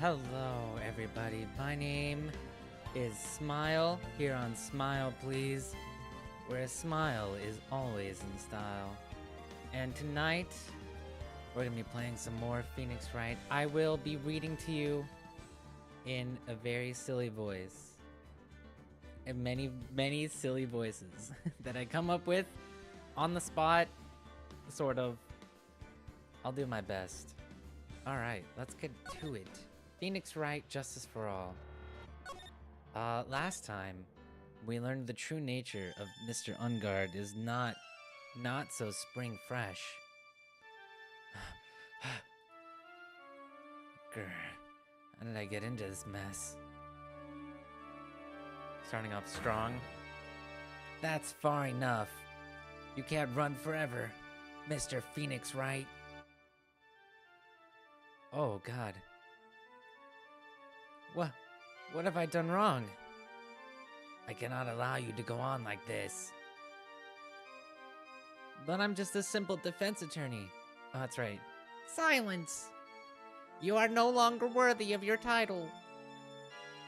Hello, everybody. My name is Smile, here on Smile Please, where a smile is always in style. And tonight, we're gonna be playing some more Phoenix Wright. I will be reading to you in a very silly voice. And many silly voices that I come up with on the spot, sort of. I'll do my best. Alright, let's get to it. Phoenix Wright, Justice for All. Last time, we learned the true nature of Mr. Engarde is not so spring fresh. Grr, how did I get into this mess? Starting off strong. That's far enough. You can't run forever, Mr. Phoenix Wright. Oh, God. What have I done wrong? I cannot allow you to go on like this. But I'm just a simple defense attorney. Oh, that's right. Silence! You are no longer worthy of your title.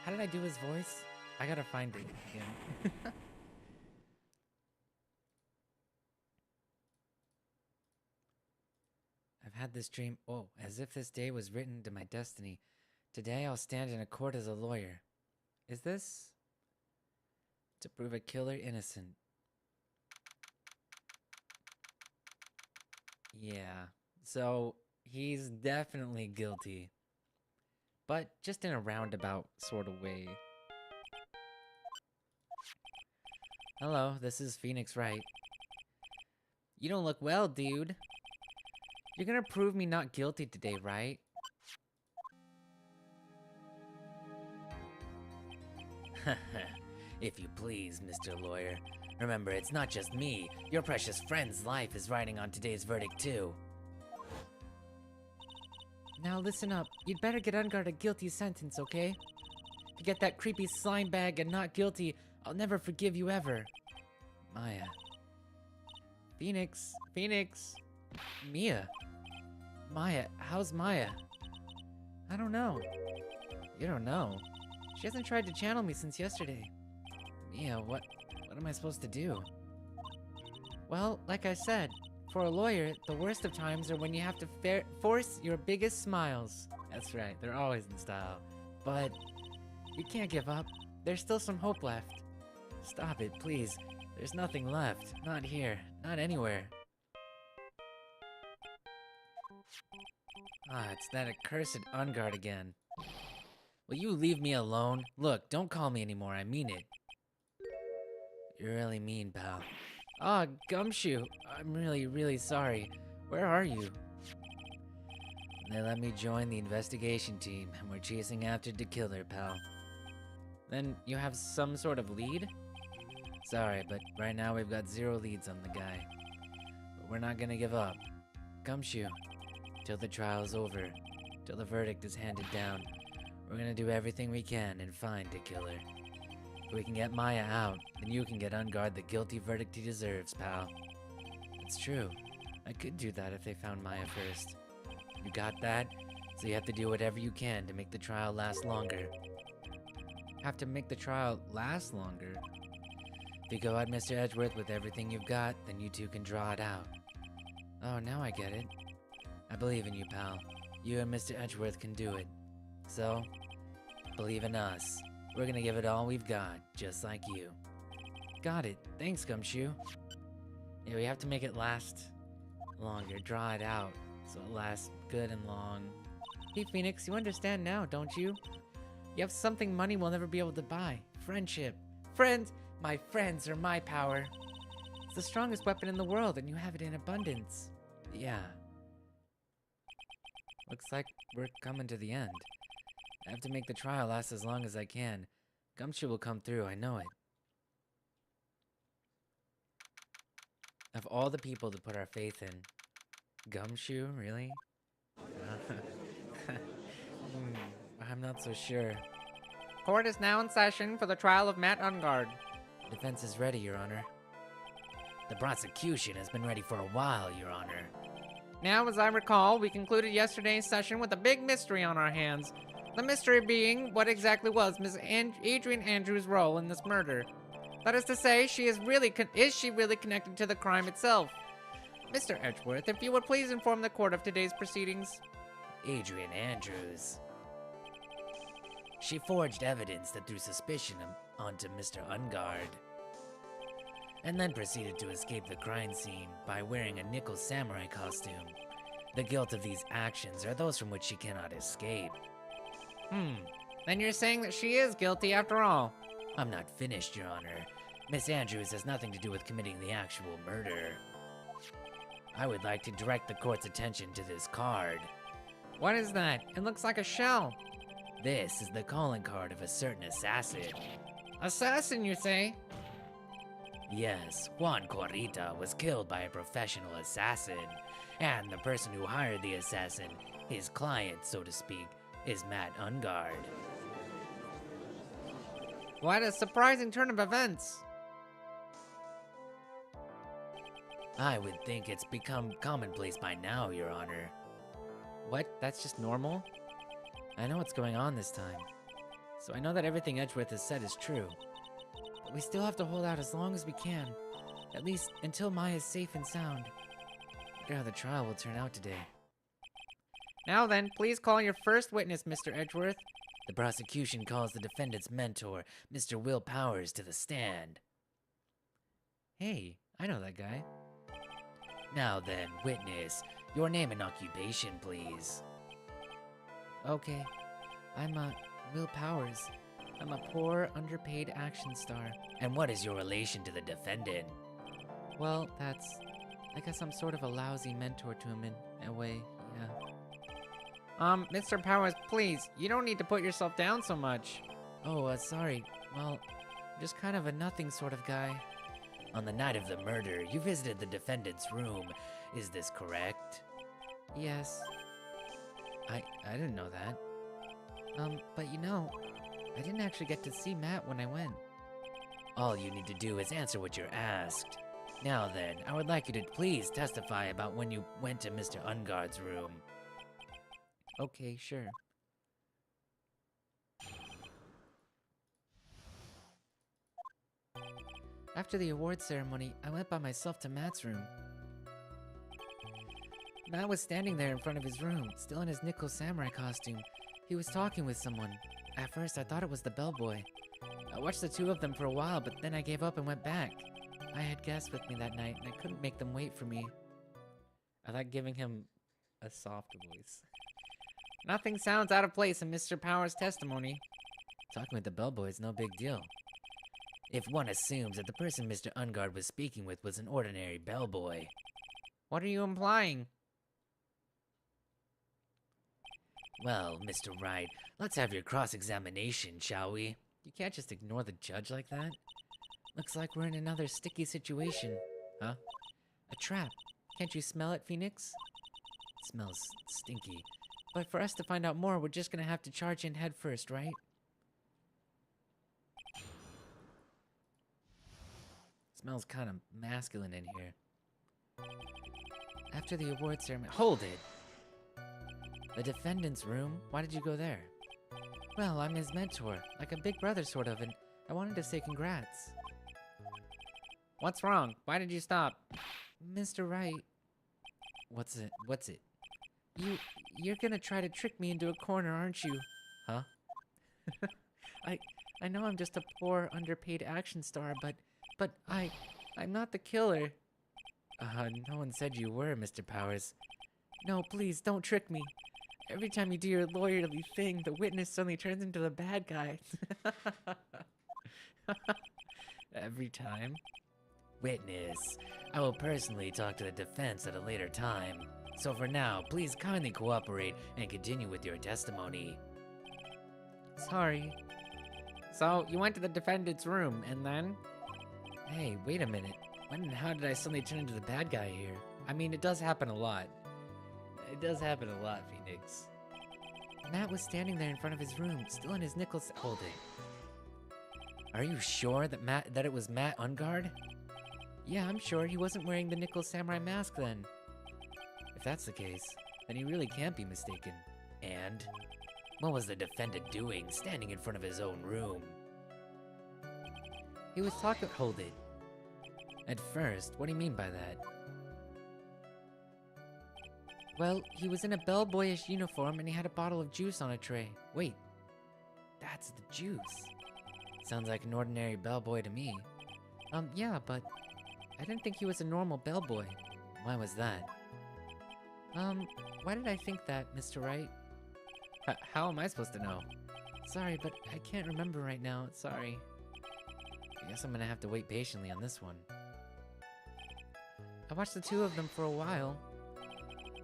How did I do his voice? I gotta find it again. I've had this dream, as if this day was written to my destiny. Today I'll stand in a court as a lawyer. Is this to prove a killer innocent? Yeah, so he's definitely guilty, but just in a roundabout sort of way. Hello, this is Phoenix Wright. You don't look well, dude. You're gonna prove me not guilty today, right? If you please, Mr. Lawyer. Remember, it's not just me. Your precious friend's life is riding on today's verdict, too. Now listen up. You'd better get Engarde a guilty sentence, okay? If you get that creepy slime bag and not guilty, I'll never forgive you ever. Maya. Phoenix. Mia. Maya. How's Maya? I don't know. You don't know? She hasn't tried to channel me since yesterday. Mia, what am I supposed to do? Well, like I said, for a lawyer, the worst of times are when you have to force your biggest smiles. That's right, they're always in style. But you can't give up. There's still some hope left. Stop it, please. There's nothing left. Not here. Not anywhere. It's that accursed Engarde again. Will you leave me alone? Look, don't call me anymore, I mean it. You're really mean, pal. Gumshoe, I'm really sorry. Where are you? They let me join the investigation team, and we're chasing after the killer, pal. Then you have some sort of lead? Sorry, but right now we've got 0 leads on the guy. But we're not gonna give up. Gumshoe, till the trial's over, till the verdict is handed down. We're gonna do everything we can and find the killer. If we can get Maya out, then you can get Engarde the guilty verdict he deserves, pal. It's true. I could do that if they found Maya first. You got that? So you have to do whatever you can to make the trial last longer. Have to make the trial last longer? If you go at Mr. Edgeworth with everything you've got, then you two can draw it out. Oh, now I get it. I believe in you, pal. You and Mr. Edgeworth can do it. So, believe in us. We're gonna give it all we've got, just like you. Got it. Thanks, Gumshoe. Yeah, we have to make it last longer. Draw it out, so it lasts good and long. Hey, Phoenix, you understand now, don't you? You have something money will never be able to buy. Friendship. Friends! My friends are my power. It's the strongest weapon in the world, and you have it in abundance. Yeah. Looks like we're coming to the end. I have to make the trial last as long as I can. Gumshoe will come through, I know it. Of all the people to put our faith in, Gumshoe, really? I'm not so sure. Court is now in session for the trial of Matt Engarde. Defense is ready, Your Honor. The prosecution has been ready for a while, Your Honor. Now, as I recall, we concluded yesterday's session with a big mystery on our hands. The mystery being what exactly was Miss Adrian Andrews' role in this murder. That is to say, is she really connected to the crime itself? Mr. Edgeworth, if you would please inform the court of today's proceedings. Adrian Andrews. She forged evidence that threw suspicion onto Mr. Engarde, and then proceeded to escape the crime scene by wearing a nickel samurai costume. The guilt of these actions are those from which she cannot escape. Then you're saying that she is guilty after all. I'm not finished, Your Honor. Miss Andrews has nothing to do with committing the actual murder. I would like to direct the court's attention to this card. What is that? It looks like a shell. This is the calling card of a certain assassin. Assassin, you say? Yes, Juan Corrita was killed by a professional assassin, and the person who hired the assassin, his client, so to speak, is Matt Engarde. What a surprising turn of events. I would think it's become commonplace by now, Your Honor. What? That's just normal? I know what's going on this time, so I know that everything Edgeworth has said is true. But we still have to hold out as long as we can, at least until Maya's safe and sound. I wonder how the trial will turn out today. Now then, please call your first witness, Mr. Edgeworth. The prosecution calls the defendant's mentor, Mr. Will Powers, to the stand. Hey, I know that guy. Now then, witness, your name and occupation, please. Okay, I'm, Will Powers. I'm a poor, underpaid action star. And what is your relation to the defendant? Well, I guess I'm sort of a lousy mentor to him in a way, yeah. Mr. Powers, please, you don't need to put yourself down so much. Oh, sorry. Well, I'm just kind of a nothing sort of guy. On the night of the murder, you visited the defendant's room. Is this correct? Yes. I didn't know that. But you know, I didn't actually get to see Matt when I went. All you need to do is answer what you're asked. Now then, I would like you to please testify about when you went to Mr. Engarde's room. Okay, sure. After the award ceremony, I went by myself to Matt's room. Matt was standing there in front of his room, still in his nickel samurai costume. He was talking with someone. At first, I thought it was the bellboy. I watched the two of them for a while, but then I gave up and went back. I had guests with me that night, and I couldn't make them wait for me. I like giving him a soft voice. Nothing sounds out of place in Mr. Powers' testimony. Talking with the bellboy is no big deal. If one assumes that the person Mr. Engarde was speaking with was an ordinary bellboy. What are you implying? Well, Mr. Wright, let's have your cross-examination, shall we? You can't just ignore the judge like that. Looks like we're in another sticky situation. Huh? A trap. Can't you smell it, Phoenix? It smells stinky. But for us to find out more, we're just gonna have to charge in head first, right? Smells kind of masculine in here. After the award ceremony— Hold it! The defendant's room? Why did you go there? Well, I'm his mentor, like a big brother sort of, and I wanted to say congrats. What's wrong? Why did you stop? Mr. Wright. What's it? You're gonna try to trick me into a corner, aren't you? Huh? I know I'm just a poor, underpaid action star, but I'm not the killer. No one said you were, Mr. Powers. No, please, don't trick me. Every time you do your lawyerly thing, the witness suddenly turns into the bad guy. Every time? Witness, I will personally talk to the defense at a later time. So for now, please kindly cooperate and continue with your testimony. Sorry. So, you went to the defendant's room, and then? Hey, wait a minute. When and how did I suddenly turn into the bad guy here? I mean, it does happen a lot. It does happen a lot, Phoenix. Matt was standing there in front of his room, still in his nickel— Hold it. Are you sure that it was Matt Engarde? Yeah, I'm sure. He wasn't wearing the nickel samurai mask then. If that's the case, then he really can't be mistaken. And? What was the defendant doing, standing in front of his own room? He was talking. Hold it. At first, what do you mean by that? Well, he was in a bellboyish uniform and he had a bottle of juice on a tray. Wait, that's the juice. Sounds like an ordinary bellboy to me. Yeah, but I didn't think he was a normal bellboy. Why was that? Why did I think that, Mr. Wright? How am I supposed to know? Sorry, but I can't remember right now. Sorry. I guess I'm gonna have to wait patiently on this one. I watched the two of them for a while.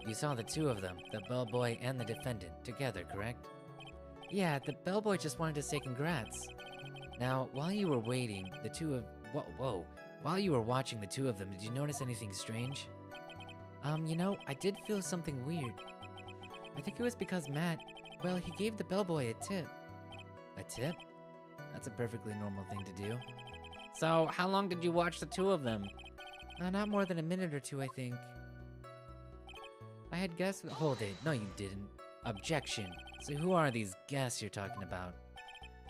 You saw the two of them, the bellboy and the defendant, together, correct? Yeah, the bellboy just wanted to say congrats. Now, while you were waiting, the two of... Whoa. While you were watching the two of them, did you notice anything strange? You know, I did feel something weird. I think it was because Matt, well, he gave the bellboy a tip. A tip? That's a perfectly normal thing to do. So, how long did you watch the two of them? Not more than a minute or two, I think. I had guessed... Hold it. No, you didn't. Objection. So who are these guests you're talking about?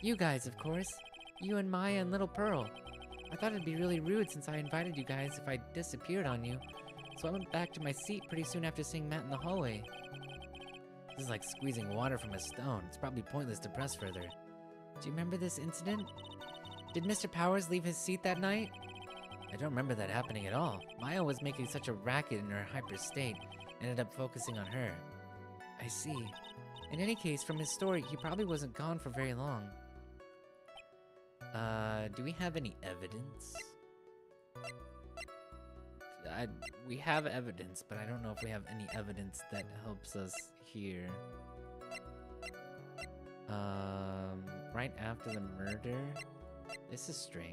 You guys, of course. You and Maya and Little Pearl. I thought it'd be really rude since I invited you guys if I disappeared on you. So I went back to my seat pretty soon after seeing Matt in the hallway. This is like squeezing water from a stone. It's probably pointless to press further. Do you remember this incident? Did Mr. Powers leave his seat that night? I don't remember that happening at all. Maya was making such a racket in her hyper state, ended up focusing on her. I see. In any case, from his story, he probably wasn't gone for very long. Do we have any evidence? We have evidence, but I don't know if we have any evidence that helps us here. Right after the murder? This is strange.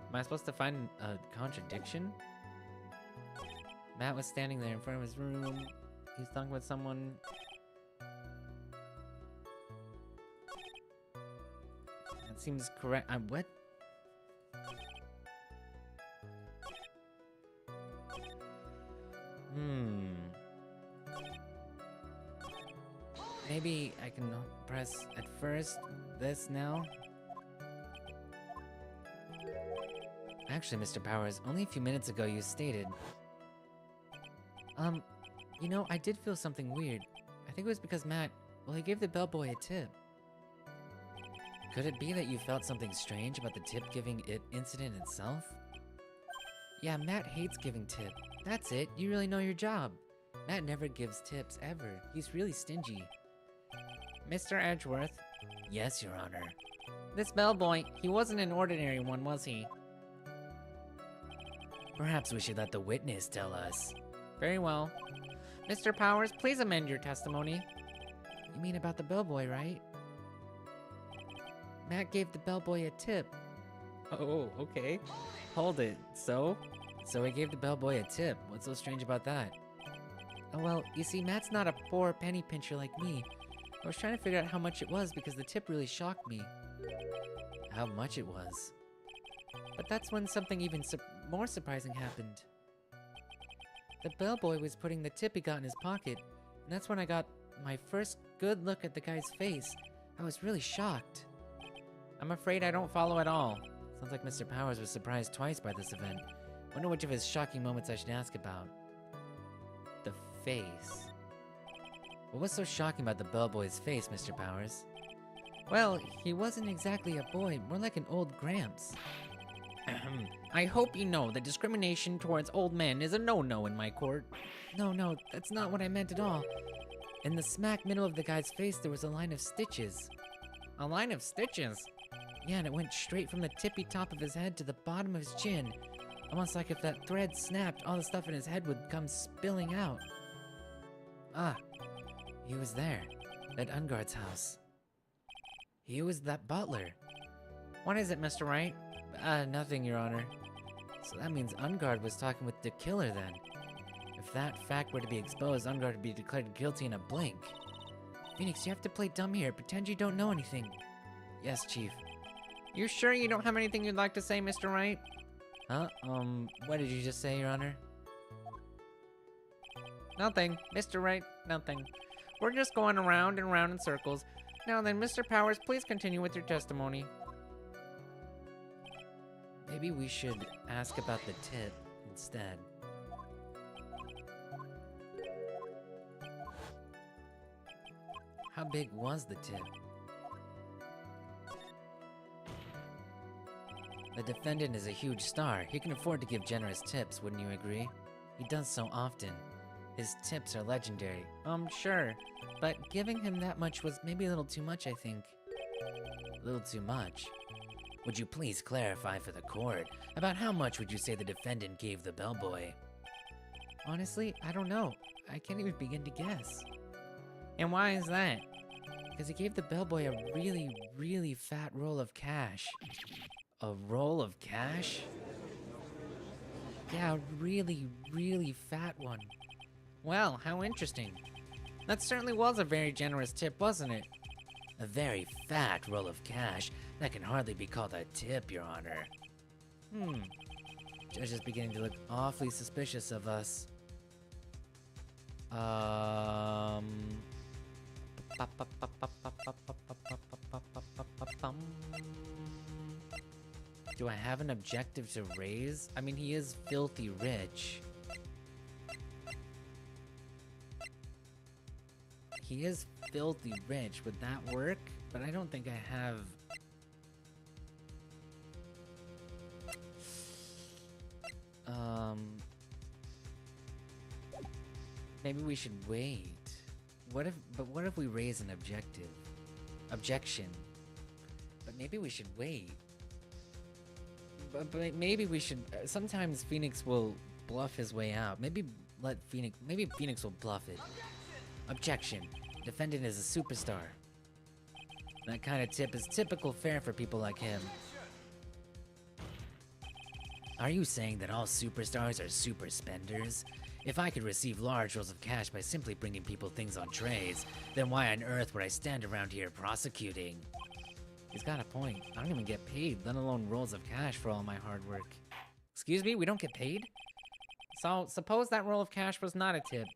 Am I supposed to find a contradiction? Matt was standing there in front of his room. He was talking with someone. That seems correct. What? Maybe I can press at first this now. Actually, Mr. Powers, only a few minutes ago you stated... You know, I did feel something weird. I think it was because Matt, well, he gave the bellboy a tip. Could it be that you felt something strange about the tip-giving incident itself? Yeah, Matt hates giving tip. That's it, you really know your job. Matt never gives tips, ever. He's really stingy. Mr. Edgeworth. Yes, Your Honor. This bellboy, he wasn't an ordinary one, was he? Perhaps we should let the witness tell us. Very well. Mr. Powers, please amend your testimony. You mean about the bellboy, right? Matt gave the bellboy a tip. Oh, okay. Hold it. So he gave the bellboy a tip. What's so strange about that? Oh, well, you see, Matt's not a poor penny pincher like me. I was trying to figure out how much it was because the tip really shocked me. How much it was? But that's when something even more surprising happened. The bellboy was putting the tip he got in his pocket, and that's when I got my first good look at the guy's face. I was really shocked. I'm afraid I don't follow at all. Sounds like Mr. Powers was surprised twice by this event. Wonder which of his shocking moments I should ask about. The face. What was so shocking about the bellboy's face, Mr. Powers? Well, he wasn't exactly a boy, more like an old Gramps. I hope you know that discrimination towards old men is a no-no in my court. No, that's not what I meant at all. In the smack middle of the guy's face, there was a line of stitches. A line of stitches? Yeah, and it went straight from the tippy top of his head to the bottom of his chin. Almost like if that thread snapped, all the stuff in his head would come spilling out. Ah, he was there, at Engarde's house. He was that butler. What is it, Mr. Wright? Nothing, Your Honor. So that means Engarde was talking with the killer then. If that fact were to be exposed, Engarde would be declared guilty in a blink. Phoenix, you have to play dumb here. Pretend you don't know anything. Yes, Chief. You sure you don't have anything you'd like to say, Mr. Wright? Huh? What did you just say, Your Honor? Nothing, Mr. Wright, nothing. We're just going around and around in circles. Now then, Mr. Powers, please continue with your testimony. Maybe we should ask about the tip instead. How big was the tip? The defendant is a huge star. He can afford to give generous tips, wouldn't you agree? He does so often. His tips are legendary. Sure. But giving him that much was maybe a little too much, I think. A little too much? Would you please clarify for the court? About how much would you say the defendant gave the bellboy? Honestly, I don't know. I can't even begin to guess. And why is that? Because he gave the bellboy a really, really fat roll of cash. A roll of cash? Yeah, a really, really fat one. Well, how interesting. That certainly was a very generous tip, wasn't it? A very fat roll of cash. That can hardly be called a tip, Your Honor. Judge is beginning to look awfully suspicious of us. Do I have an objective to raise? I mean, he is filthy rich. He is filthy rich. Would that work? But I don't think I have... Maybe we should wait. What if we raise an objection? But maybe we should wait. But maybe we should... sometimes Phoenix will bluff his way out. Maybe Phoenix will bluff it. Objection. Defendant is a superstar. That kind of tip is typical fare for people like him. Are you saying that all superstars are super spenders? If I could receive large rolls of cash by simply bringing people things on trays, then why on earth would I stand around here prosecuting? He's got a point. I don't even get paid, let alone rolls of cash for all my hard work. Excuse me, we don't get paid? So, suppose that roll of cash was not a tip.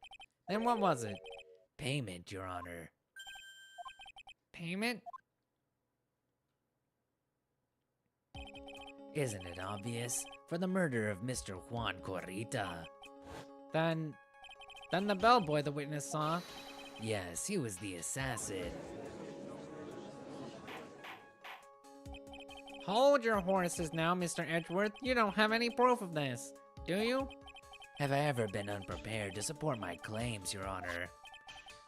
Then what was it? Payment, Your Honor. Payment? Isn't it obvious? For the murder of Mr. Juan Corrita. Then the bellboy the witness saw. Yes, he was the assassin. Hold your horses now, Mr. Edgeworth. You don't have any proof of this, do you? Have I ever been unprepared to support my claims, Your Honor?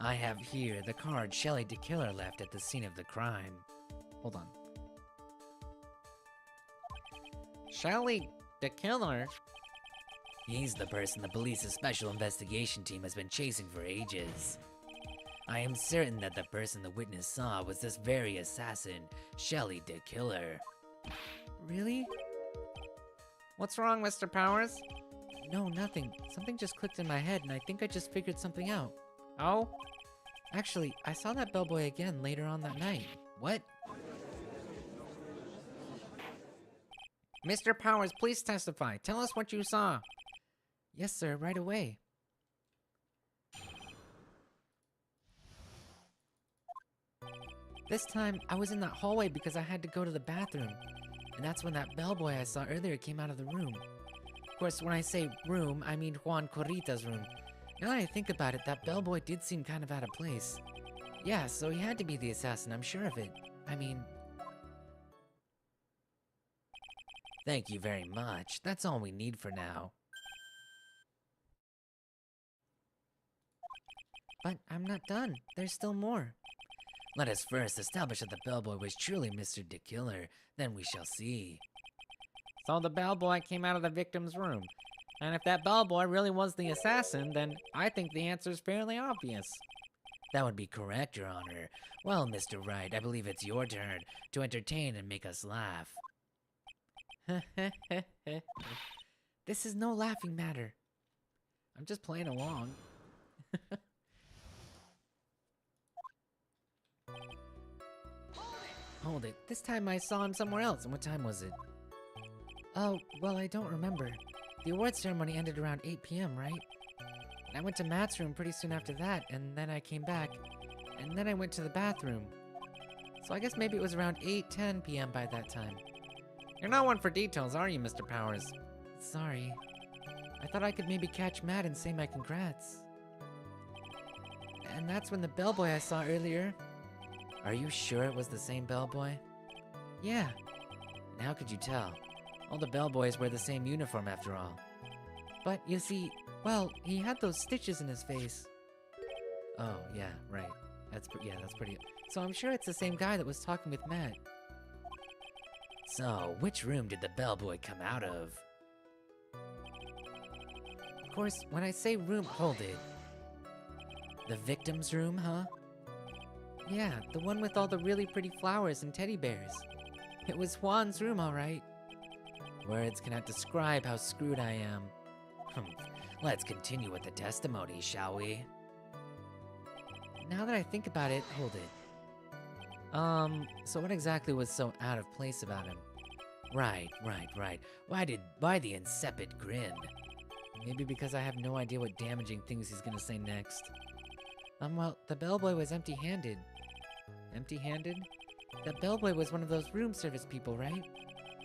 I have here the card Shelley the Killer left at the scene of the crime. Hold on. Shelley the Killer? He's the person the police's special investigation team has been chasing for ages. I am certain that the person the witness saw was this very assassin, Shelley the Killer. Really? What's wrong, Mr. Powers? No, nothing. Something just clicked in my head and I think I just figured something out. Oh? Actually, I saw that bellboy again later on that night. What? Mr. Powers, please testify. Tell us what you saw. Yes, sir, right away. This time, I was in that hallway because I had to go to the bathroom. And that's when that bellboy I saw earlier came out of the room. Of course, when I say room, I mean Juan Corrita's room. Now that I think about it, that bellboy did seem kind of out of place. Yeah, so he had to be the assassin, I'm sure of it. I mean... Thank you very much. That's all we need for now. But I'm not done. There's still more. Let us first establish that the bellboy was truly Mr. the Killer. Then we shall see. So the bellboy came out of the victim's room. And if that bellboy really was the assassin, then I think the answer is fairly obvious. That would be correct, Your Honor. Well, Mr. Wright, I believe it's your turn to entertain and make us laugh. This is no laughing matter. I'm just playing along. Hold it. This time I saw him somewhere else. And what time was it? Oh, well, I don't remember. The awards ceremony ended around 8 p.m., right? And I went to Matt's room pretty soon after that, and then I came back, and then I went to the bathroom. So I guess maybe it was around 8:10 p.m. by that time. You're not one for details, are you, Mr. Powers? Sorry. I thought I could maybe catch Matt and say my congrats. And that's when the bellboy I saw earlier... Are you sure it was the same bellboy? Yeah. And how could you tell? All the bellboys wear the same uniform after all. But you see, well, he had those stitches in his face. Oh, yeah, right. That's pretty... So I'm sure it's the same guy that was talking with Matt. So, which room did the bellboy come out of? Of course, when I say room, hold it. The victim's room, huh? Yeah, the one with all the really pretty flowers and teddy bears. It was Juan's room, all right. Words cannot describe how screwed I am. Let's continue with the testimony, shall we? Now that I think about it, hold it. So what exactly was so out of place about him? Right. Why the insipid grin? Maybe because I have no idea what damaging things he's gonna say next. Well, the bellboy was empty-handed. Empty-handed? That bellboy was one of those room service people, right?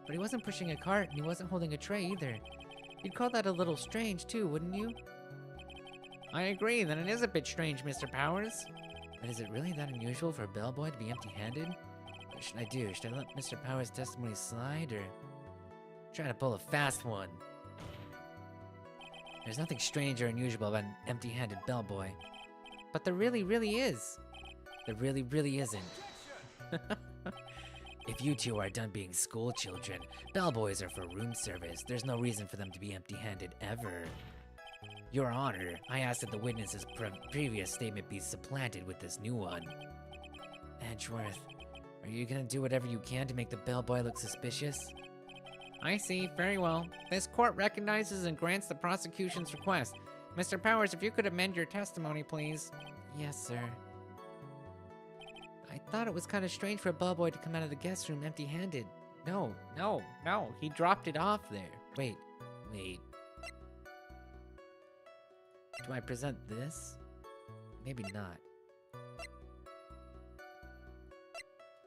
But he wasn't pushing a cart, and he wasn't holding a tray either. You'd call that a little strange, too, wouldn't you? I agree that it is a bit strange, Mr. Powers. But is it really that unusual for a bellboy to be empty-handed? What should I do? Should I let Mr. Powers' testimony slide, or try to pull a fast one? There's nothing strange or unusual about an empty-handed bellboy. But there really, really is. There really, really isn't. If you two are done being school children, bellboys are for room service. There's no reason for them to be empty-handed ever. Your Honor, I ask that the witness's previous statement be supplanted with this new one. Edgeworth, are you gonna do whatever you can to make the bellboy look suspicious? I see, very well. This court recognizes and grants the prosecution's request. Mr. Powers, if you could amend your testimony, please. Yes, sir. I thought it was kind of strange for a bellboy to come out of the guest room empty-handed. No, he dropped it off there. Wait. Do I present this? Maybe not.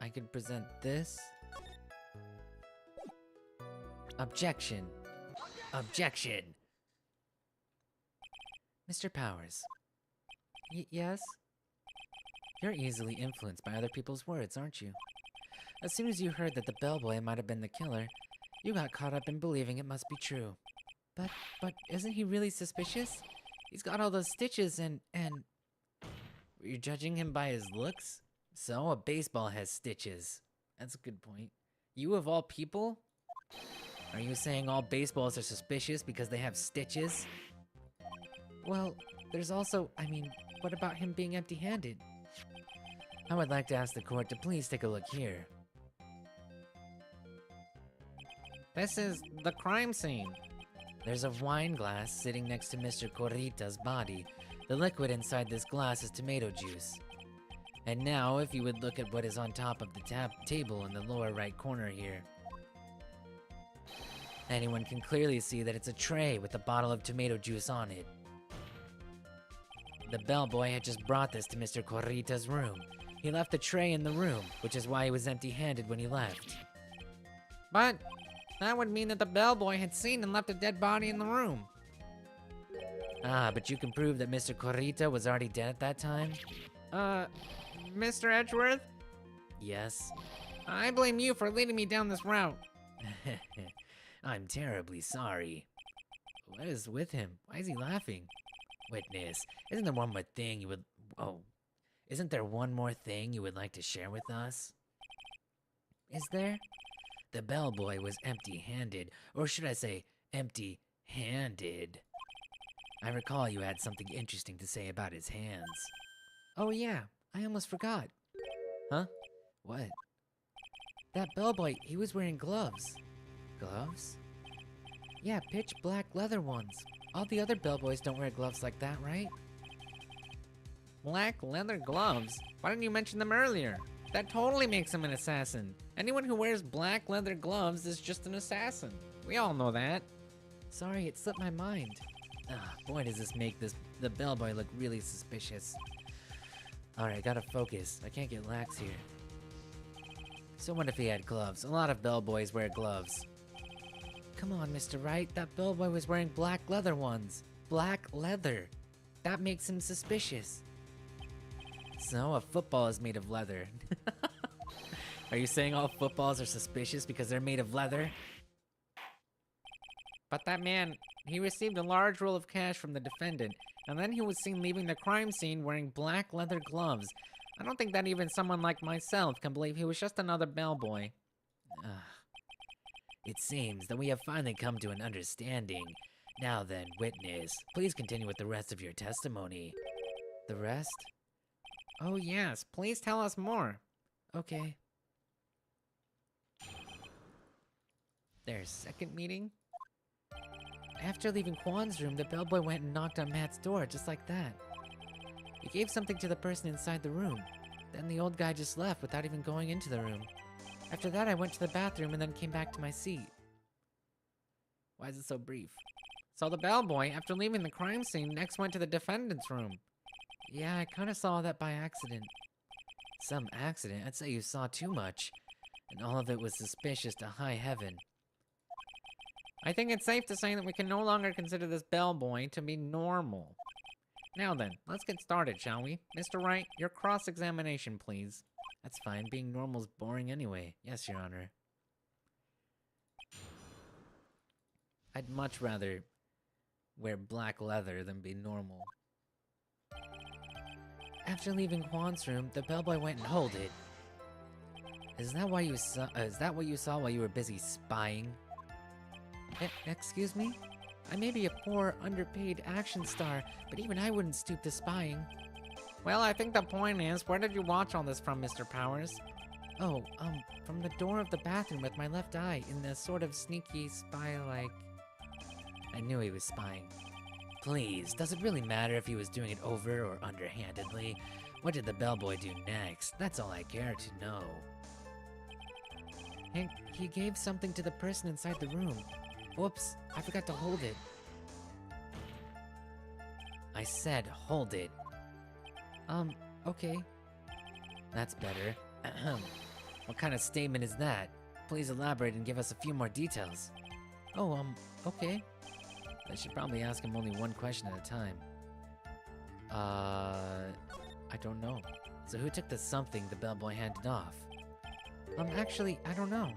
I could present this. Objection. Mr. Powers. Yes? You're easily influenced by other people's words, aren't you? As soon as you heard that the bellboy might have been the killer, you got caught up in believing it must be true. But isn't he really suspicious? He's got all those stitches and... You're judging him by his looks? So, a baseball has stitches. That's a good point. You of all people? Are you saying all baseballs are suspicious because they have stitches? Well, there's also, what about him being empty-handed? I would like to ask the court to please take a look here. This is the crime scene. There's a wine glass sitting next to Mr. Corrita's body. The liquid inside this glass is tomato juice. And now, if you would look at what is on top of the table in the lower right corner here. Anyone can clearly see that it's a tray with a bottle of tomato juice on it. The bellboy had just brought this to Mr. Corrita's room. He left the tray in the room, which is why he was empty-handed when he left. But that would mean that the bellboy had seen and left a dead body in the room. Ah, but you can prove that Mr. Corrita was already dead at that time? Mr. Edgeworth? Yes? I blame you for leading me down this route. I'm terribly sorry. What is with him? Why is he laughing? Witness, isn't there one more thing you would... Oh, isn't there one more thing you would like to share with us? Is there? The bellboy was empty-handed, or should I say, empty-handed. I recall you had something interesting to say about his hands. Oh yeah, I almost forgot. Huh? What? That bellboy, he was wearing gloves. Gloves? Yeah, pitch black leather ones. All the other bellboys don't wear gloves like that, right? Black leather gloves? Why didn't you mention them earlier? That totally makes him an assassin. Anyone who wears black leather gloves is just an assassin. We all know that. Sorry, it slipped my mind. Ah, boy, does this make the bellboy look really suspicious. Alright, gotta focus. I can't get lax here. So what if he had gloves? A lot of bellboys wear gloves. Come on, Mr. Wright, that bellboy was wearing black leather ones. Black leather. That makes him suspicious. So, a football is made of leather. Are you saying all footballs are suspicious because they're made of leather? But that man, he received a large roll of cash from the defendant, and then he was seen leaving the crime scene wearing black leather gloves. I don't think that even someone like myself can believe he was just another bellboy. It seems that we have finally come to an understanding. Now then, witness, please continue with the rest of your testimony. The rest? Oh yes, please tell us more. Okay. Their second meeting? After leaving Kwan's room, the bellboy went and knocked on Matt's door, just like that. He gave something to the person inside the room. Then the old guy just left without even going into the room. After that, I went to the bathroom and then came back to my seat. Why is it so brief? So the bellboy, after leaving the crime scene, next went to the defendant's room. Yeah, I kind of saw that by accident. Some accident? I'd say you saw too much. And all of it was suspicious to high heaven. I think it's safe to say that we can no longer consider this bellboy to be normal. Now then, let's get started, shall we? Mr. Wright, your cross-examination, please. That's fine, being normal's boring anyway. Yes, Your Honor. I'd much rather wear black leather than be normal. After leaving Kwan's room, the bellboy went and hold it. Is that what you saw while you were busy spying? Excuse me? I may be a poor, underpaid action star, but even I wouldn't stoop to spying. Well, I think the point is, where did you watch all this from, Mr. Powers? Oh, from the door of the bathroom with my left eye, in the sort of sneaky, spy-like... I knew he was spying. Please, does it really matter if he was doing it over or underhandedly? What did the bellboy do next? That's all I care to know. He gave something to the person inside the room. Whoops, I forgot to hold it. I said hold it. Okay. That's better. Ahem. What kind of statement is that? Please elaborate and give us a few more details. Oh, okay. I should probably ask him only one question at a time. I don't know. So who took the something the bellboy handed off? Actually, I don't know.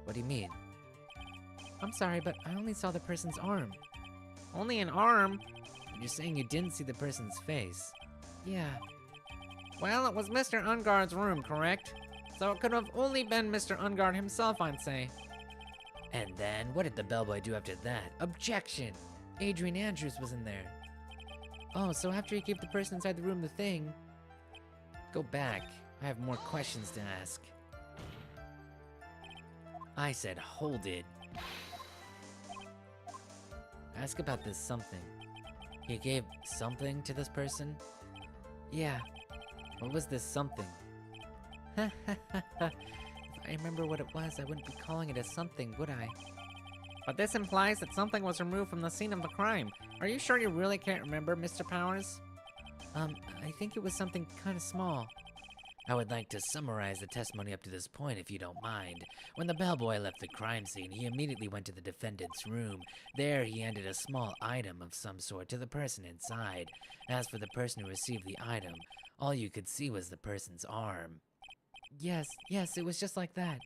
What do you mean? I'm sorry, but I only saw the person's arm. Only an arm? You're saying you didn't see the person's face? Yeah. Well, it was Mr. Engarde's room, correct? So it could have only been Mr. Engarde himself, I'd say. And then, what did the bellboy do after that? Objection! Adrian Andrews was in there. Oh, so after he gave the person inside the room the thing... Go back. I have more questions to ask. I said hold it. Ask about this something. He gave something to this person? Yeah. What was this something? If I remember what it was, I wouldn't be calling it a something, would I? But this implies that something was removed from the scene of the crime. Are you sure you really can't remember, Mr. Powers? I think it was something kind of small. I would like to summarize the testimony up to this point, if you don't mind. When the bellboy left the crime scene, he immediately went to the defendant's room. There, he handed a small item of some sort to the person inside. As for the person who received the item, all you could see was the person's arm. Yes, it was just like that.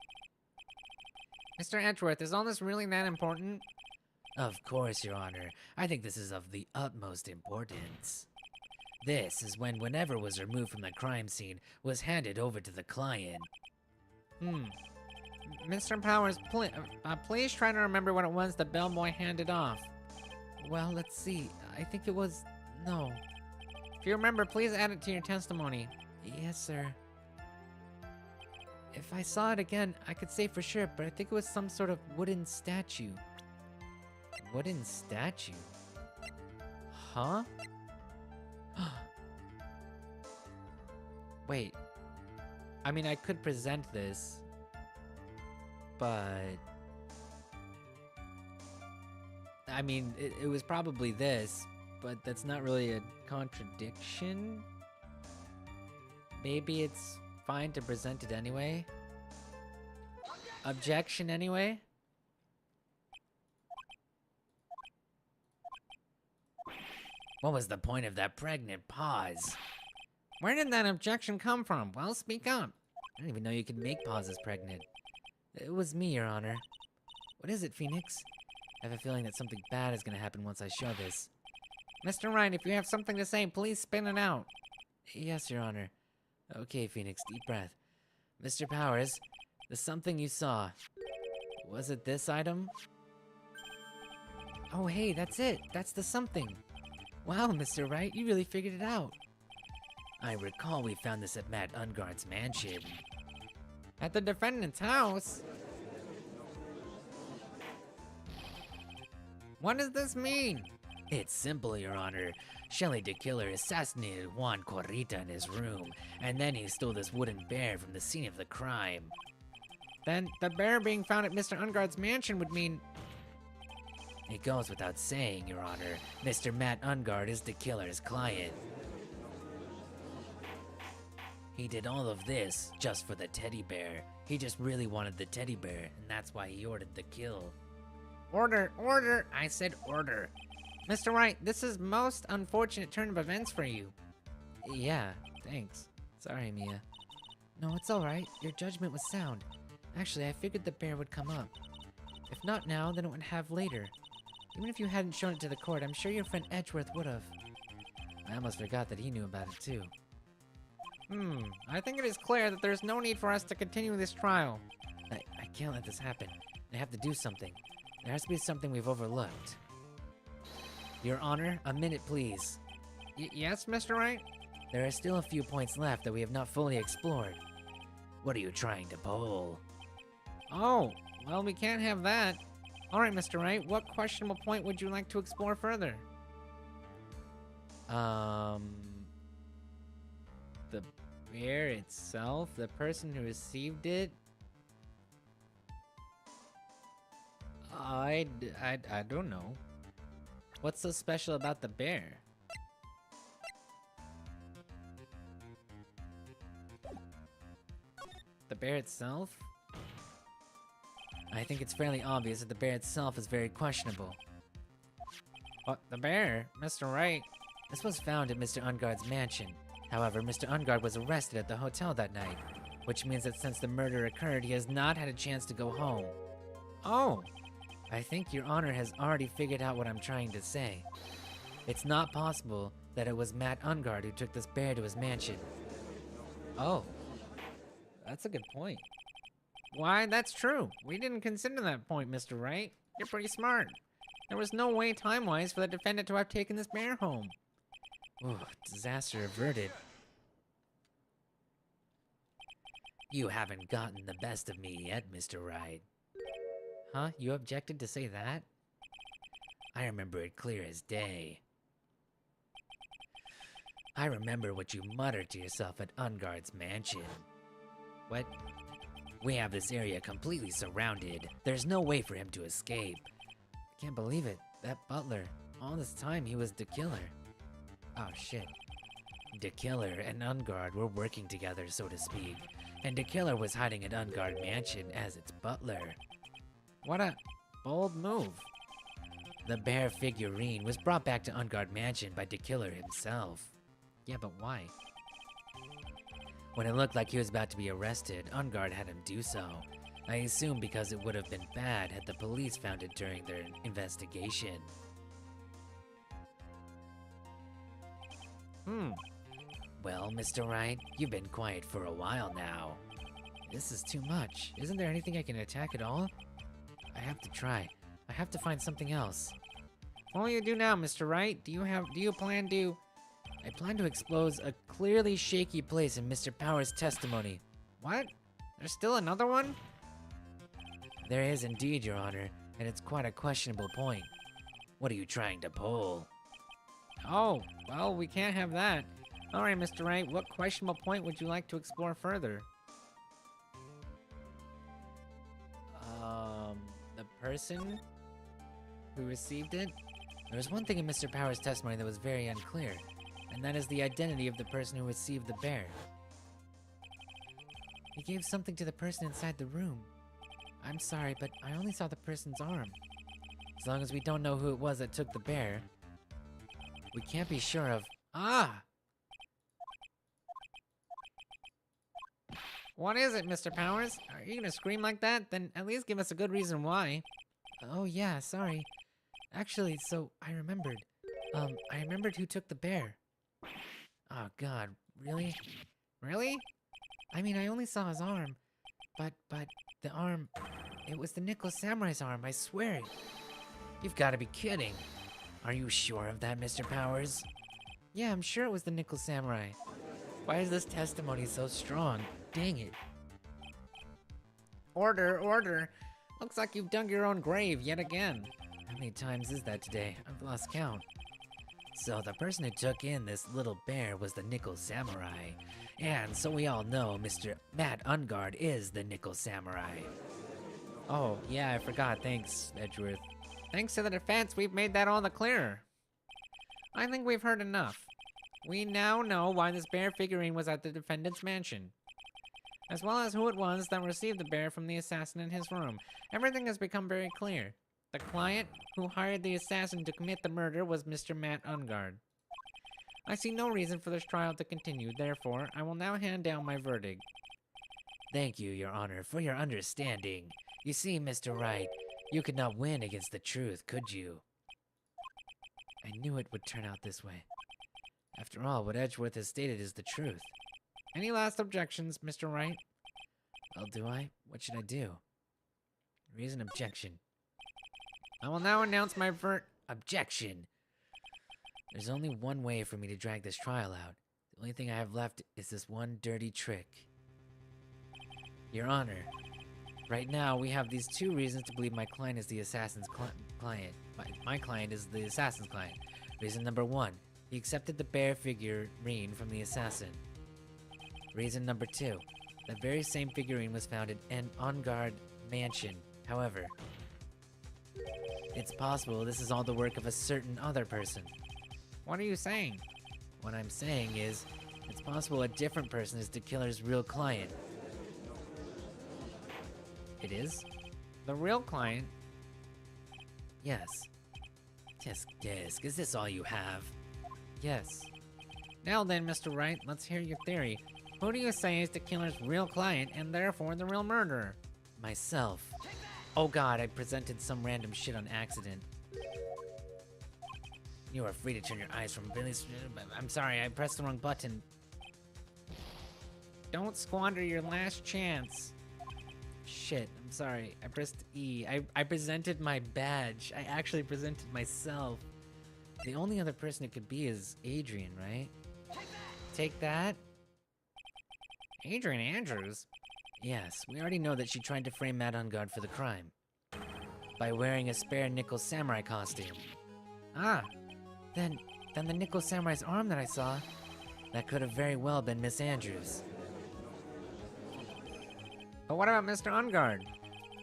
Mr. Edgeworth, is all this really that important? Of course, Your Honor. I think this is of the utmost importance. This is when whatever was removed from the crime scene was handed over to the client. Mr. Powers, please try to remember what it was the bellboy handed off. Well, let's see. I think it was... no. If you remember, please add it to your testimony. Yes, sir. If I saw it again, I could say for sure, but I think it was some sort of wooden statue. Wooden statue? Huh? Wait. I mean, I could present this, but I mean, it was probably this, but that's not really a contradiction. Maybe it's fine to present it anyway. Objection anyway? What was the point of that pregnant pause? Where did that objection come from? Well, speak up. I didn't even know you could make pauses pregnant. It was me, Your Honor. What is it, Phoenix? I have a feeling that something bad is gonna happen once I show this. Mr. Wright, if you have something to say, please spin it out. Yes, Your Honor. Okay, Phoenix, deep breath. Mr. Powers, the something you saw. Was it this item? Oh, hey, that's it. That's the something. Wow, Mr. Wright, you really figured it out. I recall we found this at Matt Engarde's mansion. At the defendant's house? What does this mean? It's simple, Your Honor. Shelley the Killer assassinated Juan Corrita in his room, and then he stole this wooden bear from the scene of the crime. Then the bear being found at Mr. Engarde's mansion would mean... It goes without saying, Your Honor, Mr. Matt Engarde is the killer's client. He did all of this just for the teddy bear. He just really wanted the teddy bear, and that's why he ordered the kill. Order, order! I said order. Mr. Wright, this is most unfortunate turn of events for you. Yeah, thanks. Sorry, Mia. No, it's alright. Your judgment was sound. Actually, I figured the bear would come up. If not now, then it would have later. Even if you hadn't shown it to the court, I'm sure your friend Edgeworth would have. I almost forgot that he knew about it too. I think it is clear that there's no need for us to continue this trial. I can't let this happen. I have to do something. There has to be something we've overlooked. Your Honor, a minute please. Yes, Mr. Wright? There are still a few points left that we have not fully explored. What are you trying to pull? Oh, well, we can't have that. All right, Mr. Wright, what questionable point would you like to explore further? The bear itself? The person who received it? I don't know. What's so special about the bear? The bear itself? I think it's fairly obvious that the bear itself is very questionable. What, the bear? Mr. Wright? This was found at Mr. Engarde's mansion. However, Mr. Engarde was arrested at the hotel that night, which means that since the murder occurred, he has not had a chance to go home. Oh, I think Your Honor has already figured out what I'm trying to say. It's not possible that it was Matt Engarde who took this bear to his mansion. Oh, that's a good point. why, that's true. We didn't consider that point, Mr. Wright. You're pretty smart. There was no way time-wise for the defendant to have taken this bear home. Ooh, disaster averted. You haven't gotten the best of me yet, Mr. Wright. Huh? You objected to say that? I remember it clear as day. I remember what you muttered to yourself at Engarde's mansion. What? We have this area completely surrounded. There's no way for him to escape. I can't believe it. That butler. All this time he was the killer. Oh shit. The killer and Engarde were working together, so to speak. And the killer was hiding at Engarde mansion as its butler. What a bold move. The bear figurine was brought back to Engarde mansion by the killer himself. Yeah, but why? When it looked like he was about to be arrested, Engarde had him do so. I assume because it would have been bad had the police found it during their investigation. Well, Mr. Wright, you've been quiet for a while now. This is too much. Isn't there anything I can attack at all? I have to try. I have to find something else. What will you do now, Mr. Wright? Do you plan to... I plan to expose a clearly shaky place in Mr. Powers' testimony. What? There's still another one? There is indeed, Your Honor, and it's quite a questionable point. What are you trying to pull? Oh, well, we can't have that. All right, Mr. Wright, what questionable point would you like to explore further? person who received it? There was one thing in Mr. Power's testimony that was very unclear, and that is the identity of the person who received the bear. He gave something to the person inside the room. I'm sorry, but I only saw the person's arm. As long as we don't know who it was that took the bear, we can't be sure of... Ah! What is it, Mr. Powers? Are you gonna scream like that? Then at least give us a good reason why. Oh yeah, sorry. Actually, so I remembered. I remembered who took the bear. Oh god, really? Really? I mean, I only saw his arm. But the arm, it was the Nickel Samurai's arm, I swear it. You've got to be kidding. Are you sure of that, Mr. Powers? Yeah, I'm sure it was the Nickel Samurai. Why is this testimony so strong? Dang it. Order, order. Looks like you've dug your own grave yet again. How many times is that today? I've lost count. So the person who took in this little bear was the Nickel Samurai. And so we all know Mr. Matt Engarde is the Nickel Samurai. Oh, yeah, I forgot. Thanks, Edgeworth. Thanks to the defense, we've made that all the clearer. I think we've heard enough. We now know why this bear figurine was at the defendant's mansion, as well as who it was that received the bear from the assassin in his room. Everything has become very clear. The client who hired the assassin to commit the murder was Mr. Matt Engarde. I see no reason for this trial to continue, therefore, I will now hand down my verdict. Thank you, Your Honor, for your understanding. You see, Mr. Wright, you could not win against the truth, could you? I knew it would turn out this way. After all, what Edgeworth has stated is the truth. Any last objections, Mr. Wright? Well, do I? What should I do? Raise an objection. I will now announce my objection. There's only one way for me to drag this trial out. The only thing I have left is this one dirty trick. Your Honor, right now we have these two reasons to believe my client is the assassin's client. My client is the assassin's client. Reason number one, he accepted the bear figurine from the assassin. Reason number two, that very same figurine was found at an Engarde mansion. However, it's possible this is all the work of a certain other person. What are you saying? What I'm saying is, it's possible a different person is the killer's real client. It is? The real client? Yes. Tisk tisk, is this all you have? Yes. Now then, Mr. Wright, let's hear your theory. Who do you say is the killer's real client and therefore the real murderer? Myself. Oh god, I presented some random shit on accident. You are free to turn your eyes from Billy's... I'm sorry, I pressed the wrong button. Don't squander your last chance. Shit, I'm sorry. I pressed E. I presented my badge. I actually presented myself. The only other person it could be is Adrian, right? Take that? Adrian Andrews? Yes, we already know that she tried to frame Matt Engarde for the crime. By wearing a spare Nickel Samurai costume. Ah, Then the Nickel Samurai's arm that I saw, that could have very well been Miss Andrews. but what about Mr. Engarde?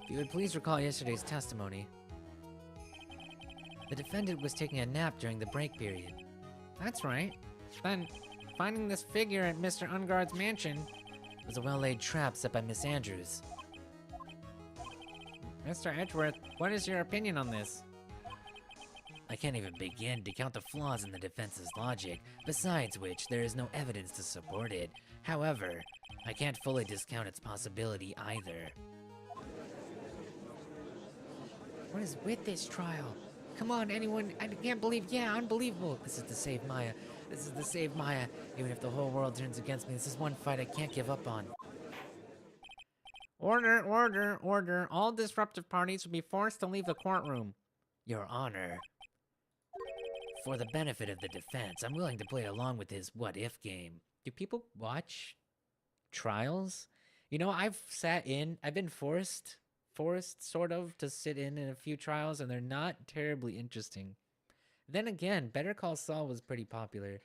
If you would please recall yesterday's testimony. The defendant was taking a nap during the break period. That's right. Then, finding this figure at Mr. Engarde's mansion It was a well-laid trap set by Miss Andrews. Mr. Edgeworth, what is your opinion on this? I can't even begin to count the flaws in the defense's logic, besides which there is no evidence to support it. However, I can't fully discount its possibility either. what is with this trial? Come on, anyone, I can't believe, yeah, unbelievable. This is to save Maya. This is to save Maya. Even if the whole world turns against me, this is one fight I can't give up on. Order, order, order. All disruptive parties will be forced to leave the courtroom. Your Honor, for the benefit of the defense, I'm willing to play along with his what-if game. Do people watch trials? You know, I've been forced sort of to sit in a few trials, and they're not terribly interesting. Then again, Better Call Saul was pretty popular,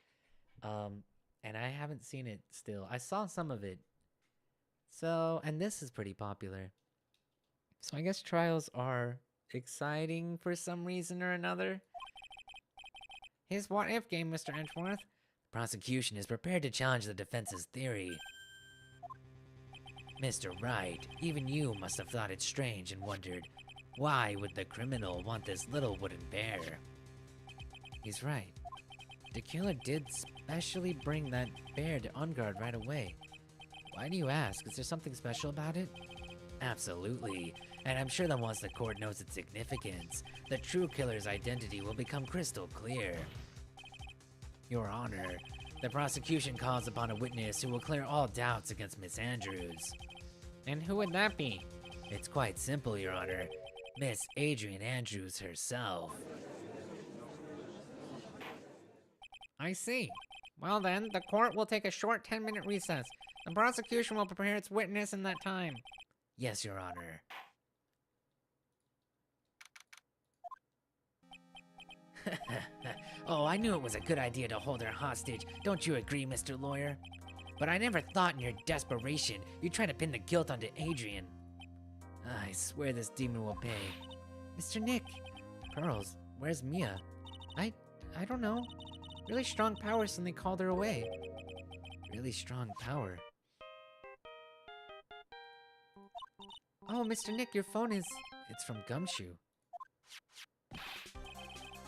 and I haven't seen it still. I saw some of it. So, and this is pretty popular. So I guess trials are exciting for some reason or another. His what-if game, Mr. Edgeworth. The prosecution is prepared to challenge the defense's theory. Mr. Wright, even you must have thought it strange and wondered, why would the criminal want this little wooden bear? He's right. The killer did specially bring that bear to Engarde right away. Why do you ask? Is there something special about it? Absolutely, and I'm sure that once the court knows its significance, the true killer's identity will become crystal clear. Your Honor, the prosecution calls upon a witness who will clear all doubts against Miss Andrews. And who would that be? It's quite simple, Your Honor. Miss Adrian Andrews herself. I see. Well then, the court will take a short 10-minute recess. The prosecution will prepare its witness in that time. Yes, Your Honor. Oh, I knew it was a good idea to hold her hostage. Don't you agree, Mr. Lawyer? But I never thought in your desperation you'd try to pin the guilt onto Adrian. I swear this demon will pay. Mr. Nick! Pearls, where's Mia? I don't know. Really strong power suddenly called her away. Really strong power. Oh, Mr. Nick, your phone is... It's from Gumshoe.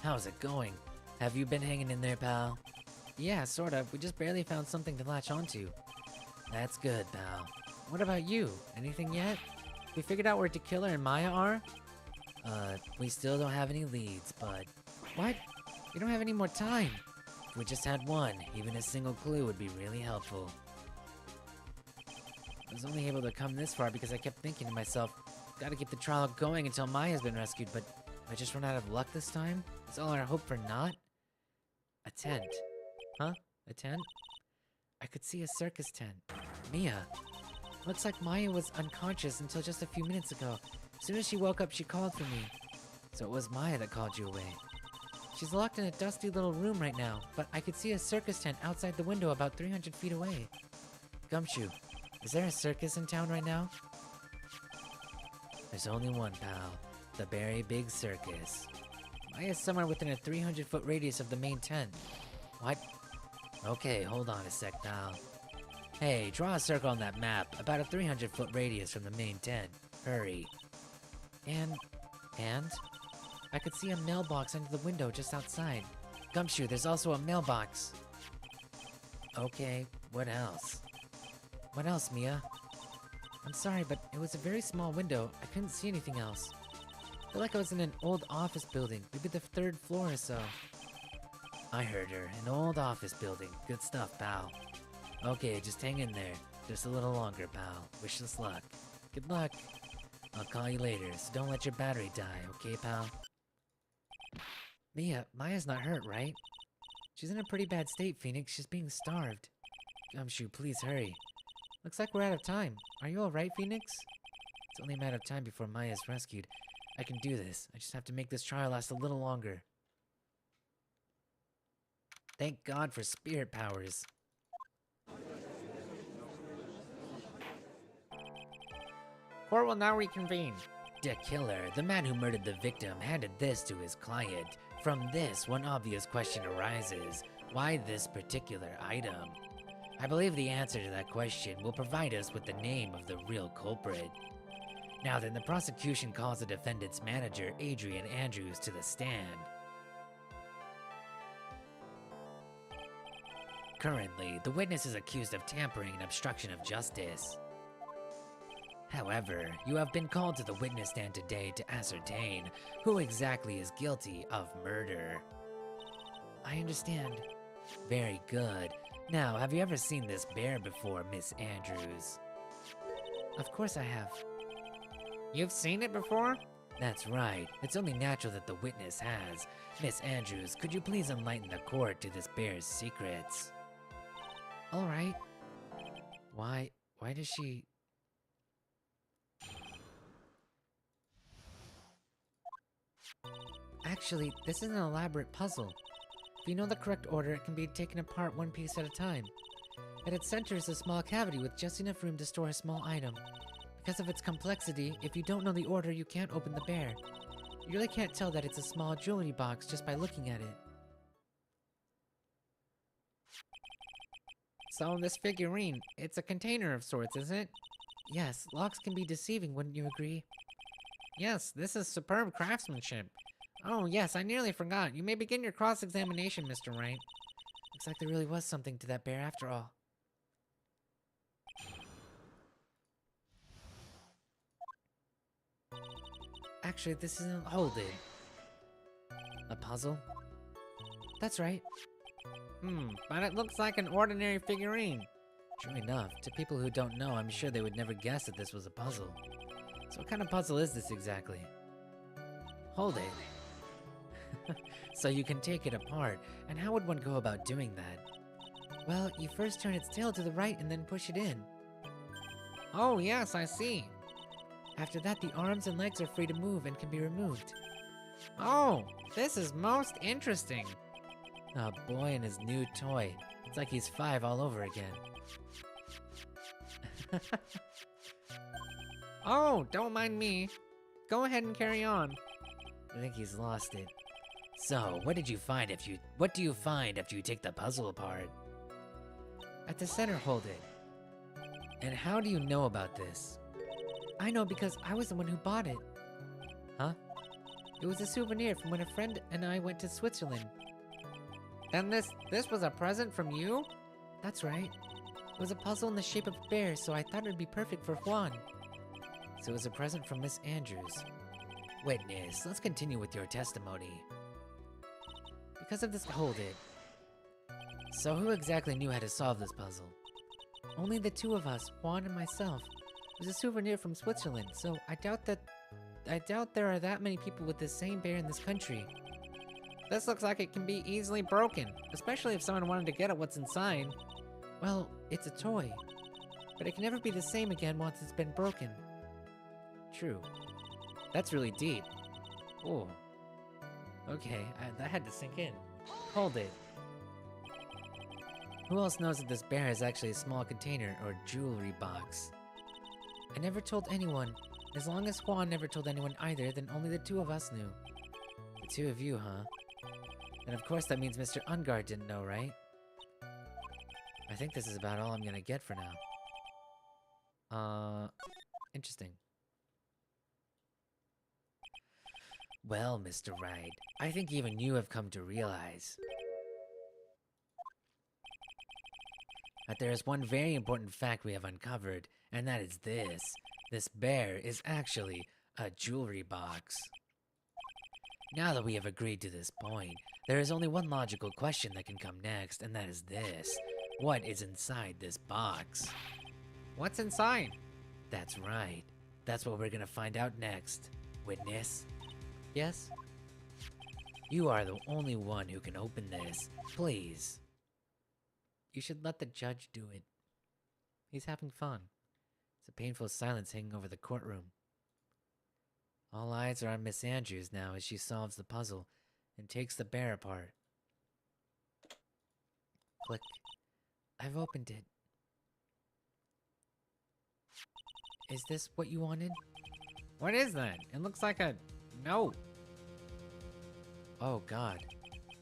How's it going? Have you been hanging in there, pal? Yeah, sort of. We just barely found something to latch onto. That's good, pal. What about you? Anything yet? We figured out where the killer and Maya are? We still don't have any leads, but What? We don't have any more time. if we just had one, even a single clue would be really helpful. I was only able to come this far because I kept thinking to myself, gotta keep the trial going until Maya's been rescued, but I just run out of luck this time? Is all our hope for naught? A tent. Huh? A tent? I could see a circus tent. Mia. Looks like Maya was unconscious until just a few minutes ago. As soon as she woke up, she called for me. So it was Maya that called you away. She's locked in a dusty little room right now, but I could see a circus tent outside the window about 300 feet away. Gumshoe, is there a circus in town right now? There's only one, pal. The Berry Big Circus. Maya's somewhere within a 300-foot radius of the main tent. What? Okay, hold on a sec, pal. Hey, draw a circle on that map, about a 300-foot radius from the main tent. Hurry. And? I could see a mailbox under the window just outside. Gumshoe, there's also a mailbox. Okay, what else? What else, Mia? I'm sorry, but it was a very small window. I couldn't see anything else. I feel like I was in an old office building, maybe the 3rd floor or so. I heard her. An old office building. Good stuff, pal. Okay, just hang in there. Just a little longer, pal. Wish us luck. Good luck. I'll call you later, so don't let your battery die, okay, pal? Mia, Maya's not hurt, right? She's in a pretty bad state, Phoenix. She's being starved. Gumshoe, please hurry. Looks like we're out of time. Are you alright, Phoenix? It's only a matter of time before Maya's rescued. I can do this. I just have to make this trial last a little longer. Thank God for spirit powers. Court will now reconvene. The killer, the man who murdered the victim, handed this to his client. From this, one obvious question arises. Why this particular item? I believe the answer to that question will provide us with the name of the real culprit. Now then, the prosecution calls the defendant's manager, Adrian Andrews, to the stand. Currently, the witness is accused of tampering and obstruction of justice. However, you have been called to the witness stand today to ascertain who exactly is guilty of murder. I understand. Very good. Now, have you ever seen this bear before, Miss Andrews? Of course I have. You've seen it before? That's right. It's only natural that the witness has. Miss Andrews, could you please enlighten the court to this bear's secrets? All right. Why does she... Actually, this is an elaborate puzzle. If you know the correct order, it can be taken apart one piece at a time. At its center is a small cavity with just enough room to store a small item. Because of its complexity, if you don't know the order, you can't open the bear. You really can't tell that it's a small jewelry box just by looking at it. So this figurine, it's a container of sorts, is it? Yes, locks can be deceiving, wouldn't you agree? Yes, this is superb craftsmanship. Oh yes, I nearly forgot. You may begin your cross-examination, Mr. Wright. Looks like there really was something to that bear after all. Actually, this isn't— Hold it. A puzzle? That's right. But it looks like an ordinary figurine. True enough, to people who don't know, I'm sure they would never guess that this was a puzzle. So what kind of puzzle is this exactly? Hold it. So you can take it apart, and how would one go about doing that? Well, you first turn its tail to the right and then push it in. Oh yes, I see. After that, the arms and legs are free to move and can be removed. Oh, this is most interesting. A boy and his new toy. It's like he's 5 all over again. Oh, don't mind me. Go ahead and carry on. I think he's lost it. So, what do you find after you take the puzzle apart? At the center, hold it. And how do you know about this? I know because I was the one who bought it. Huh? It was a souvenir from when a friend and I went to Switzerland. Then this was a present from you? That's right. It was a puzzle in the shape of a bear, so I thought it would be perfect for Juan. So it was a present from Miss Andrews. Witness, let's continue with your testimony. Because of this— hold it. So who exactly knew how to solve this puzzle? Only the two of us, Juan and myself. It was a souvenir from Switzerland, so I doubt there are that many people with the same bear in this country. This looks like it can be easily broken, especially if someone wanted to get at what's inside. Well, it's a toy, but it can never be the same again once it's been broken. True. That's really deep. Oh. Okay, that had to sink in. Hold it. Who else knows that this bear is actually a small container or jewelry box? I never told anyone. As long as Juan never told anyone either, then only the two of us knew. The two of you, huh? And of course that means Mr. Engarde didn't know, right? I think this is about all I'm gonna get for now. Interesting. Well, Mr. Wright, I think even you have come to realize that there is one very important fact we have uncovered, and that is this. This bear is actually a jewelry box. Now that we have agreed to this point, there is only one logical question that can come next, and that is this. What is inside this box? What's inside? That's right. That's what we're gonna find out next. Witness? Yes? You are the only one who can open this. Please. You should let the judge do it. He's having fun. It's a painful silence hanging over the courtroom. All eyes are on Miss Andrews now as she solves the puzzle and takes the bear apart. Click. I've opened it. Is this what you wanted? What is that? It looks like a note. Oh God.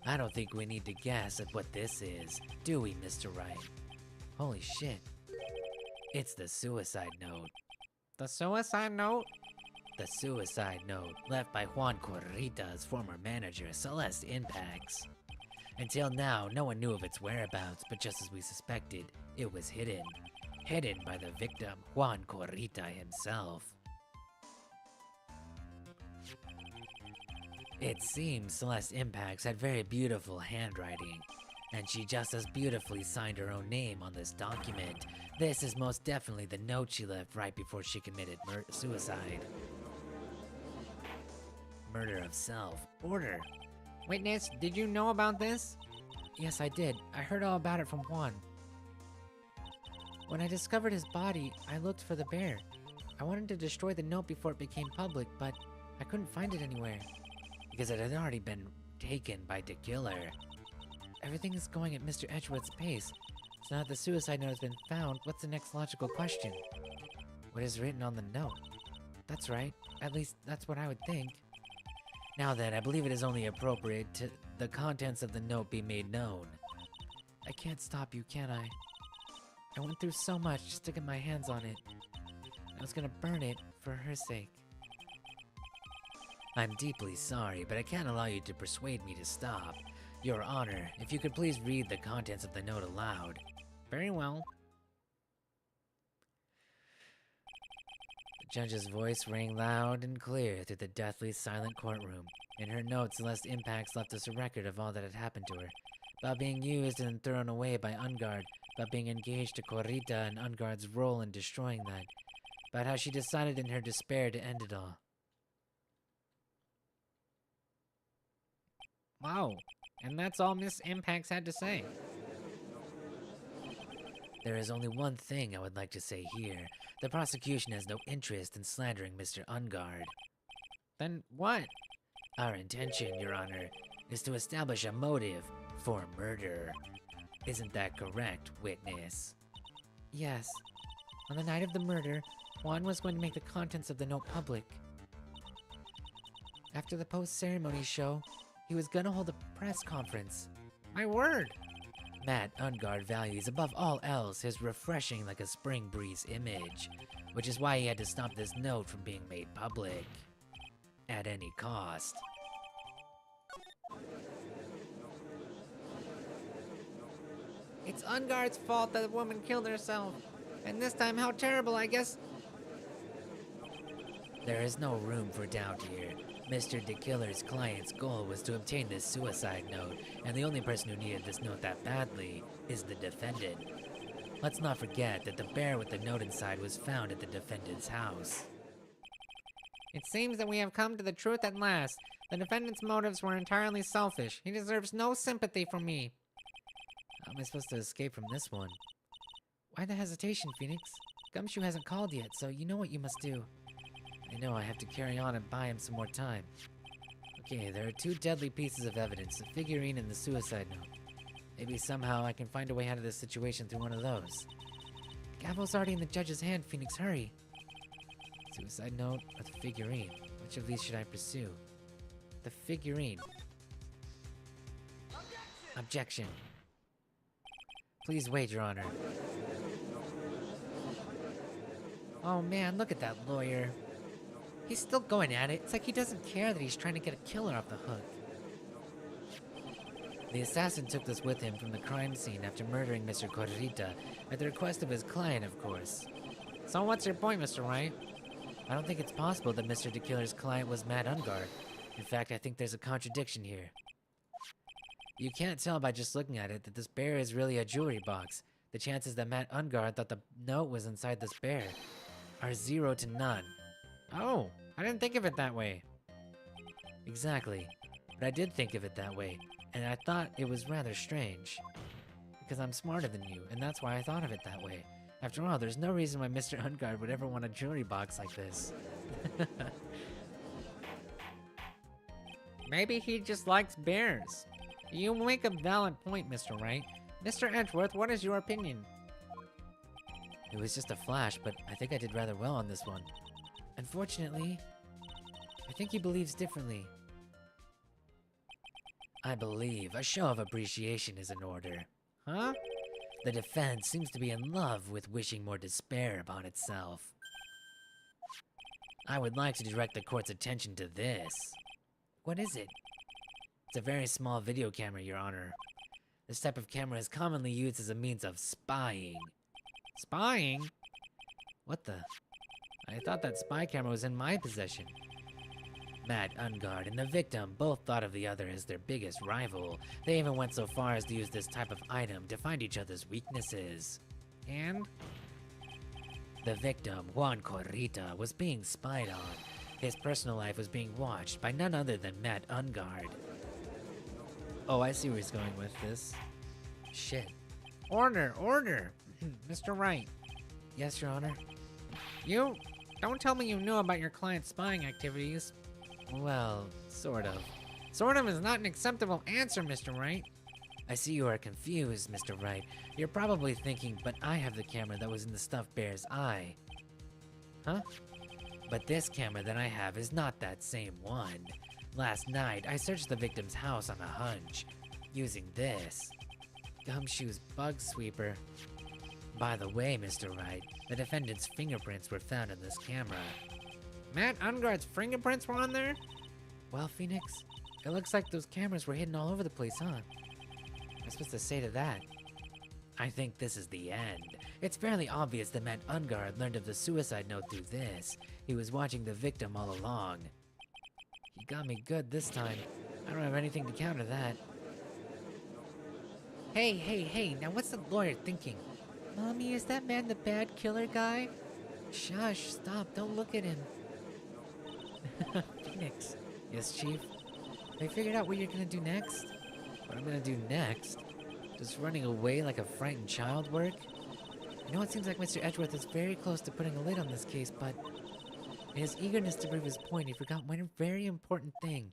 I don't think we need to guess at what this is, do we, Mr. Wright? Holy shit. It's the suicide note. The suicide note? The suicide note left by Juan Corrita's former manager, Celeste Impax. Until now, no one knew of its whereabouts, but just as we suspected, it was hidden. Hidden by the victim, Juan Corrita himself. It seems Celeste Impax had very beautiful handwriting, and she just as beautifully signed her own name on this document. This is most definitely the note she left right before she committed suicide. Murder of self. Order. Witness, did you know about this? Yes, I did. I heard all about it from Juan. When I discovered his body, I looked for the bear. I wanted to destroy the note before it became public, but I couldn't find it anywhere. Because it had already been taken by the killer. Everything is going at Mr. Edgeworth's pace. So now that the suicide note has been found, what's the next logical question? What is written on the note? That's right. At least, that's what I would think. Now then, I believe it is only appropriate to the contents of the note be made known. I can't stop you, can I? I went through so much just to get my hands on it. I was gonna burn it for her sake. I'm deeply sorry, but I can't allow you to persuade me to stop. Your Honor, if you could please read the contents of the note aloud. Very well. The judge's voice rang loud and clear through the deathly silent courtroom. In her notes, Celeste Impax left us a record of all that had happened to her. About being used and thrown away by Engarde, about being engaged to Corrita and Engarde's role in destroying that, about how she decided in her despair to end it all. Wow. And that's all Miss Impax had to say. There is only one thing I would like to say here. The prosecution has no interest in slandering Mr. Engarde. Then what? Our intention, Your Honor, is to establish a motive for murder. Isn't that correct, witness? Yes. On the night of the murder, Juan was going to make the contents of the note public. After the post-ceremony show, he was gonna hold a press conference. My word! Matt Engarde values above all else his refreshing like a spring breeze image, which is why he had to stop this note from being made public. At any cost. It's Engarde's fault that the woman killed herself. And this time, how terrible, I guess. There is no room for doubt here. Mr. DeKiller's client's goal was to obtain this suicide note, and the only person who needed this note that badly is the defendant. Let's not forget that the bear with the note inside was found at the defendant's house. It seems that we have come to the truth at last. The defendant's motives were entirely selfish. He deserves no sympathy from me. How am I supposed to escape from this one? Why the hesitation, Phoenix? Gumshoe hasn't called yet, so you know what you must do. I know I have to carry on and buy him some more time. Okay, there are two deadly pieces of evidence, the figurine and the suicide note. Maybe somehow I can find a way out of this situation through one of those. Gavel's already in the judge's hand, Phoenix, hurry. Suicide note or the figurine? Which of these should I pursue? The figurine. Objection. Please wait, Your Honor. Oh man, look at that lawyer. He's still going at it. It's like he doesn't care that he's trying to get a killer off the hook. The assassin took this with him from the crime scene after murdering Mr. Corrita, at the request of his client, of course. So what's your point, Mr. Wright? I don't think it's possible that Mr. DeKiller's client was Matt Engarde. In fact, I think there's a contradiction here. You can't tell by just looking at it that this bear is really a jewelry box. The chances that Matt Engarde thought the note was inside this bear are 0 to none. Oh, I didn't think of it that way. Exactly, but I did think of it that way, and I thought it was rather strange. Because I'm smarter than you, and that's why I thought of it that way. After all, there's no reason why Mr. Engarde would ever want a jewelry box like this. Maybe he just likes bears. You make a valid point, Mr. Wright. Mr. Edgeworth, what is your opinion? It was just a flash, but I think I did rather well on this one. Unfortunately, I think he believes differently. I believe a show of appreciation is in order. Huh? The defense seems to be in love with wishing more despair upon itself. I would like to direct the court's attention to this. What is it? It's a very small video camera, Your Honor. This type of camera is commonly used as a means of spying. Spying? What the? I thought that spy camera was in my possession. Matt Engarde and the victim both thought of the other as their biggest rival. They even went so far as to use this type of item to find each other's weaknesses. And? The victim, Juan Corrita, was being spied on. His personal life was being watched by none other than Matt Engarde. Oh, I see where he's going with this. Shit. Order, order! Mr. Wright. Yes, Your Honor? You don't tell me you knew about your client's spying activities. Well, sort of. Sort of is not an acceptable answer, Mr. Wright. I see you are confused, Mr. Wright. You're probably thinking, but I have the camera that was in the stuffed bear's eye. Huh? But this camera that I have is not that same one. Last night, I searched the victim's house on a hunch, using this Gumshoe's bug sweeper. By the way, Mr. Wright, the defendant's fingerprints were found in this camera. Matt Engarde's fingerprints were on there? Well, Phoenix, it looks like those cameras were hidden all over the place, huh? What am I supposed to say to that? I think this is the end. It's fairly obvious that Matt Engarde learned of the suicide note through this. He was watching the victim all along. You got me good this time. I don't have anything to counter that. Hey, now what's the lawyer thinking? Mommy, is that man the bad killer guy? Shush, stop, don't look at him. Phoenix. Yes, Chief? Have you figured out what you're gonna do next? What I'm gonna do next? Just running away like a frightened child work? You know, it seems like Mr. Edgeworth is very close to putting a lid on this case, but in his eagerness to prove his point, he forgot one very important thing.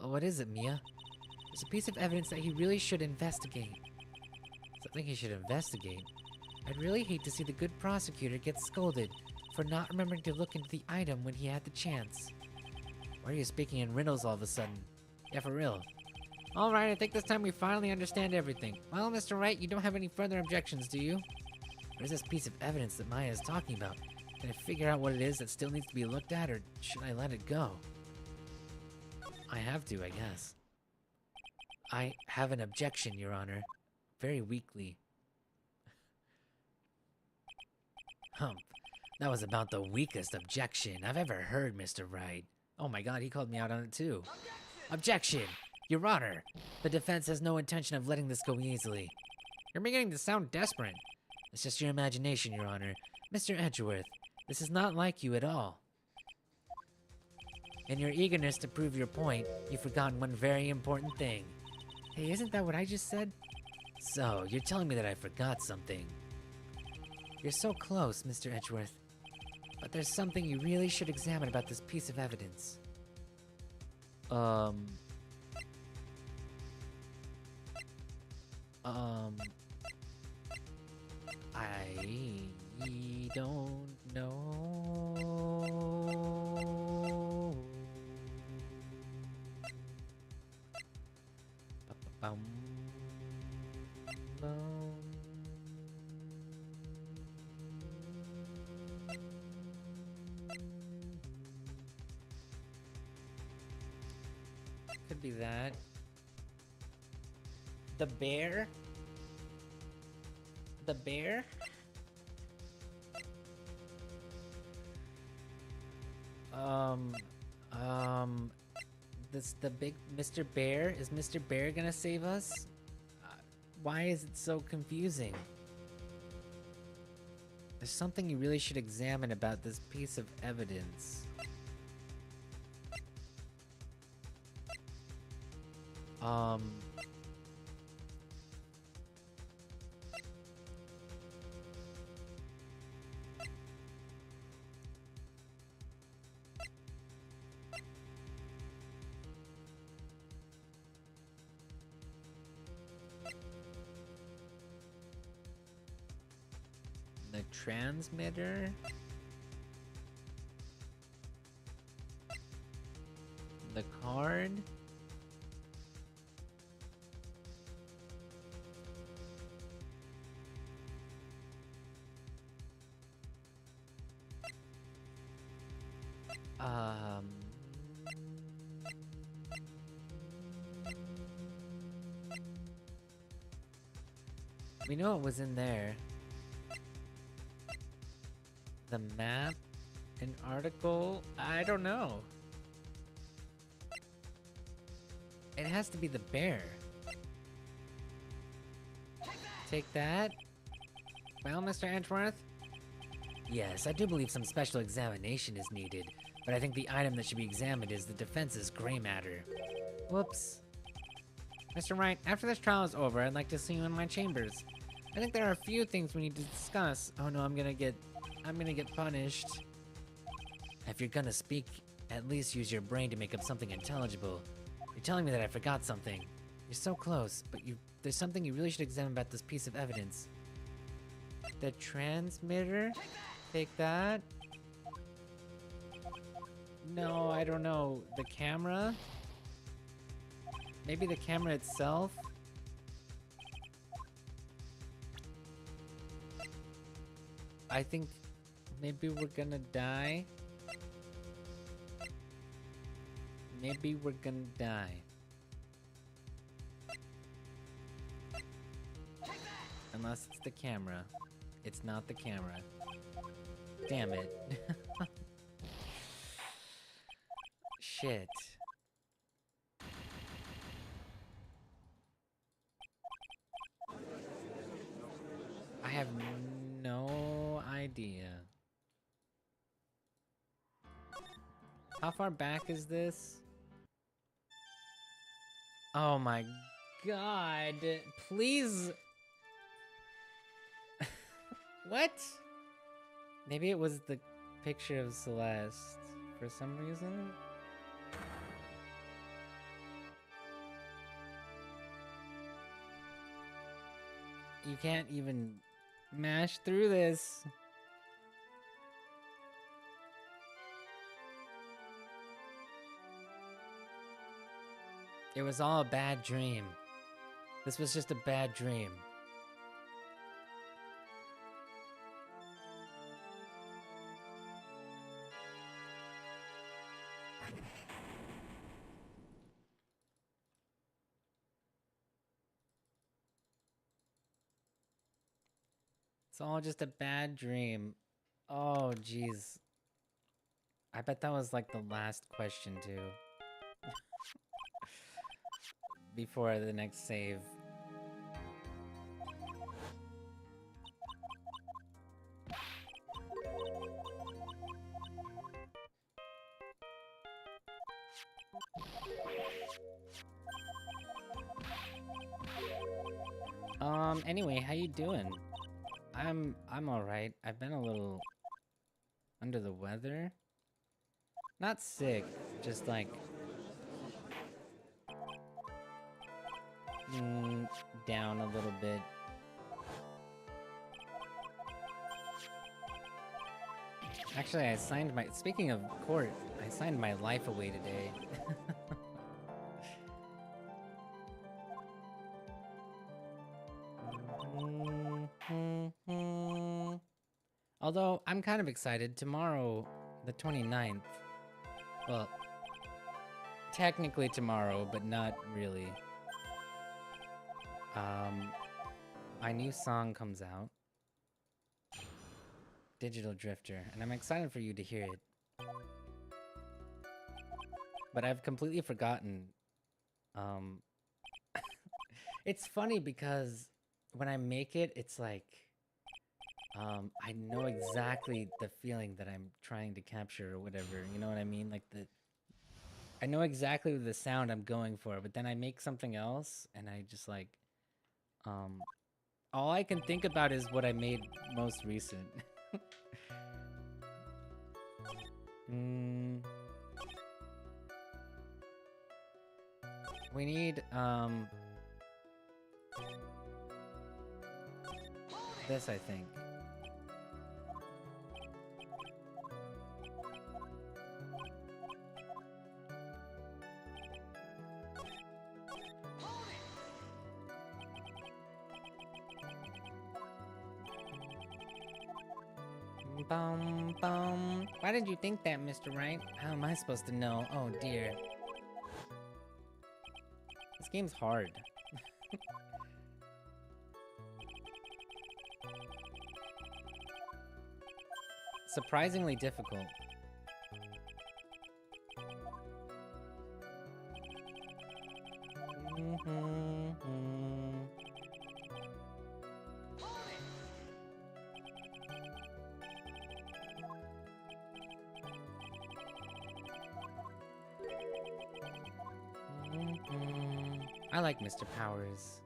What is it, Mia? There's a piece of evidence that he really should investigate. Something he should investigate? I'd really hate to see the good prosecutor get scolded for not remembering to look into the item when he had the chance. Why are you speaking in riddles all of a sudden? Yeah, for real. Alright, I think this time we finally understand everything. Well, Mr. Wright, you don't have any further objections, do you? Where's this piece of evidence that Maya is talking about? Can I figure out what it is that still needs to be looked at, or should I let it go? I have to, I guess. I have an objection, Your Honor. Very weakly. Hump. That was about the weakest objection I've ever heard, Mr. Wright. Oh my god, he called me out on it too. Objection! Your Honor, the defense has no intention of letting this go easily. You're beginning to sound desperate. It's just your imagination, Your Honor. Mr. Edgeworth, this is not like you at all. In your eagerness to prove your point, you've forgotten one very important thing. Hey, isn't that what I just said? So, you're telling me that I forgot something. You're so close, Mr. Edgeworth. But there's something you really should examine about this piece of evidence. I don't know. Ba-ba-bum. Bum. Could be that. The bear? The bear? This the big Mr. Bear? Is Mr. Bear gonna save us? Why is it so confusing? There's something you really should examine about this piece of evidence. The transmitter? The card? We know it was in there. The map? An article? I don't know. It has to be the bear. Take that. Well, Mr. Edgeworth? Yes, I do believe some special examination is needed, but I think the item that should be examined is the defense's gray matter. Whoops. Mr. Wright, after this trial is over, I'd like to see you in my chambers. I think there are a few things we need to discuss. Oh no, I'm gonna get punished. If you're gonna speak, at least use your brain to make up something intelligible. You're telling me that I forgot something. You're so close, but there's something you really should examine about this piece of evidence. The transmitter? Take that. No, I don't know. The camera? Maybe the camera itself? I think maybe we're gonna die. Maybe we're gonna die. Unless it's the camera. It's not the camera. Damn it. Shit. I have no idea. How far back is this? Oh my god. Please. What? Maybe it was the picture of Celeste for some reason. You can't even mash through this. It was all a bad dream. This was just a bad dream. It's all just a bad dream. Oh, jeez. I bet that was like the last question, too. Before the next save. Anyway, how you doing? I'm all right. I've been a little under the weather. Not sick, just like down a little bit. Actually, I signed my, speaking of court, I signed my life away today. Although, I'm kind of excited. Tomorrow, the 29th. Well, technically tomorrow, but not really. My new song comes out. Digital Drifter, and I'm excited for you to hear it. But I've completely forgotten. It's funny because when I make it, it's like, I know exactly the feeling that I'm trying to capture or whatever, you know what I mean? Like I know exactly the sound I'm going for, but then I make something else and I just like, all I can think about is what I made most recent. We need, this, I think. Bum, bum. Why did you think that, Mr. Wright? How am I supposed to know? Oh, dear. This game's hard. Surprisingly difficult. I like Mr. Powers.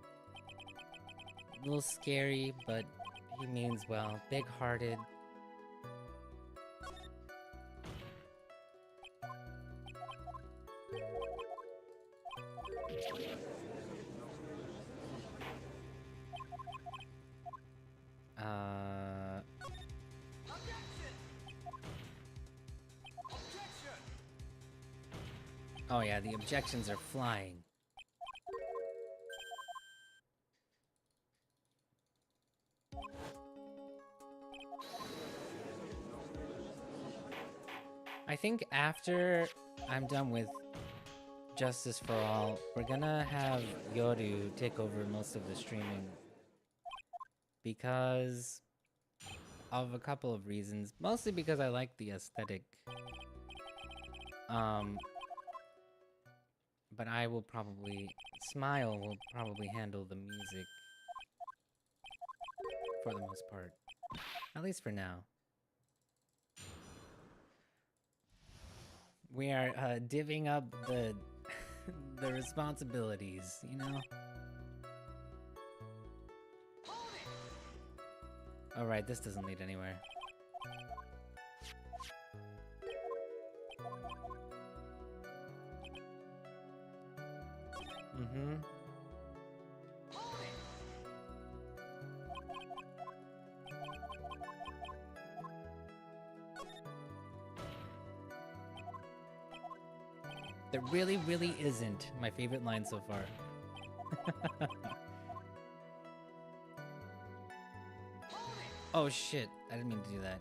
A little scary, but he means well. Big-hearted. Oh yeah, the objections are flying. I think after I'm done with Justice for All, we're gonna have Yoru take over most of the streaming. Because of a couple of reasons. Mostly because I like the aesthetic. But I will probably... Smile will probably handle the music. For the most part. At least for now. We are divvying up the the responsibilities, you know? Alright, this doesn't lead anywhere. Mm-hmm. There really, really isn't my favorite line so far. Oh shit, I didn't mean to do that.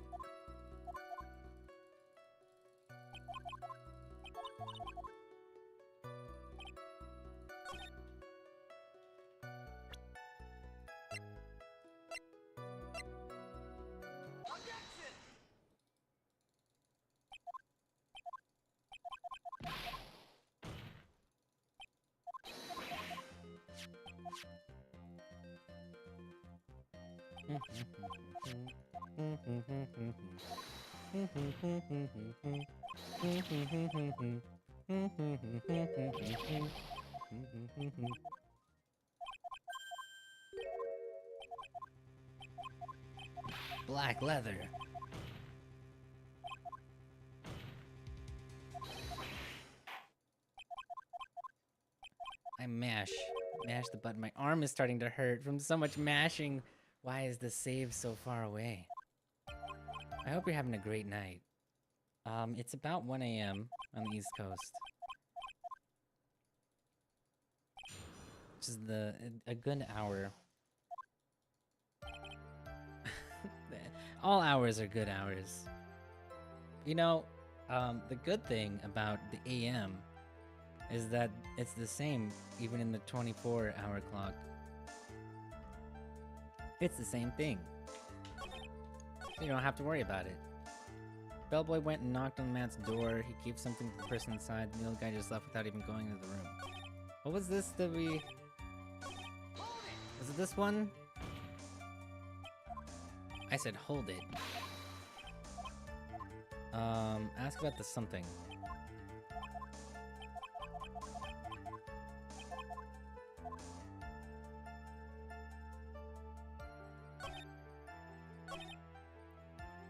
Black leather. I mash the button. My arm is starting to hurt from so much mashing. Why is the save so far away? I hope you're having a great night. It's about 1 a.m. on the East Coast. Which is a good hour. All hours are good hours. You know, the good thing about the AM is that it's the same even in the 24-hour clock. It's the same thing. So you don't have to worry about it. Bellboy went and knocked on the man's door. He gave something to the person inside. The old guy just left without even going into the room. What was this that we... Was it this one? I said hold it. Ask about the something.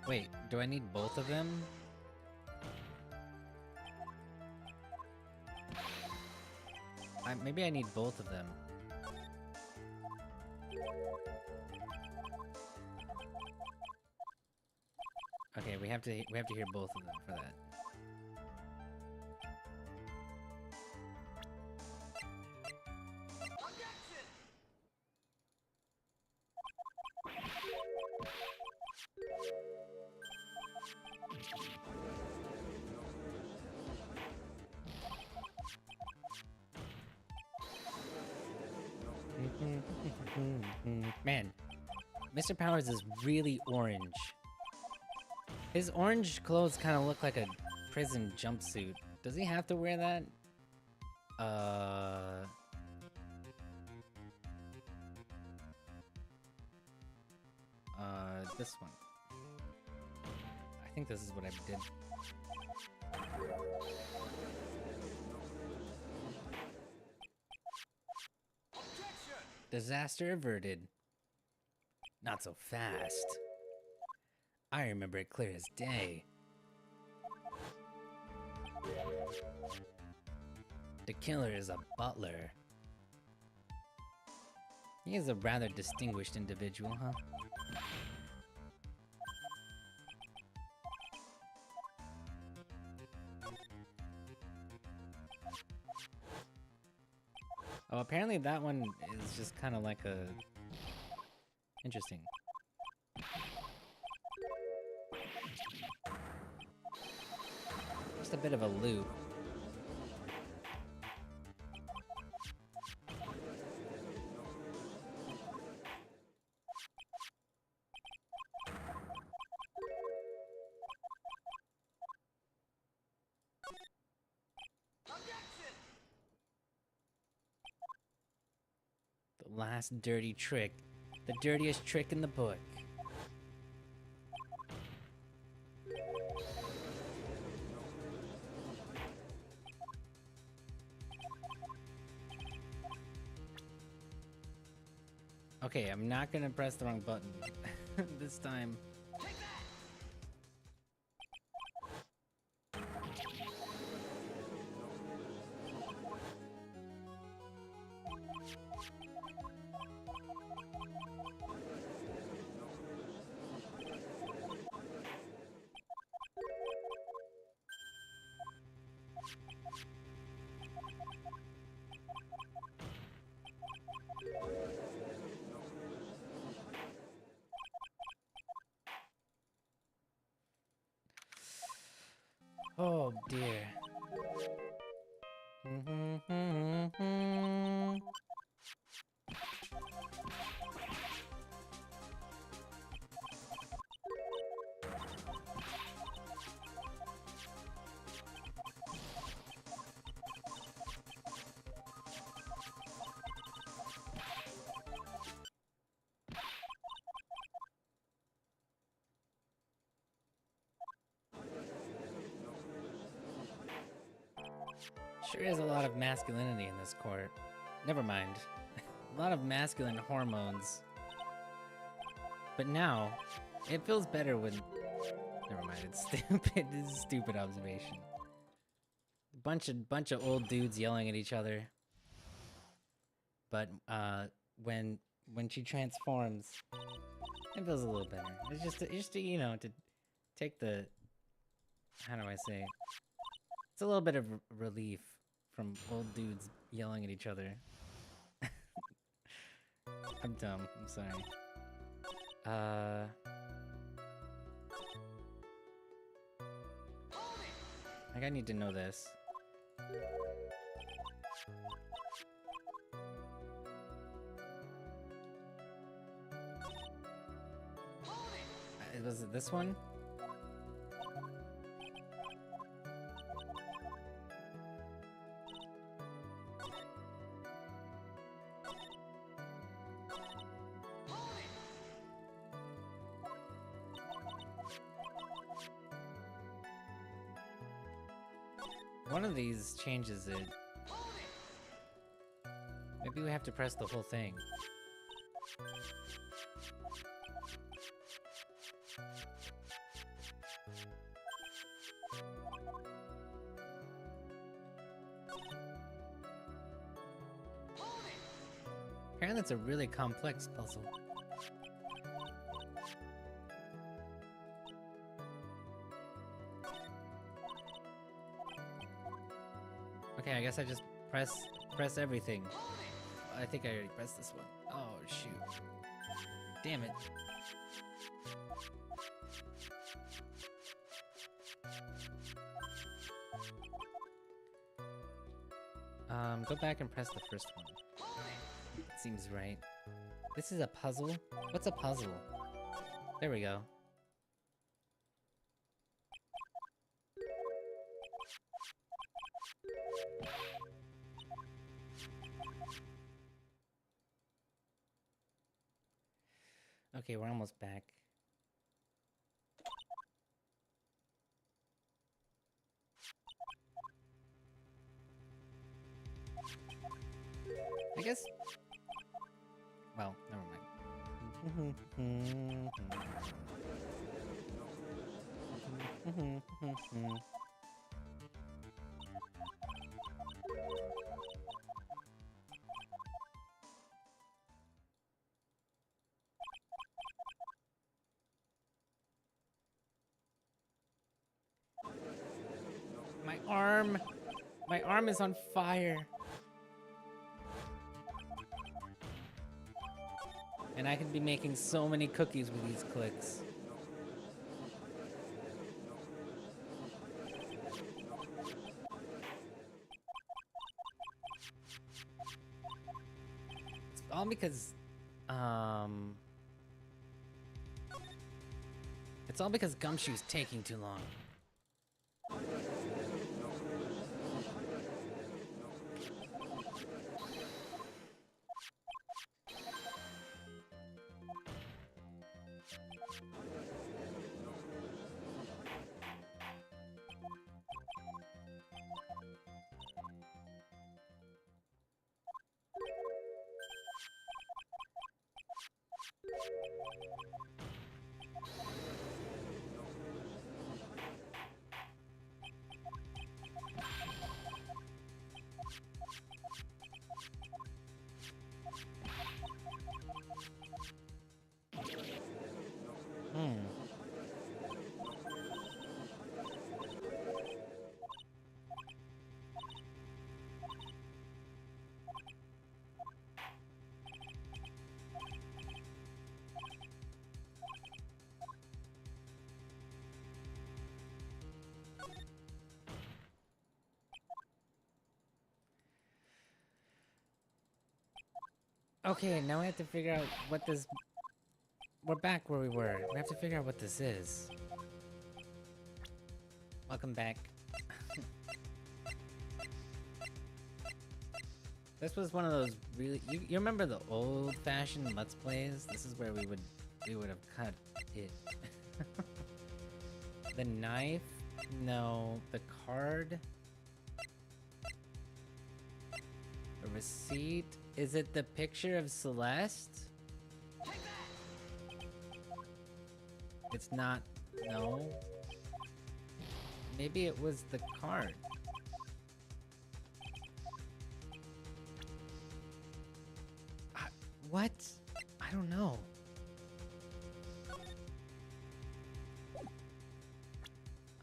Wait, do I need both of them? Maybe I need both of them. Okay, we have to hear both of them for that. Man, Mr. Powers is really orange. His orange clothes kind of look like a prison jumpsuit. Does he have to wear that? This one. I think this is what I did. Disaster averted. Not so fast. I remember it clear as day. The killer is a butler. He is a rather distinguished individual, huh? apparently that one is just kind of like a... Interesting. Just a bit of a loop. The last dirty trick. The dirtiest trick in the book. Okay, I'm not gonna press the wrong button this time. Oh dear. Sure is a lot of masculinity in this court. Never mind. A lot of masculine hormones. But now, it feels better when... Never mind, it's stupid. This is a stupid observation. Bunch of old dudes yelling at each other. But when she transforms, it feels a little better. It's just to, you know, to take the... How do I say? It's a little bit of relief from old dudes yelling at each other. I'm dumb, I'm sorry. Like, I need to know this. Was it this one? One of these changes it. Maybe we have to press the whole thing. Apparently that's a really complex puzzle. Okay, I guess I just press everything. I think I already pressed this one. Oh, shoot. Damn it. Go back and press the first one. That seems right. This is a puzzle? What's a puzzle? There we go. Okay, we're almost back. I guess... Well, never mind. My arm is on fire. And I could be making so many cookies with these clicks. It's all because, it's all because Gumshoe's taking too long. Okay, now we have to figure out what this... We're back where we were. We have to figure out what this is. Welcome back. This was one of those really... You remember the old-fashioned Let's Plays? This is where we would have cut it. The knife? No. The card? A receipt? Is it the picture of Celeste? It's not. No. Maybe it was the card. What? I don't know.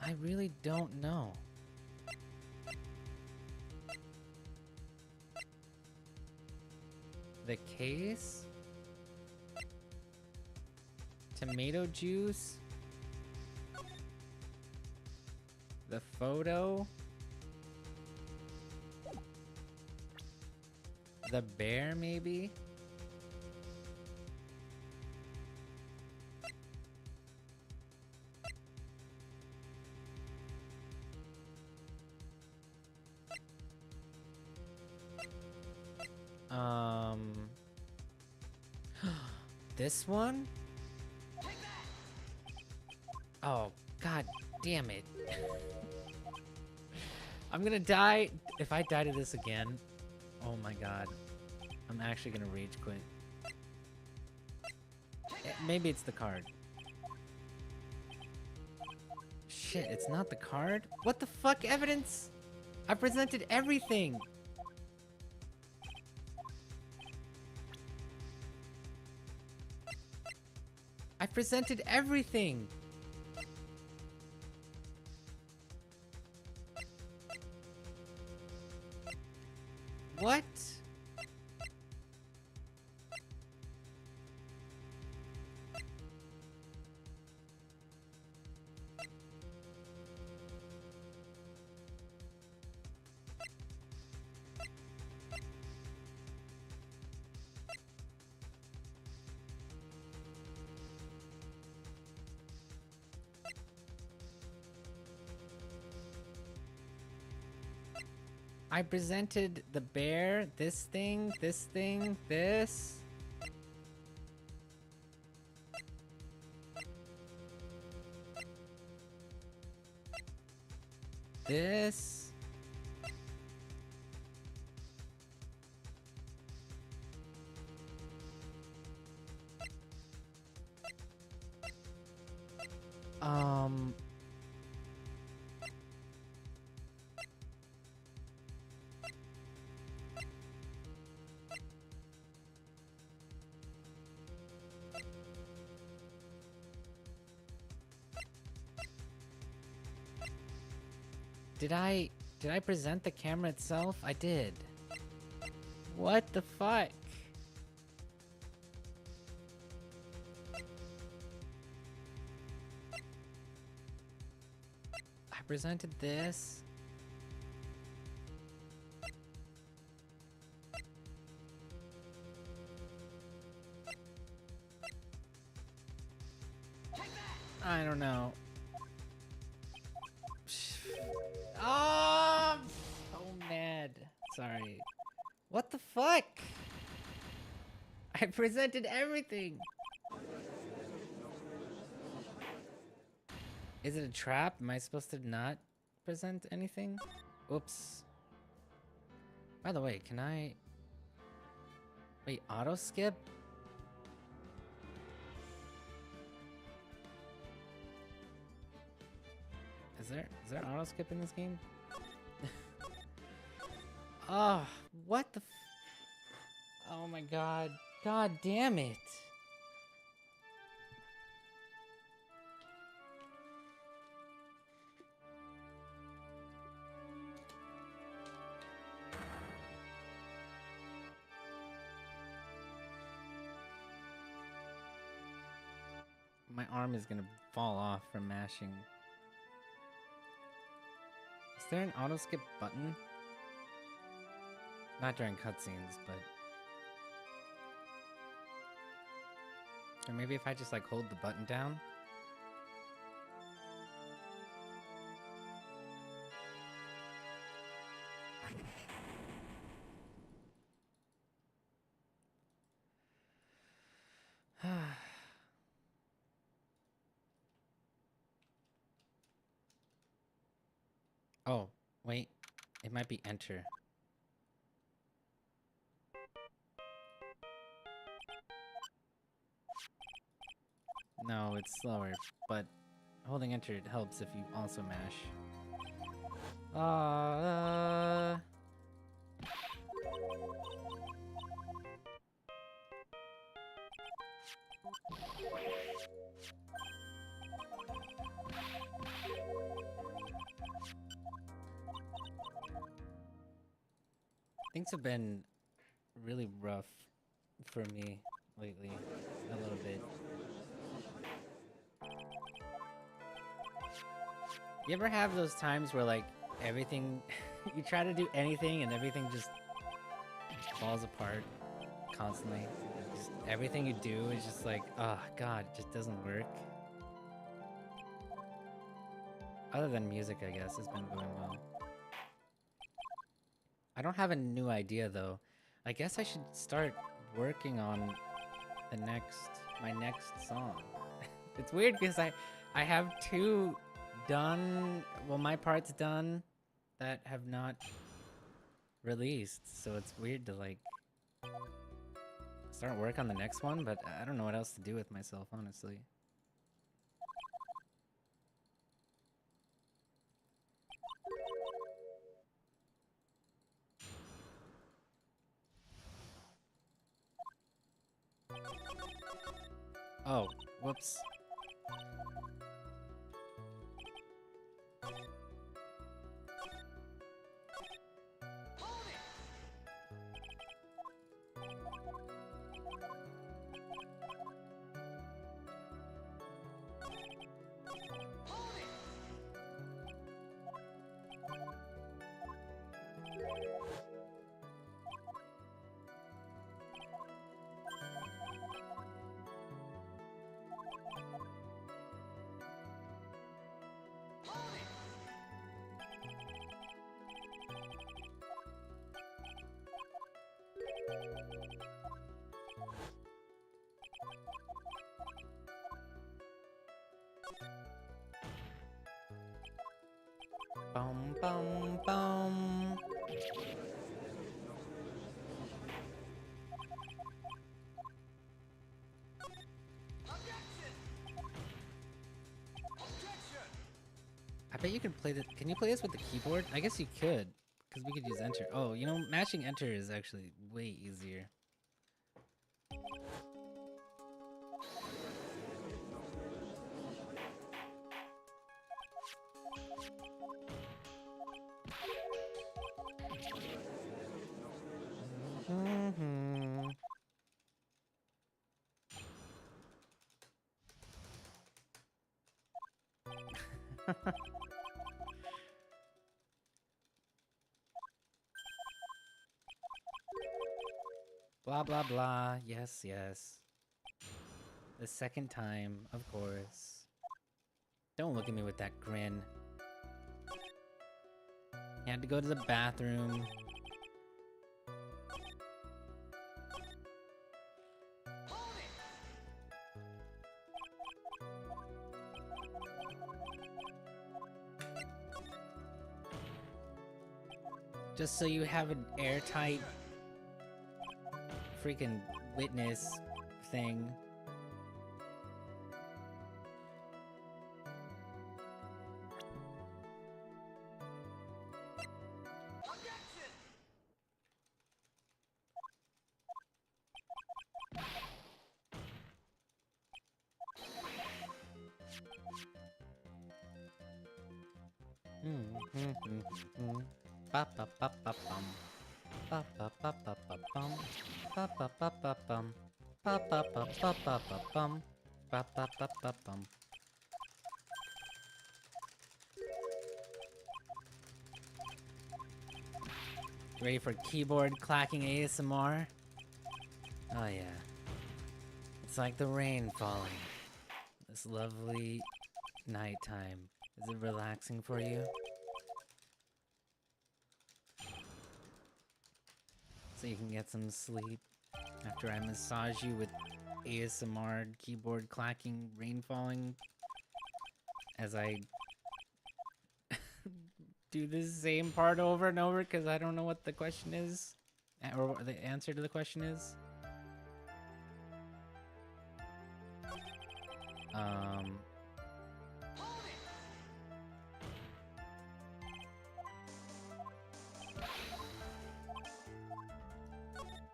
I really don't know. The case? Tomato juice? The photo? The bear, maybe? This one? Oh, god damn it. I'm gonna die. If I die to this again, oh my god. I'm actually gonna rage quit. Maybe it's the card. Shit, it's not the card? What the fuck evidence? I presented everything! I presented everything! What? I presented the bear, this thing, this. This. Did I present the camera itself? I did. What the fuck? presented this. I don't know. Oh, I'm so mad. Sorry. What the fuck? I presented everything. Is it a trap? Am I supposed to not present anything? Oops. By the way, can I... Wait, auto skip? Is there auto skip in this game? Oh, what the oh my god. God damn it. My arm is gonna fall off from mashing. Is there an auto skip button? Not during cutscenes, but... Or maybe if I just like hold the button down? Oh, wait. It might be enter. No, it's slower, but holding enter helps if you also mash. Things have been really rough for me lately, a little bit. You ever have those times where like everything, you try to do anything and everything just falls apart constantly? Just everything you do is just like, oh god, it just doesn't work. Other than music, I guess, has been going well. I don't have a new idea though. I guess I should start working on my next song. It's weird because I have two done, well, my part's done that have not released, so it's weird to like start work on the next one, but I don't know what else to do with myself, honestly. Oh, whoops. Bum bum bum. I bet you can play this. Can you play this with the keyboard? I guess you could, because we could use enter. Oh, you know, mashing enter is actually way easier. Blah, blah, blah. Yes, yes. The second time, of course. Don't look at me with that grin. You had to go to the bathroom. Just so you have an airtight freaking witness thing. Ba ba ba ba bum. Ba ba ba ba ba bum. Ba ba ba ba bum. Ba ba ba ba ba ba bum. Ba ba ba ba bum. Ready for keyboard clacking ASMR? Oh yeah. It's like the rain falling. This lovely nighttime. Is it relaxing for you? So you can get some sleep after I massage you with ASMR keyboard clacking, rain falling as I do the same part over and over because I don't know what the question is or what the answer to the question is.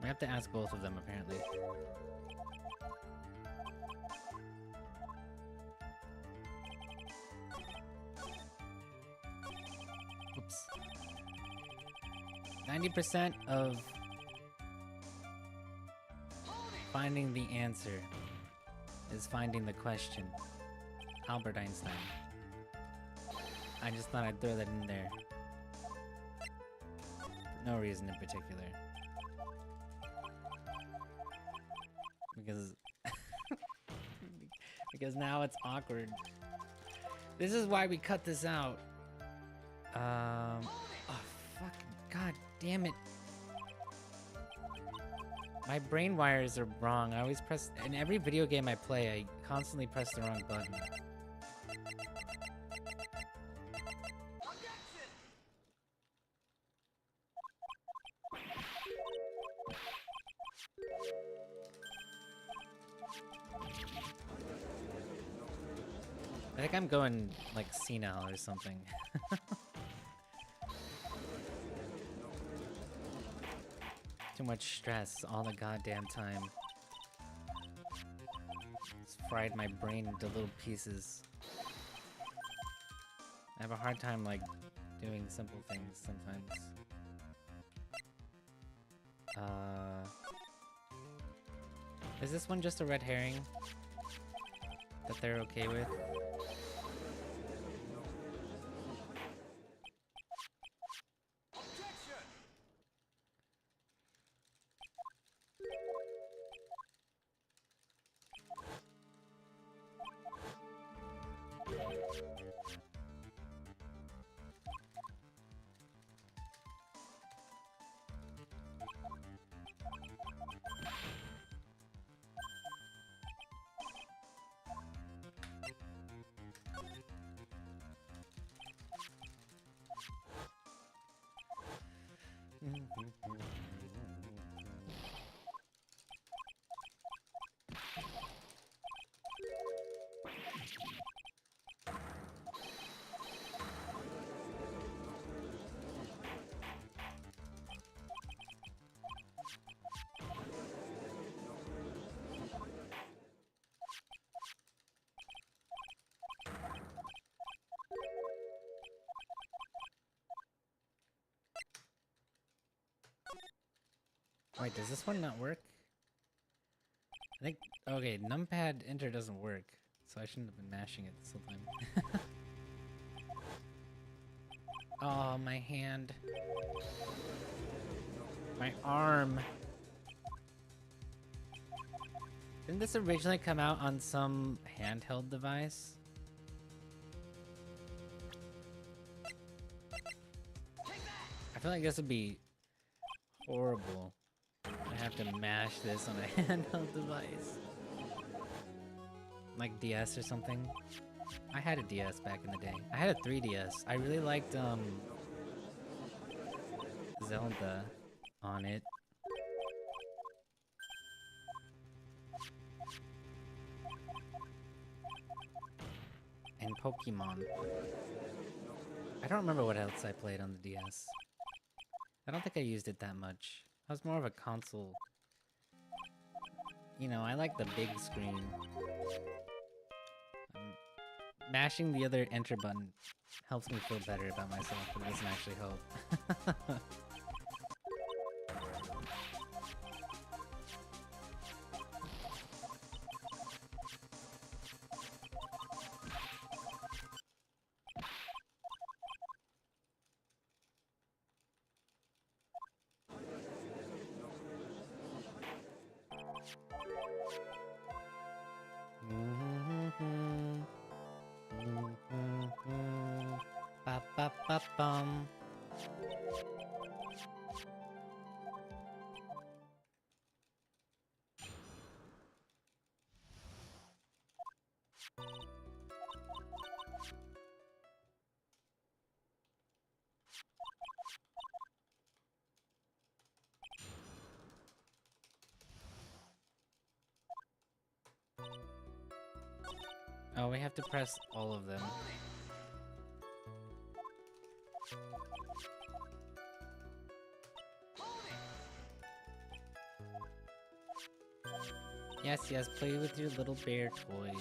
We have to ask both of them apparently. Oops. 90% of finding the answer is finding the question. Albert Einstein. I just thought I'd throw that in there. For no reason in particular. Because... because now it's awkward. This is why we cut this out. Oh, fucking god damn it. My brain wires are wrong. I always press... in every video game I play, I constantly press the wrong button. I think I'm going, like, senile or something. Too much stress all the goddamn time. It's fried my brain into little pieces. I have a hard time, like, doing simple things sometimes. Is this one just a red herring? That they're okay with? Wait, does this one not work? I think... okay, numpad enter doesn't work, so I shouldn't have been mashing it this whole time. Oh, my hand. My arm. Didn't this originally come out on some handheld device? I feel like this would be horrible. I have to mash this on a handheld device. Like DS or something. I had a DS back in the day. I had a 3DS. I really liked Zelda on it. And Pokemon. I don't remember what else I played on the DS. I don't think I used it that much. I was more of a console. You know, I like the big screen. Mashing the other enter button helps me feel better about myself, but it doesn't actually help. Ba ba ba bum. Oh, we have to press all of them. Yes, yes, play with your little bear toy.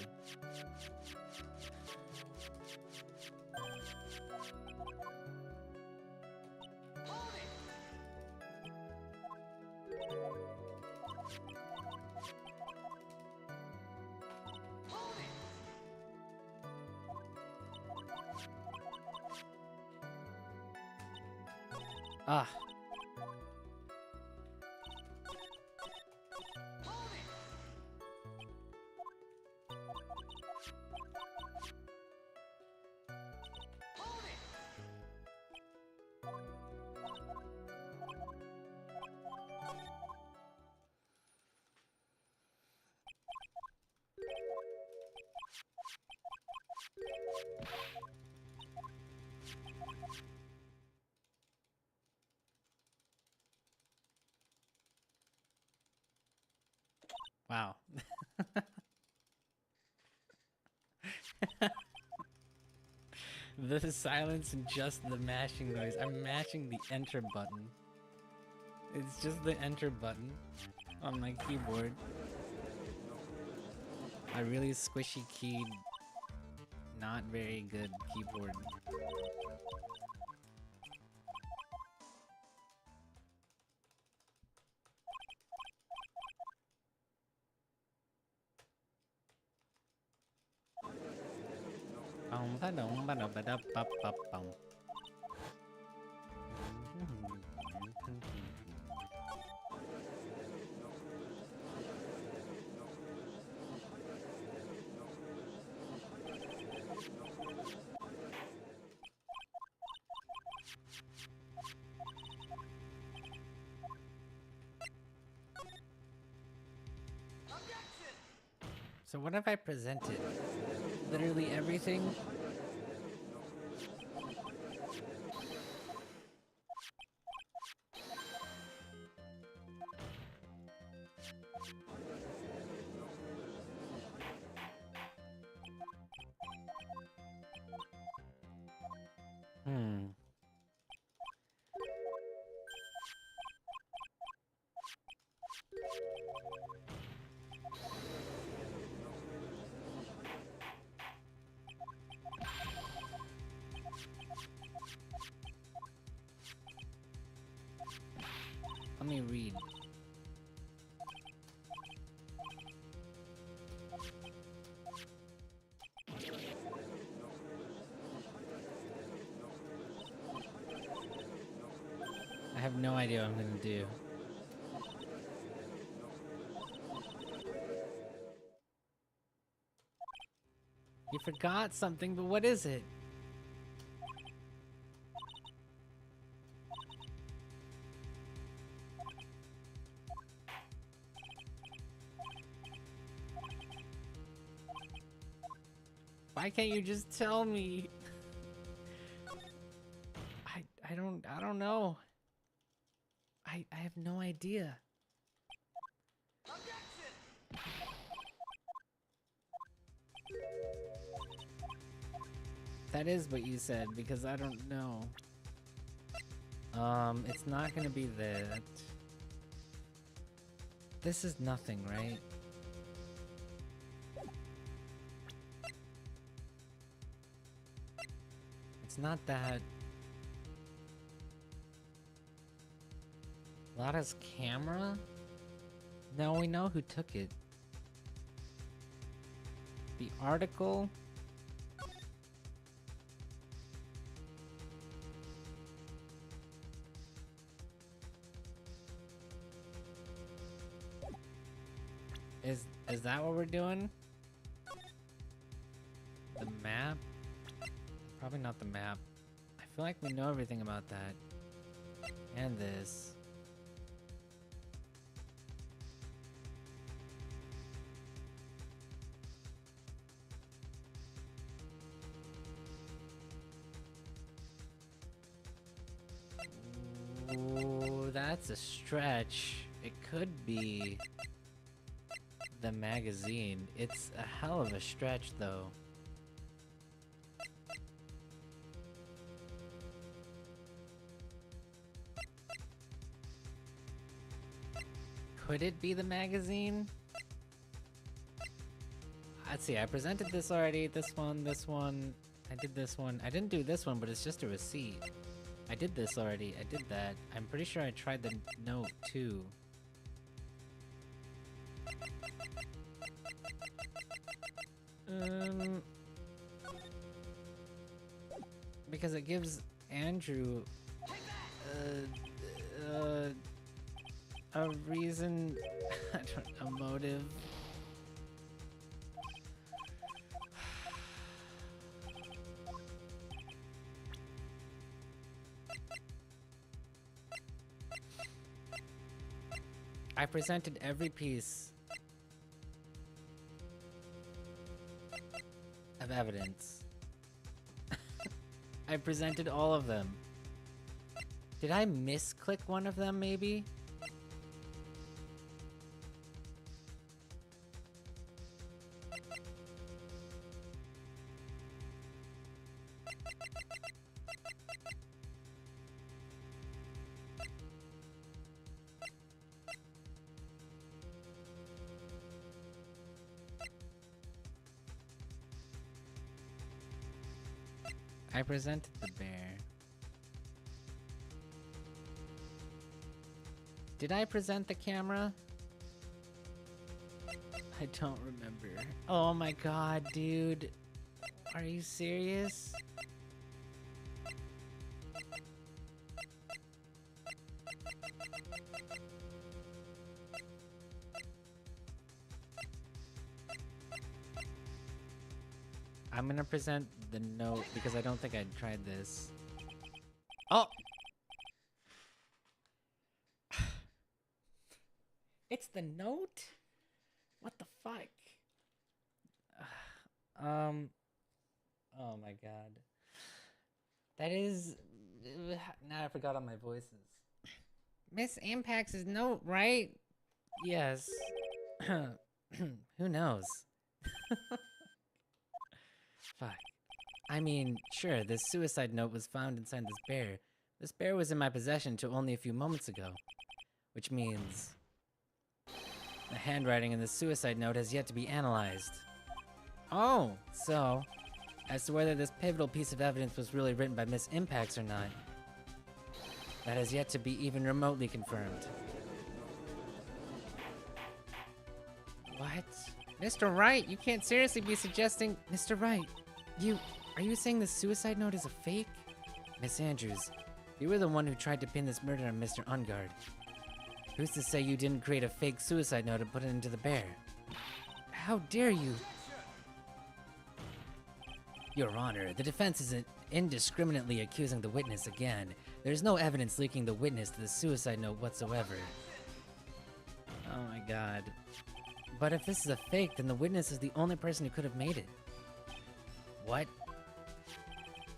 Ah. Wow. The silence and just the mashing noise. I'm mashing the enter button. It's just the enter button on my keyboard. A really squishy keyed, not very good keyboard. So what have I presented? Literally everything? Let me read. I have no idea what I'm gonna do. You forgot something, but what is it? Why can't you just tell me? I don't know. I have no idea. That is what you said, because I don't know. It's not gonna be that. This is nothing, right? It's not that. Lada's camera? No, we know who took it. The article? Is that what we're doing? The map? Probably not the map. I feel like we know everything about that. And this. Ooh, that's a stretch. It could be the magazine. It's a hell of a stretch, though. Could it be the magazine? Let's see, I presented this already. This one. I did this one. I didn't do this one, but it's just a receipt. I did this already. I did that. I'm pretty sure I tried the note, too. Because it gives Andrew a reason, a motive. I presented every piece of evidence. I presented all of them. Did I misclick one of them, maybe? I presented the bear. Did I present the camera? I don't remember. Oh my god, dude. Are you serious? I'm gonna present the note because I don't think I tried this. Oh! It's the note? What the fuck? Oh my god. That is... Now I forgot all my voices. Miss Impax's note, right? Yes. Who knows? Fuck. I mean, sure, this suicide note was found inside this bear. This bear was in my possession until only a few moments ago. Which means... the handwriting in the suicide note has yet to be analyzed. Oh, so... as to whether this pivotal piece of evidence was really written by Miss Impax or not, that has yet to be even remotely confirmed. What? Mr. Wright, you can't seriously be suggesting... Mr. Wright, are you saying the suicide note is a fake? Miss Andrews, you were the one who tried to pin this murder on Mr. Engarde. Who's to say you didn't create a fake suicide note and put it into the bear? How dare you? Your Honor, the defense isn't indiscriminately accusing the witness again. There's no evidence linking the witness to the suicide note whatsoever. Oh my god. But if this is a fake, then the witness is the only person who could have made it. What?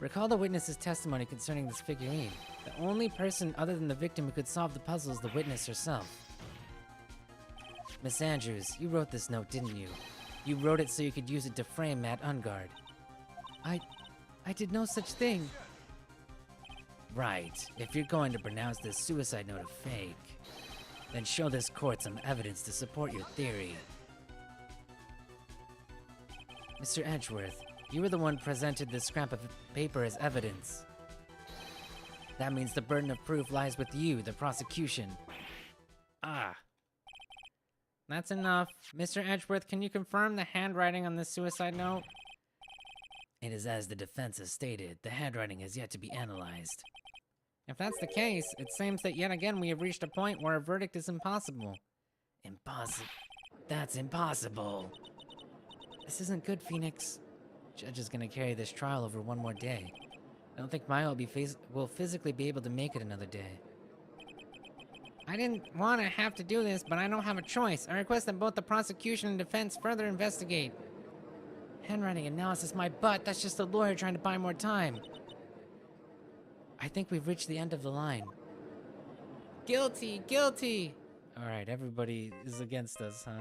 Recall the witness's testimony concerning this figurine. The only person other than the victim who could solve the puzzle is the witness herself. Miss Andrews, you wrote this note, didn't you? You wrote it so you could use it to frame Matt Engarde. I did no such thing. Right. If you're going to pronounce this suicide note a fake, then show this court some evidence to support your theory. Mr. Edgeworth, you were the one presented this scrap of paper as evidence. That means the burden of proof lies with you, the prosecution. Ah. That's enough. Mr. Edgeworth, can you confirm the handwriting on this suicide note? It is as the defense has stated, the handwriting has yet to be analyzed. If that's the case, it seems that yet again we have reached a point where a verdict is impossible. Impossible? That's impossible. This isn't good, Phoenix. Judge is gonna carry this trial over one more day. I don't think Maya will physically be able to make it another day. I didn't want to have to do this, but I don't have a choice. I request that both the prosecution and defense further investigate. Handwriting analysis, my butt. That's just a lawyer trying to buy more time. I think we've reached the end of the line. Guilty! Guilty! Alright, everybody is against us, huh?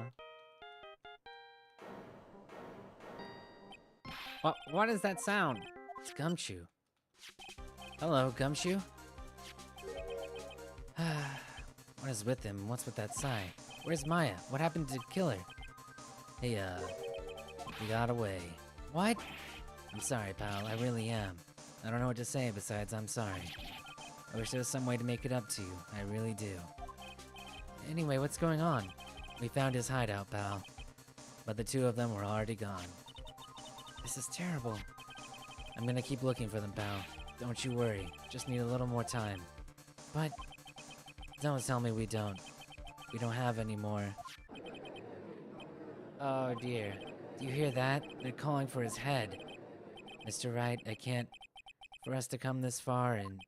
What is that sound? It's Gumshoe. Hello, Gumshoe? What is with him? What's with that sigh? Where's Maya? What happened to kill her? Hey, he got away. What? I'm sorry, pal. I really am. I don't know what to say besides I'm sorry. I wish there was some way to make it up to you. I really do. Anyway, what's going on? We found his hideout, pal. But the two of them were already gone. This is terrible. I'm gonna keep looking for them, pal. Don't you worry. Just need a little more time. But don't tell me we don't. We don't have any more. Oh dear. Do you hear that? They're calling for his head. Mr. Wright, I can't... For us to come this far and...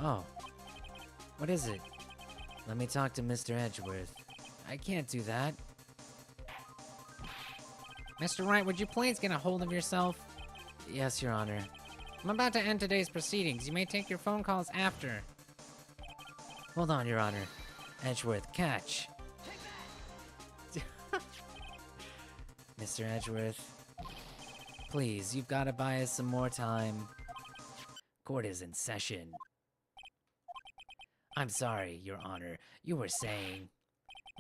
Oh. What is it? Let me talk to Mr. Edgeworth. I can't do that. Mr. Wright, would you please get a hold of yourself? Yes, Your Honor. I'm about to end today's proceedings. You may take your phone calls after. Hold on, Your Honor. Edgeworth, catch! Mr. Edgeworth, please, you've got to buy us some more time. Court is in session. I'm sorry, Your Honor. You were saying...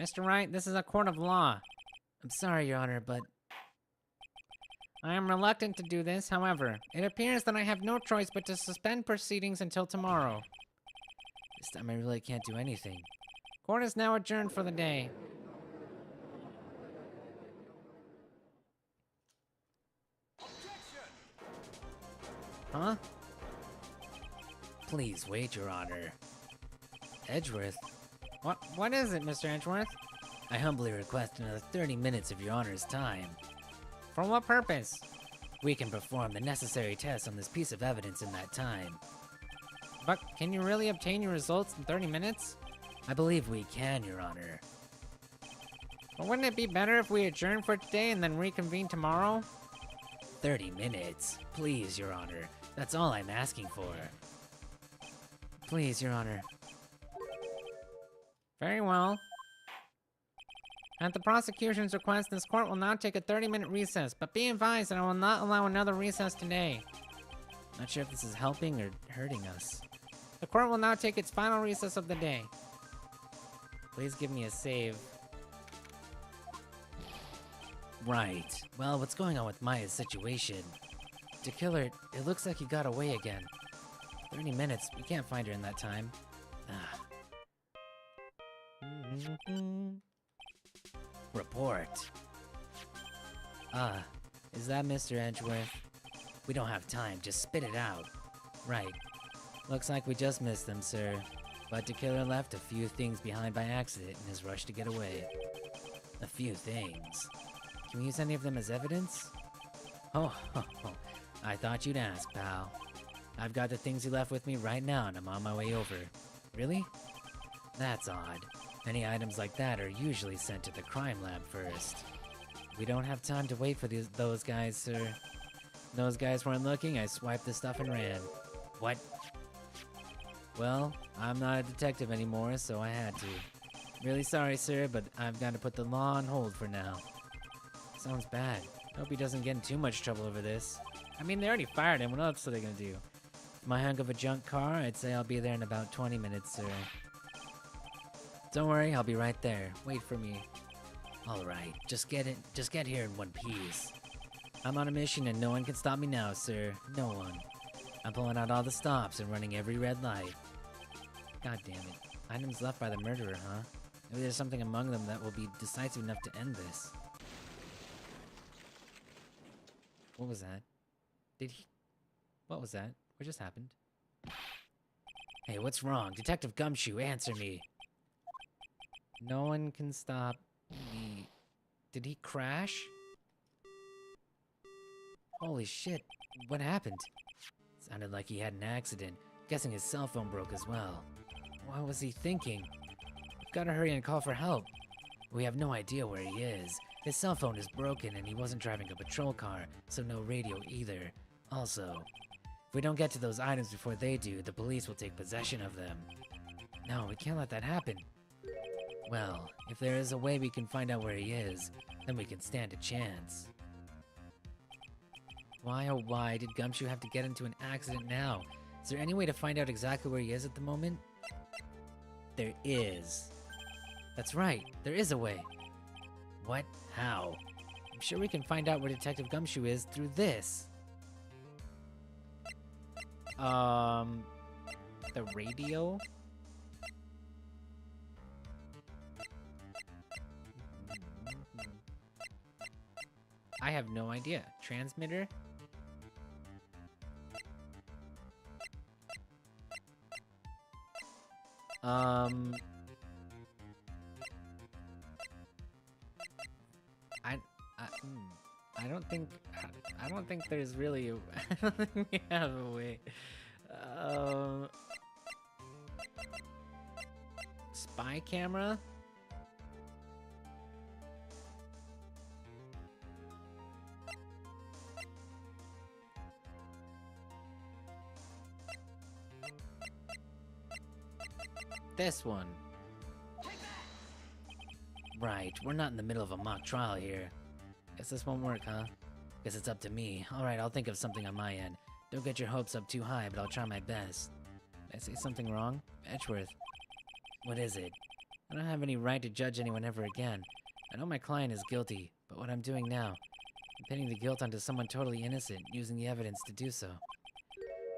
Mr. Wright, this is a court of law. I'm sorry, Your Honor, but... I am reluctant to do this, however. It appears that I have no choice but to suspend proceedings until tomorrow. This time I really can't do anything. Court is now adjourned for the day. Huh? Please wait, Your Honor. Edgeworth, What is it, Mr. Edgeworth? I humbly request another 30 minutes of Your Honor's time. For what purpose? We can perform the necessary tests on this piece of evidence in that time. But can you really obtain your results in 30 minutes? I believe we can, Your Honor. But wouldn't it be better if we adjourn for today and then reconvene tomorrow? 30 minutes. Please, Your Honor. That's all I'm asking for. Please, Your Honor. Very well. At the prosecution's request, this court will now take a 30-minute recess, but be advised that I will not allow another recess today. Not sure if this is helping or hurting us. The court will now take its final recess of the day. Please give me a save. Right. Well, what's going on with Maya's situation? To kill her, it looks like he got away again. 30 minutes, we can't find her in that time. Ah. Report. Is that Mr. Edgeworth? We don't have time, just spit it out. Right. Looks like we just missed them, sir. But the killer left a few things behind by accident in his rush to get away. A few things. Can we use any of them as evidence? Oh, I thought you'd ask, pal. I've got the things you left with me right now, and I'm on my way over. Really? That's odd. Any items like that are usually sent to the crime lab first. We don't have time to wait for those guys, sir. Those guys weren't looking, I swiped the stuff and ran. What? Well, I'm not a detective anymore, so I had to. Really sorry, sir, but I've got to put the law on hold for now. Sounds bad. Hope he doesn't get in too much trouble over this. I mean, they already fired him. What else are they gonna do? My hunk of a junk car? I'd say I'll be there in about 20 minutes, sir. Don't worry, I'll be right there. Wait for me. Alright, just get here in one piece. I'm on a mission and no one can stop me now, sir. No one. I'm pulling out all the stops and running every red light. God damn it. Items left by the murderer, huh? Maybe there's something among them that will be decisive enough to end this. What was that? What was that? What just happened? Hey, what's wrong? Detective Gumshoe, answer me. No one can stop me. Did he crash? Holy shit, what happened? Sounded like he had an accident. Guessing his cell phone broke as well. What was he thinking? We've gotta hurry and call for help. We have no idea where he is. His cell phone is broken and he wasn't driving a patrol car, so no radio either. Also, if we don't get to those items before they do, the police will take possession of them. No, we can't let that happen. Well, if there is a way we can find out where he is, then we can stand a chance. Why oh why did Gumshoe have to get into an accident now? Is there any way to find out exactly where he is at the moment? There is. That's right, there is a way. What? How? I'm sure we can find out where Detective Gumshoe is through this. The radio? I have no idea. Transmitter? I don't think there's really I don't think we have a way. Spy camera? This one. Right, we're not in the middle of a mock trial here. Guess this won't work, huh? Guess it's up to me. Alright, I'll think of something on my end. Don't get your hopes up too high, but I'll try my best. Did I say something wrong? Edgeworth. What is it? I don't have any right to judge anyone ever again. I know my client is guilty, but what I'm doing now, I'm pinning the guilt onto someone totally innocent, using the evidence to do so.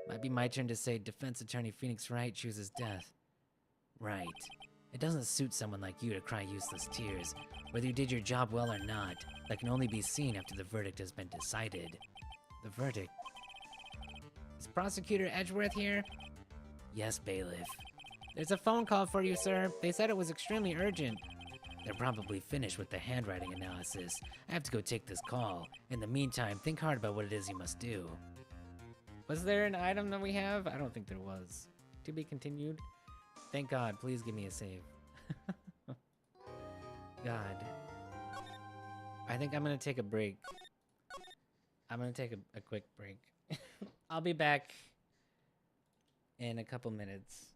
Might be my turn to say defense attorney Phoenix Wright chooses death. Right. It doesn't suit someone like you to cry useless tears, whether you did your job well or not. That can only be seen after the verdict has been decided. The verdict? Is Prosecutor Edgeworth here? Yes, bailiff. There's a phone call for you, sir. They said it was extremely urgent. They're probably finished with the handwriting analysis. I have to go take this call. In the meantime, think hard about what it is you must do. Was there an item that we have? I don't think there was. To be continued. Thank God, please give me a save. God. I think I'm gonna take a break. I'm gonna take a quick break. I'll be back in a couple minutes.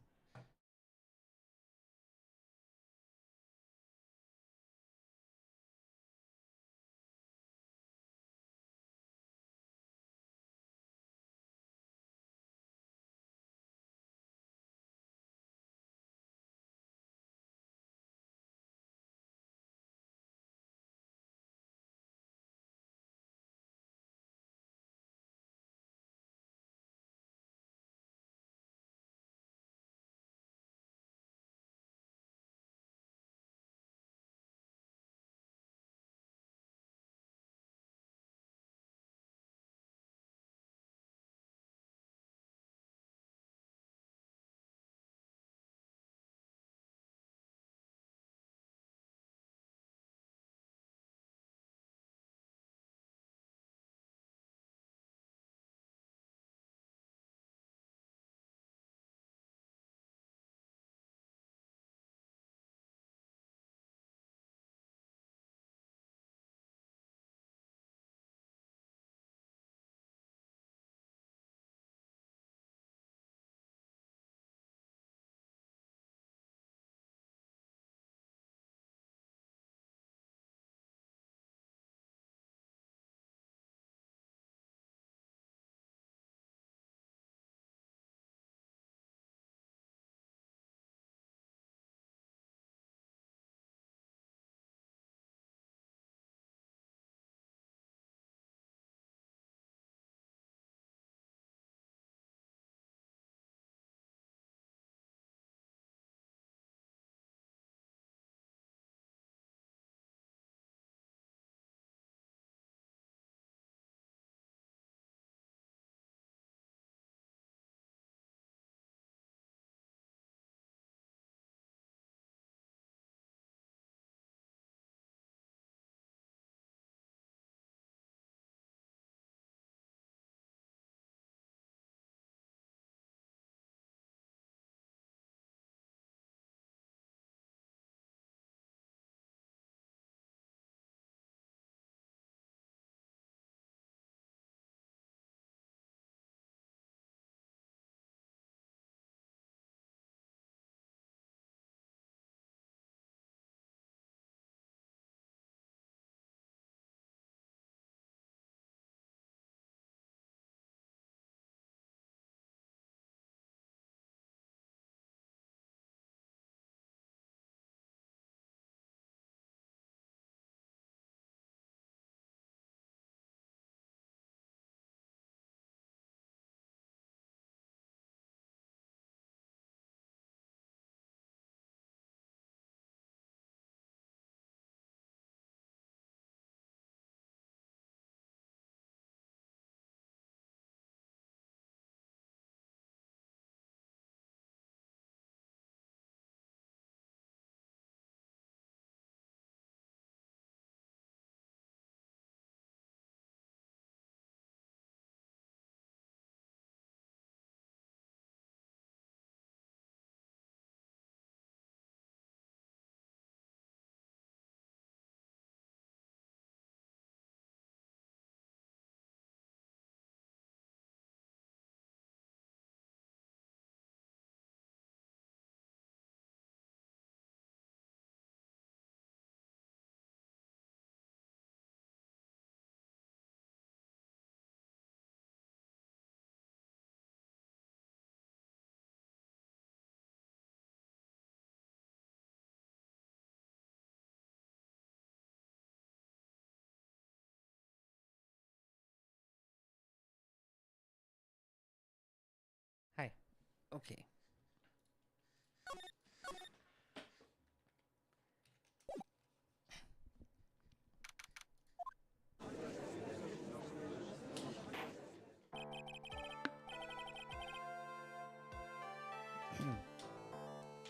Okay.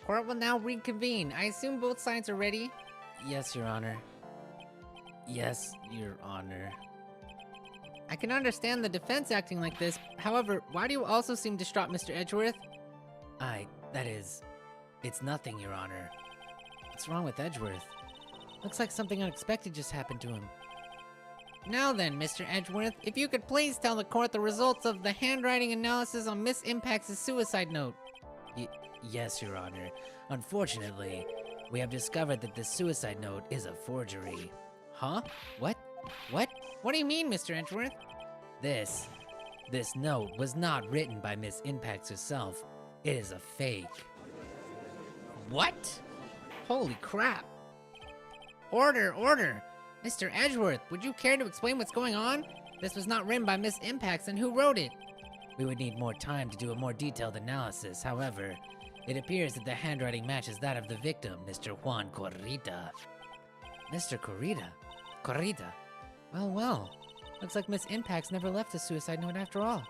Court will now reconvene. I assume both sides are ready? Yes, Your Honor. Yes, Your Honor. I can understand the defense acting like this. However, why do you also seem distraught, Mr. Edgeworth? It's nothing, Your Honor. What's wrong with Edgeworth? Looks like something unexpected just happened to him. Now then, Mr. Edgeworth, if you could please tell the court the results of the handwriting analysis on Miss Impact's suicide note. Yes, Your Honor. Unfortunately, we have discovered that the suicide note is a forgery. Huh? What? What do you mean, Mr. Edgeworth? This note was not written by Miss Impacts herself. It is a fake. What? Holy crap. Order. Mr. Edgeworth, would you care to explain what's going on? This was not written by Miss Impacts, and who wrote it? We would need more time to do a more detailed analysis. However, it appears that the handwriting matches that of the victim, Mr. Juan Corrida. Mr. Corrida? Well. Looks like Miss Impacts never left a suicide note after all.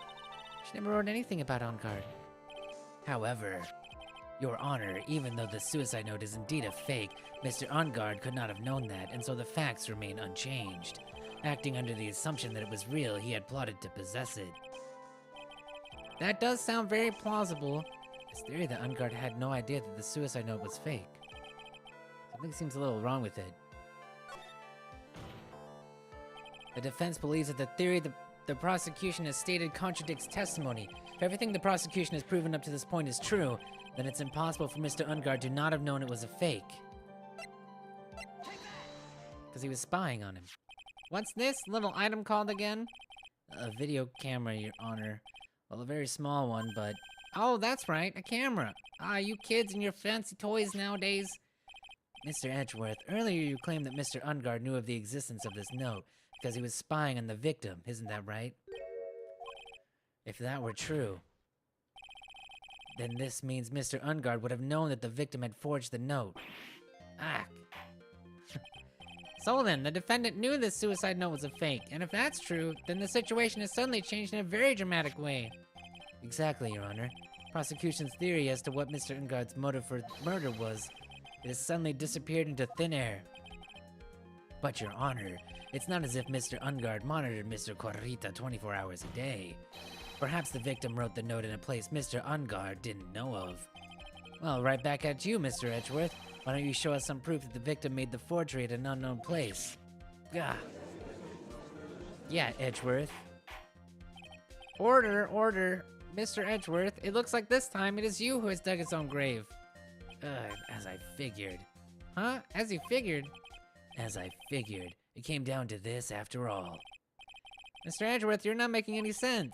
She never wrote anything about Engarde. However, Your Honor, even though the suicide note is indeed a fake, Mr. Engarde could not have known that, and so the facts remain unchanged. Acting under the assumption that it was real, he had plotted to possess it. That does sound very plausible. His theory that Engarde had no idea that the suicide note was fake. Something seems a little wrong with it. The defense believes that the theory the prosecution has stated contradicts testimony. If everything the prosecution has proven up to this point is true, then it's impossible for Mr. Engarde to not have known it was a fake. Because he was spying on him. What's this little item called again? A video camera, Your Honor. Well, a very small one, but... Oh, that's right, a camera. You kids and your fancy toys nowadays. Mr. Edgeworth, earlier you claimed that Mr. Engarde knew of the existence of this note because he was spying on the victim, isn't that right? If that were true, then this means Mr. Engarde would have known that the victim had forged the note. So then, the defendant knew this suicide note was a fake, and if that's true, then the situation has suddenly changed in a very dramatic way. Exactly, Your Honor. Prosecution's theory as to what Mr. Engarde's motive for murder was, it has suddenly disappeared into thin air. But, Your Honor, it's not as if Mr. Engarde monitored Mr. Corrita 24 hours a day. Perhaps the victim wrote the note in a place Mr. Engarde didn't know of. Well, right back at you, Mr. Edgeworth. Why don't you show us some proof that the victim made the forgery at an unknown place? Gah. Yeah, Edgeworth. Order. Mr. Edgeworth, it looks like this time it is you who has dug his own grave. As I figured. Huh? As you figured? As I figured. It came down to this after all. Mr. Edgeworth, you're not making any sense.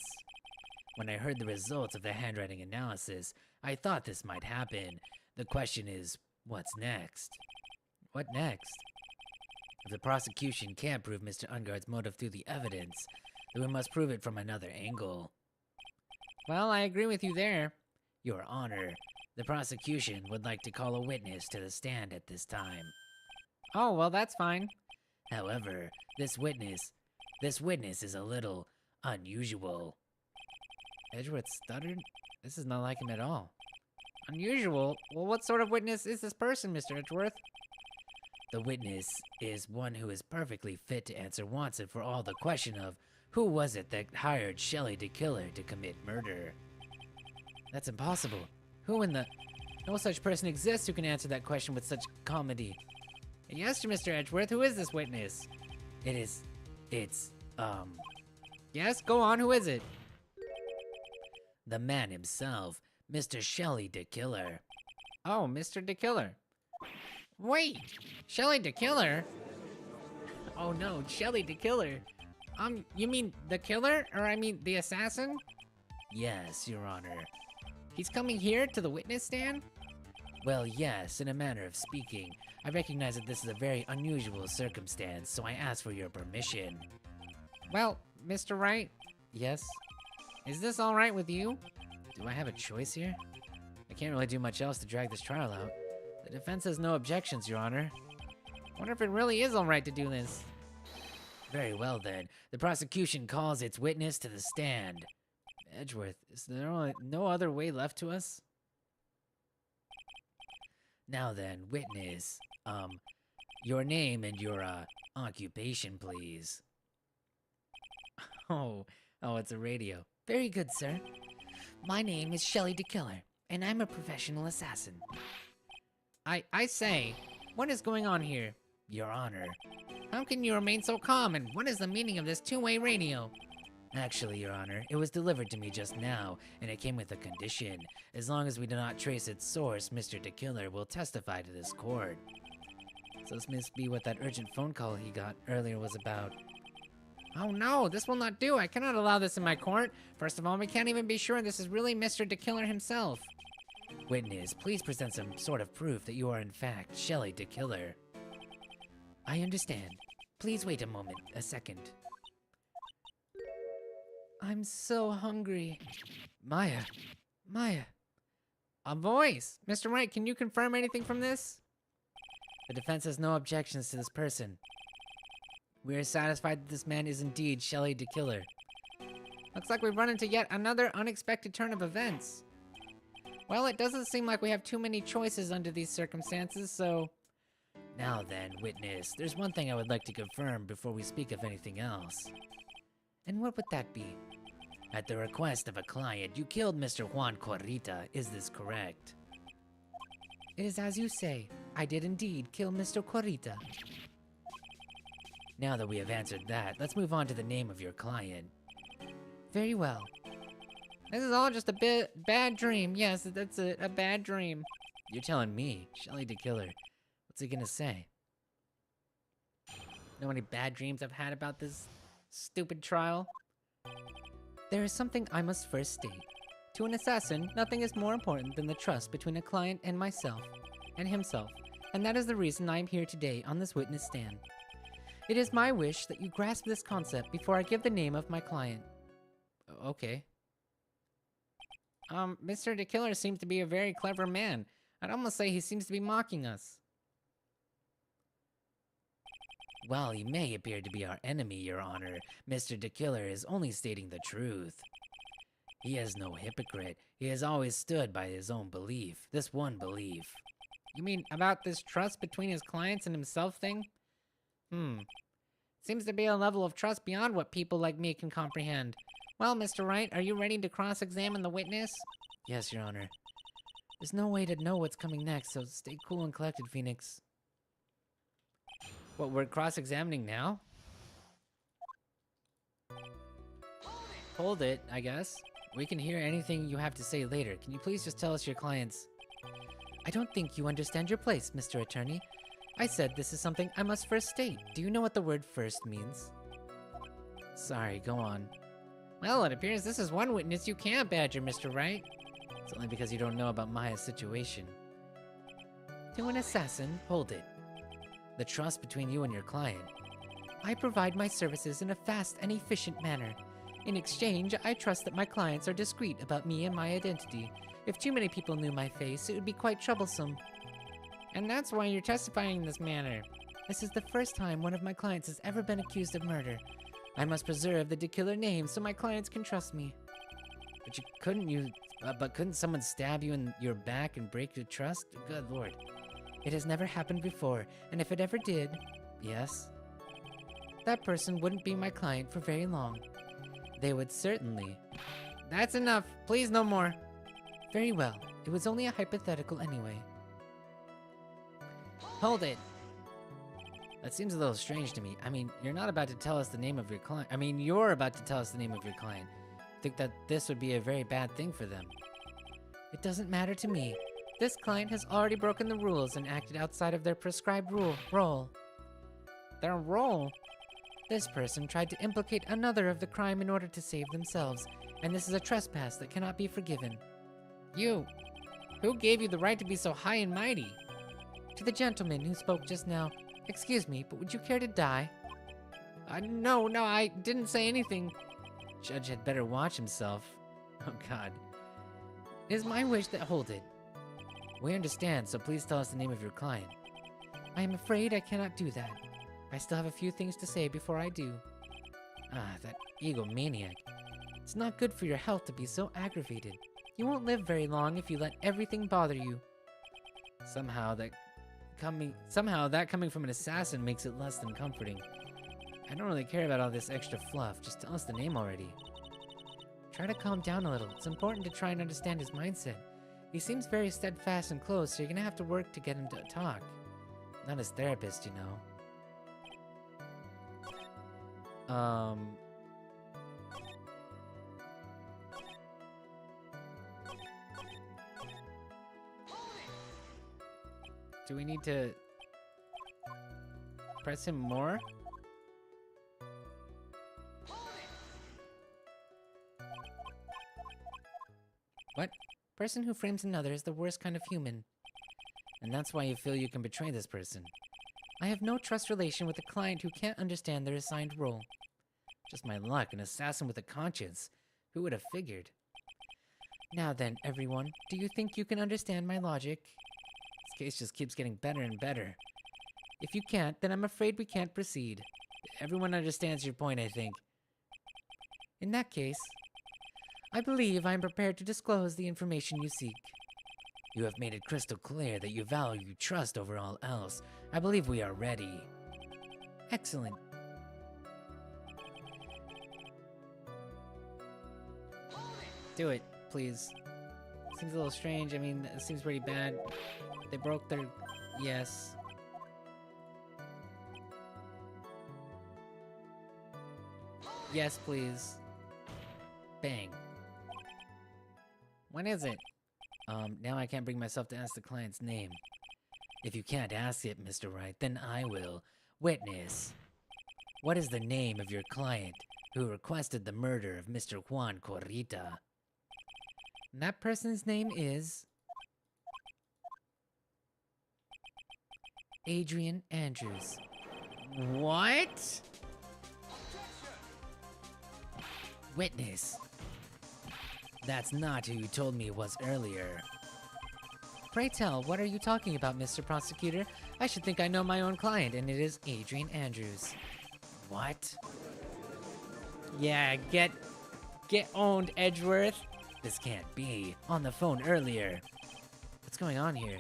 When I heard the results of the handwriting analysis, I thought this might happen. The question is, what's next? What next? If the prosecution can't prove Mr. Engarde's motive through the evidence, then we must prove it from another angle. Well, I agree with you there. Your Honor, the prosecution would like to call a witness to the stand at this time. Oh, well, that's fine. However, this witness is a little unusual. Edgeworth stuttered? This is not like him at all. Unusual? Well, what sort of witness is this person, Mr. Edgeworth? The witness is one who is perfectly fit to answer Watson for all the question of who was it that hired Shelley the killer to commit murder. That's impossible. Who in the... No such person exists who can answer that question with such comedy. Yes, Mr. Edgeworth, who is this witness? It's, Yes, go on, who is it? The man himself, Mr. Shelley the killer. Oh, Mr. the Killer. Wait, Shelley the Killer? Oh no, Shelley the Killer. You mean the killer? Or I mean the assassin? Yes, Your Honor. He's coming here to the witness stand? Well, yes, in a manner of speaking. I recognize that this is a very unusual circumstance, so I ask for your permission. Well, Mr. Wright, Yes? is this all right with you? Do I have a choice here? I can't really do much else to drag this trial out. The defense has no objections, Your Honor. Wonder if it really is alright to do this. Very well then. The prosecution calls its witness to the stand. Edgeworth, is there no other way left to us? Now then, witness, your name and your, occupation, please. Oh, it's a radio. Very good, sir. My name is Shelley DeKiller, and I'm a professional assassin. I say, what is going on here? Your Honor. How can you remain so calm, and what is the meaning of this two-way radio? Actually, Your Honor, it was delivered to me just now, and it came with a condition. As long as we do not trace its source, Mr. DeKiller will testify to this court. So this must be what that urgent phone call he got earlier was about. Oh no, this will not do. I cannot allow this in my court. First of all, we can't even be sure this is really Mr. DeKiller himself. Witness, please present some sort of proof that you are in fact Shelley DeKiller. I understand. Please wait a second. I'm so hungry. Maya. A voice. Mr. Wright, can you confirm anything from this? The defense has no objections to this person. We are satisfied that this man is indeed Shelley DeKiller. Looks like we've run into yet another unexpected turn of events. Well, it doesn't seem like we have too many choices under these circumstances, so... Now then, witness, there's one thing I would like to confirm before we speak of anything else. And what would that be? At the request of a client, you killed Mr. Juan Corrita. Is this correct? It is as you say. I did indeed kill Mr. Corrita. Now that we have answered that, let's move on to the name of your client. Very well. This is all just a bad dream. Yes, that's a bad dream. You're telling me, Shelley DeKiller. What's he gonna say? Know any bad dreams I've had about this stupid trial? There is something I must first state. To an assassin, nothing is more important than the trust between a client and myself, and himself, and that is the reason I am here today on this witness stand. It is my wish that you grasp this concept before I give the name of my client. Okay. Mr. DeKiller seems to be a very clever man. I'd almost say he seems to be mocking us. While he may appear to be our enemy, Your Honor, Mr. DeKiller is only stating the truth. He is no hypocrite. He has always stood by his own belief, this one belief. You mean about this trust between his clients and himself thing? Seems to be a level of trust beyond what people like me can comprehend. Well, Mr. Wright, are you ready to cross-examine the witness? Yes, Your Honor. There's no way to know what's coming next, so stay cool and collected, Phoenix. What, we're cross-examining now? Hold it, I guess. We can hear anything you have to say later. Can you please just tell us your client's... I don't think you understand your place, Mr. Attorney. I said this is something I must first state. Do you know what the word first means? Sorry, go on. Well, it appears this is one witness you can't badger, Mr. Wright. It's only because you don't know about Maya's situation. To an assassin, hold it. The trust between you and your client. I provide my services in a fast and efficient manner. In exchange, I trust that my clients are discreet about me and my identity. If too many people knew my face, it would be quite troublesome. And that's why you're testifying in this manner. This is the first time one of my clients has ever been accused of murder. I must preserve the DeKiller name so my clients can trust me. But couldn't someone stab you in your back and break your trust? Good Lord. It has never happened before, and if it ever did... Yes? That person wouldn't be my client for very long. They would certainly... That's enough. Please, no more. Very well. It was only a hypothetical anyway. Hold it. That seems a little strange to me. I mean, you're not about to tell us the name of your client. You're about to tell us the name of your client. I think that this would be a very bad thing for them. It doesn't matter to me. This client has already broken the rules and acted outside of their prescribed role. Their role? This person tried to implicate another of the crime in order to save themselves, and this is a trespass that cannot be forgiven. You? Who gave you the right to be so high and mighty? To the gentleman who spoke just now, excuse me, but would you care to die? No, I didn't say anything. Judge had better watch himself. Oh God. It is my wish that— hold it. We understand, so please tell us the name of your client. I am afraid I cannot do that. I still have a few things to say before I do. Ah, that egomaniac. It's not good for your health to be so aggravated. You won't live very long if you let everything bother you. Somehow that coming from an assassin makes it less than comforting. I don't really care about all this extra fluff, just tell us the name already. Try to calm down a little. It's important to try and understand his mindset. He seems very steadfast and close, so you're gonna have to work to get him to talk. Not his therapist, you know. Do we need to press him more? What? Person who frames another is the worst kind of human. And that's why you feel you can betray this person. I have no trust relation with a client who can't understand their assigned role. Just my luck, an assassin with a conscience. Who would have figured? Now then, everyone, do you think you can understand my logic? This case just keeps getting better and better. If you can't, then I'm afraid we can't proceed. Everyone understands your point, I think. In that case, I believe I am prepared to disclose the information you seek. You have made it crystal clear that you value trust over all else. I believe we are ready. Excellent. Do it, please. Seems a little strange. I mean, it seems pretty bad. They broke their... Yes. Yes, please. Bang. When is it? Now I can't bring myself to ask the client's name. If you can't ask it, Mr. Wright, then I will. Witness. What is the name of your client who requested the murder of Mr. Juan Corrita? That person's name is... Adrian Andrews. What? Witness. That's not who you told me it was earlier. Pray tell, what are you talking about, Mr. Prosecutor? I should think I know my own client, and it is Adrian Andrews. What? Yeah, get owned, Edgeworth. This can't be. On the phone earlier. What's going on here?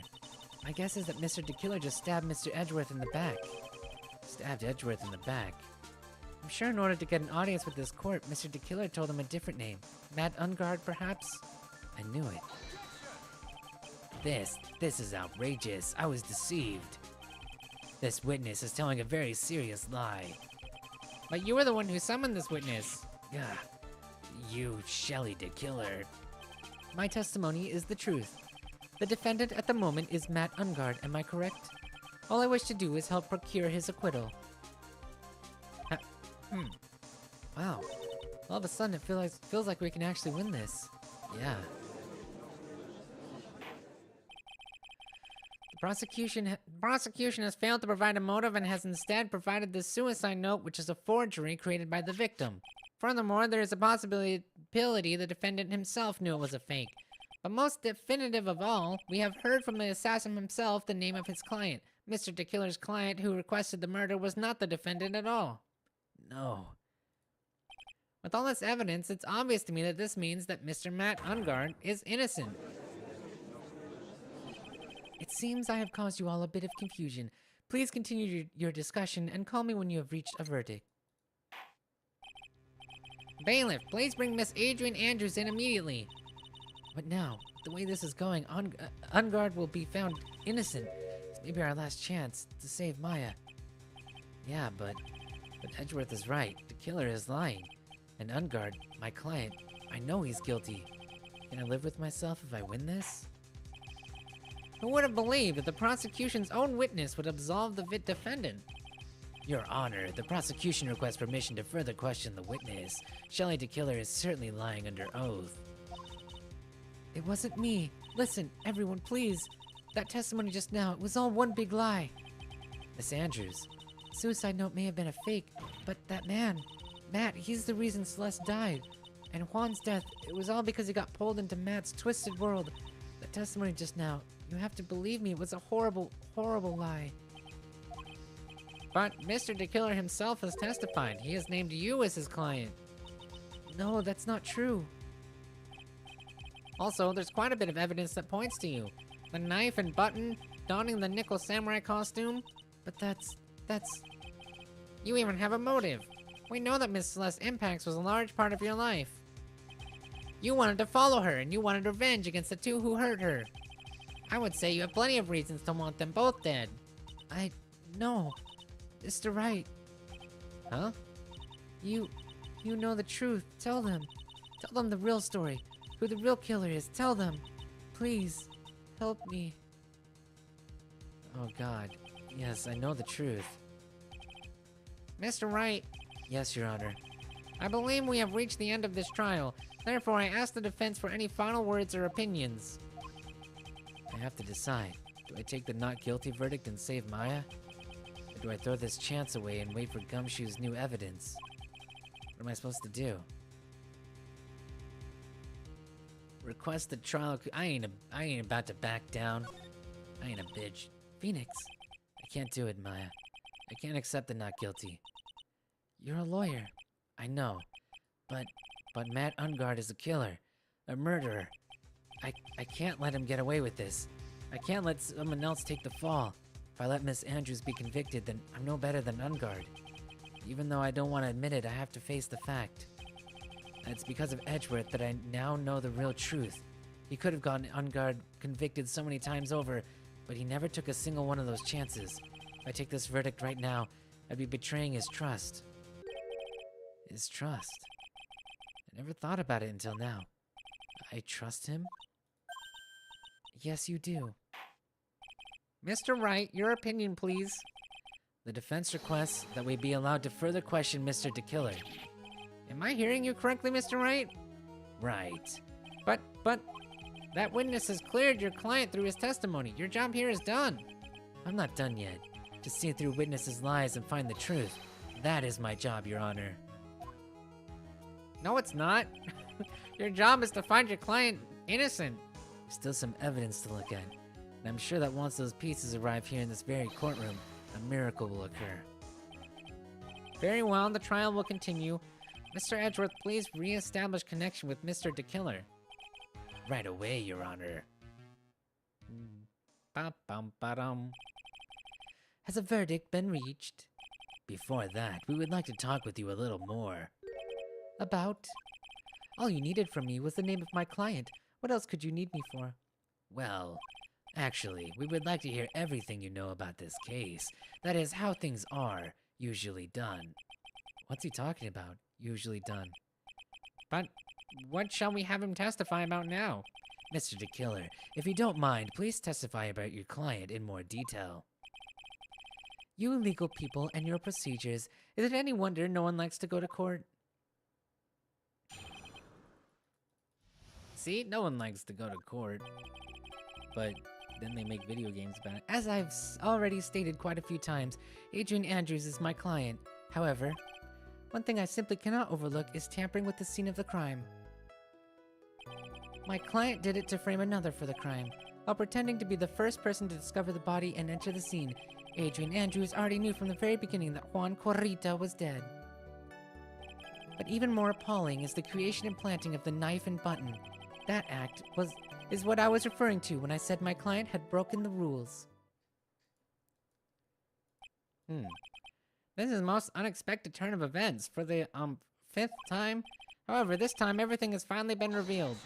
My guess is that Mr. DeKiller just stabbed Mr. Edgeworth in the back. Stabbed Edgeworth in the back. I'm sure in order to get an audience with this court, Mr. DeKiller told him a different name. Matt Engarde, perhaps? I knew it. This is outrageous. I was deceived. This witness is telling a very serious lie. But you were the one who summoned this witness. Yeah, you, Shelley DeKiller. My testimony is the truth. The defendant at the moment is Matt Engarde, am I correct? All I wish to do is help procure his acquittal. Wow. All of a sudden it feels like we can actually win this. Yeah. The prosecution has failed to provide a motive and has instead provided this suicide note, which is a forgery created by the victim. Furthermore, there is a possibility the defendant himself knew it was a fake. But most definitive of all, we have heard from the assassin himself the name of his client. Mr. DeKiller's client who requested the murder was not the defendant at all. No. With all this evidence, it's obvious to me that this means that Mr. Matt Engarde is innocent. It seems I have caused you all a bit of confusion. Please continue your discussion and call me when you have reached a verdict. Bailiff, please bring Miss Adrian Andrews in immediately. But now, the way this is going, Engarde will be found innocent. It's maybe our last chance to save Maya. Yeah, but Edgeworth is right. The killer is lying. And Engarde, my client, I know he's guilty. Can I live with myself if I win this? Who would have believed that the prosecution's own witness would absolve the defendant? Your Honor, the prosecution requests permission to further question the witness. Shelley DeKiller is certainly lying under oath. It wasn't me. Listen, everyone, please. That testimony just now, it was all one big lie. Miss Andrews, suicide note may have been a fake, but that man, Matt, he's the reason Celeste died. And Juan's death, it was all because he got pulled into Matt's twisted world. The testimony just now, you have to believe me, it was a horrible, horrible lie. But Mr. DeKiller himself has testified. He has named you as his client. No, that's not true. Also, there's quite a bit of evidence that points to you. The knife and button, donning the nickel samurai costume. But that's... You even have a motive. We know that Miss Celeste Impax was a large part of your life. You wanted to follow her, and you wanted revenge against the two who hurt her. I would say you have plenty of reasons to want them both dead. No. Mr. Wright. Huh? You know the truth. Tell them. Tell them the real story. Who the real killer is. Tell them. Please. Help me. Oh God. Yes, I know the truth. Mr. Wright, Yes, Your Honor. I believe we have reached the end of this trial. Therefore, I ask the defense for any final words or opinions. I have to decide. Do I take the not guilty verdict and save Maya? Or do I throw this chance away and wait for Gumshoe's new evidence? What am I supposed to do? Request the trial. I ain't about to back down. I ain't a bitch. Phoenix. I can't do it, Maya. I can't accept the not guilty. You're a lawyer. I know. But Matt Engarde is a killer. A murderer. I can't let him get away with this. I can't let someone else take the fall. If I let Miss Andrews be convicted, then I'm no better than Engarde. Even though I don't want to admit it, I have to face the fact. And it's because of Edgeworth that I now know the real truth. He could have gotten Engarde convicted so many times over, but he never took a single one of those chances. If I take this verdict right now, I'd be betraying his trust. His trust? I never thought about it until now. I trust him? Yes, you do. Mr. Wright, your opinion, please. The defense requests that we be allowed to further question Mr. DeKiller. Am I hearing you correctly, Mr. Wright? Right. But, that witness has cleared your client through his testimony. Your job here is done. I'm not done yet. To see through witnesses' lies and find the truth. That is my job, Your Honor. No, it's not. Your job is to find your client innocent. Still some evidence to look at. And I'm sure that once those pieces arrive here in this very courtroom, a miracle will occur. Very well, the trial will continue. Mr. Edgeworth, please re-establish connection with Mr. DeKiller. Right away, Your Honor. Ba-bum-ba-dum. Has a verdict been reached? Before that, we would like to talk with you a little more. About? All you needed from me was the name of my client. What else could you need me for? Well, actually, we would like to hear everything you know about this case. That is, how things are usually done. What's he talking about, usually done? But what shall we have him testify about now? Mr. DeKiller, if you don't mind, please testify about your client in more detail. You legal people and your procedures. Is it any wonder no one likes to go to court? See, no one likes to go to court. But then they make video games about it. As I've already stated quite a few times, Adrian Andrews is my client. However, one thing I simply cannot overlook is tampering with the scene of the crime. My client did it to frame another for the crime. While pretending to be the first person to discover the body and enter the scene, Adrian Andrews already knew from the very beginning that Juan Corrita was dead. But even more appalling is the creation and planting of the knife and button. That act is what I was referring to when I said my client had broken the rules. This is a most unexpected turn of events for the, 5th time. However, this time everything has finally been revealed.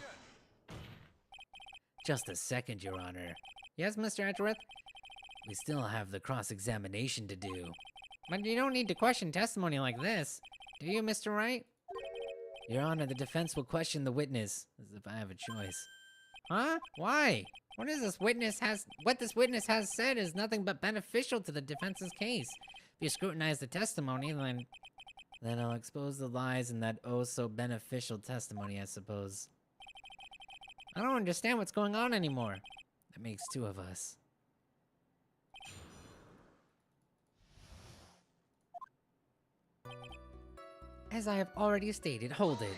Just a second, Your Honor. Yes, Mr. Edgeworth? We still have the cross-examination to do. But you don't need to question testimony like this. Do you, Mr. Wright? Your Honor, the defense will question the witness, as if I have a choice. Huh? Why? What this witness has said is nothing but beneficial to the defense's case. If you scrutinize the testimony, Then I'll expose the lies in that oh-so-beneficial testimony, I suppose. I don't understand what's going on anymore. That makes two of us. As I have already stated, Hold it.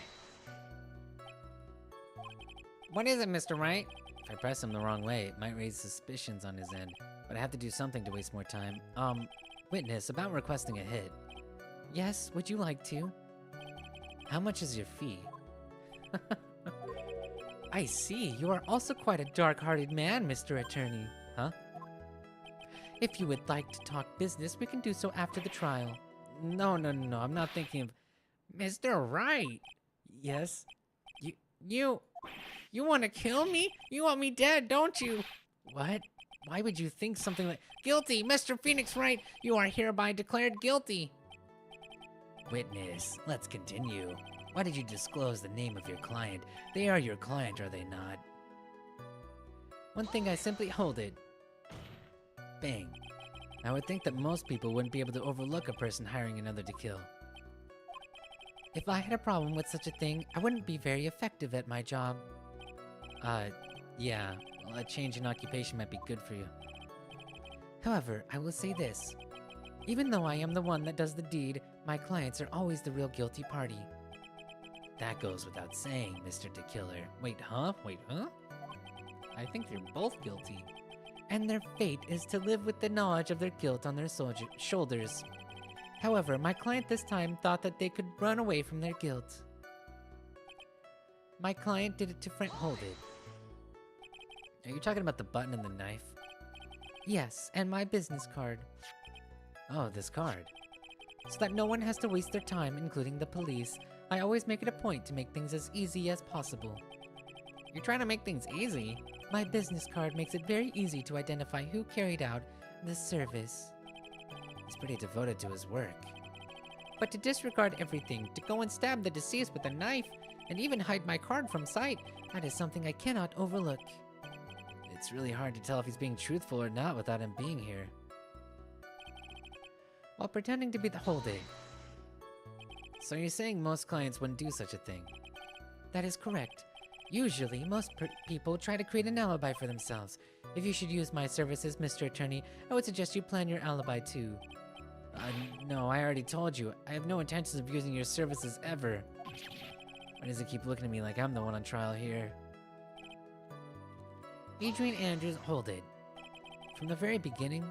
What is it, Mr. Wright? If I press him the wrong way, it might raise suspicions on his end, but I have to do something to waste more time. Witness, about requesting a hit. Yes, would you like to? How much is your fee? I see, you are also quite a dark-hearted man, Mr. Attorney. Huh? If you would like to talk business, we can do so after the trial. No, I'm not thinking of... Mr. Wright, Yes? you want to kill me? You want me dead, don't you? What? Why would you think something like... Guilty, Mr. Phoenix Wright. You are hereby declared guilty. Witness, let's continue. Why did you disclose the name of your client? They are your client, are they not? One thing I simply hold it. Bang. I would think that most people wouldn't be able to overlook a person hiring another to kill. If I had a problem with such a thing, I wouldn't be very effective at my job. Yeah. Well, a change in occupation might be good for you. However, I will say this. Even though I am the one that does the deed, my clients are always the real guilty party. That goes without saying, Mr. DeKiller. Wait, huh? I think they're both guilty. And their fate is to live with the knowledge of their guilt on their shoulders. However, my client this time thought that they could run away from their guilt. My client did it to hold it. Are you talking about the button and the knife? Yes, and my business card. Oh, this card. So that no one has to waste their time, including the police. I always make it a point to make things as easy as possible. You're trying to make things easy? My business card makes it very easy to identify who carried out the service. He's pretty devoted to his work. But to disregard everything, to go and stab the deceased with a knife, and even hide my card from sight, that is something I cannot overlook. It's really hard to tell if he's being truthful or not without him being here. While pretending to be the whole day. So you're saying most clients wouldn't do such a thing? That is correct. Usually, most people try to create an alibi for themselves. If you should use my services, Mr. Attorney, I would suggest you plan your alibi too. No, I already told you. I have no intentions of using your services ever. Why does it keep looking at me like I'm the one on trial here? Adrian Andrews, hold it. From the very beginning?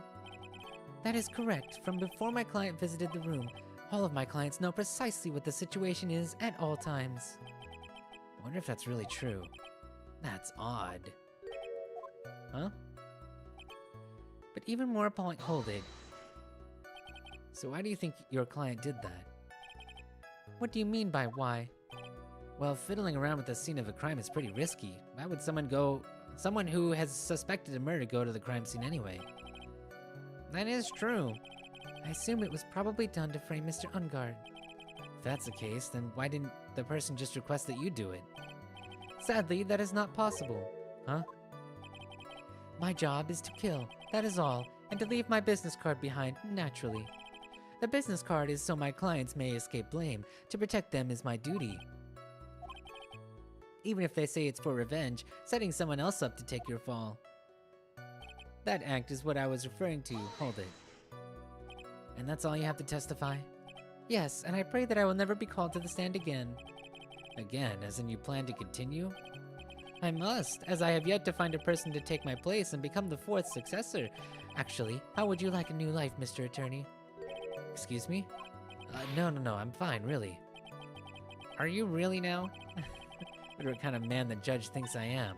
That is correct. From before my client visited the room, all of my clients know precisely what the situation is at all times. I wonder if that's really true. That's odd. Huh? But even more appalling, hold it. So why do you think your client did that? What do you mean by why? Well, fiddling around with the scene of a crime is pretty risky. Why would someone who has suspected a murder go to the crime scene anyway? That is true. I assume it was probably done to frame Mr. Engarde. If that's the case, then why didn't the person just request that you do it? Sadly, that is not possible. Huh? My job is to kill, that is all, and to leave my business card behind, naturally. The business card is so my clients may escape blame. To protect them is my duty. Even if they say it's for revenge, setting someone else up to take your fall. That act is what I was referring to. Hold it. And that's all you have to testify? Yes, and I pray that I will never be called to the stand again. Again, as in you plan to continue? I must, as I have yet to find a person to take my place and become the fourth successor. Actually, how would you like a new life, Mr. Attorney? Excuse me? No, I'm fine, really. Are you really now? What kind of man the judge thinks I am?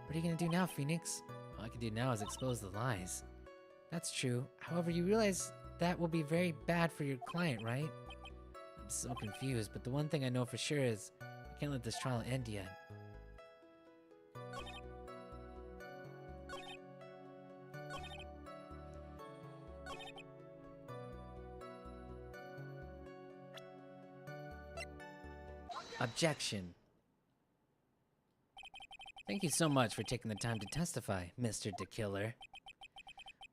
What are you gonna do now, Phoenix? All I can do now is expose the lies. That's true. However, you realize that will be very bad for your client, right? I'm so confused, but the one thing I know for sure is I can't let this trial end yet. Objection. Thank you so much for taking the time to testify, Mr. DeKiller.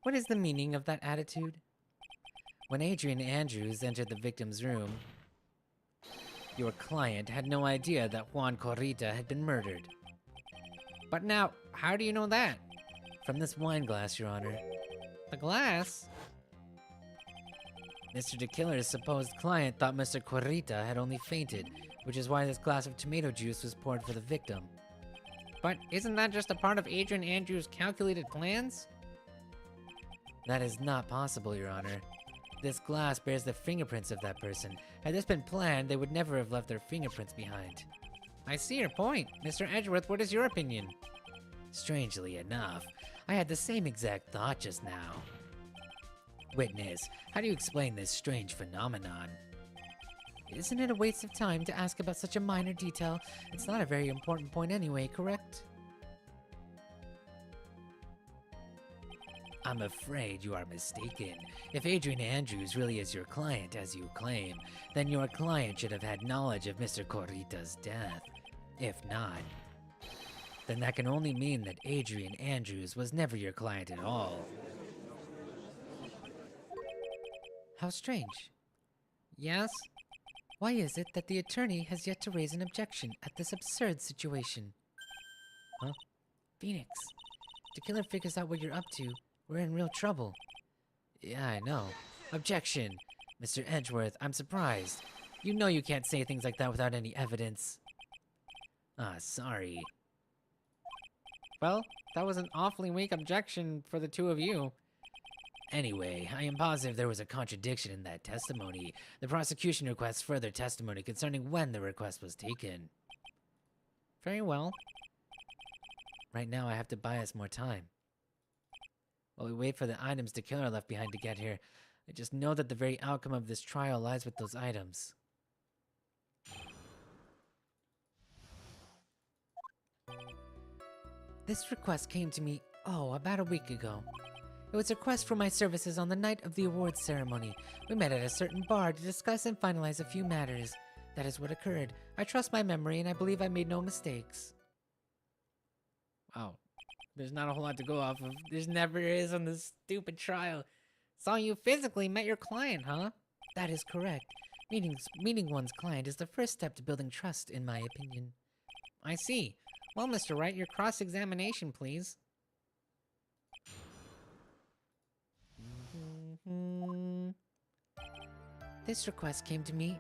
What is the meaning of that attitude? When Adrian Andrews entered the victim's room, your client had no idea that Juan Corrita had been murdered. But now, how do you know that? From this wine glass, Your Honor. The glass? Mr. DeKiller's supposed client thought Mr. Corrita had only fainted, which is why this glass of tomato juice was poured for the victim. But isn't that just a part of Adrian Andrews' calculated plans? That is not possible, Your Honor. This glass bears the fingerprints of that person. Had this been planned, they would never have left their fingerprints behind. I see your point. Mr. Edgeworth, what is your opinion? Strangely enough, I had the same exact thought just now. Witness, how do you explain this strange phenomenon? Isn't it a waste of time to ask about such a minor detail? It's not a very important point anyway, correct? I'm afraid you are mistaken. If Adrian Andrews really is your client, as you claim, then your client should have had knowledge of Mr. Corrita's death. If not, then that can only mean that Adrian Andrews was never your client at all. How strange. Yes? Why is it that the attorney has yet to raise an objection at this absurd situation? Huh? Phoenix, the killer figures out what you're up to. We're in real trouble. Yeah, I know. Objection! Mr. Edgeworth, I'm surprised. You know you can't say things like that without any evidence. Ah, sorry. Well, that was an awfully weak objection for the two of you. Anyway, I am positive there was a contradiction in that testimony. The prosecution requests further testimony concerning when the request was taken. Very well. Right now I have to buy us more time. While we wait for the items the killer left behind to get here, I just know that the very outcome of this trial lies with those items. This request came to me, about a week ago. It was a request for my services on the night of the awards ceremony. We met at a certain bar to discuss and finalize a few matters. That is what occurred. I trust my memory and I believe I made no mistakes. Wow. There's not a whole lot to go off of. There's never is on this stupid trial. So you physically met your client, huh? That is correct. Meeting one's client is the first step to building trust, in my opinion. I see. Well, Mr. Wright, your cross-examination, please. This request came to me.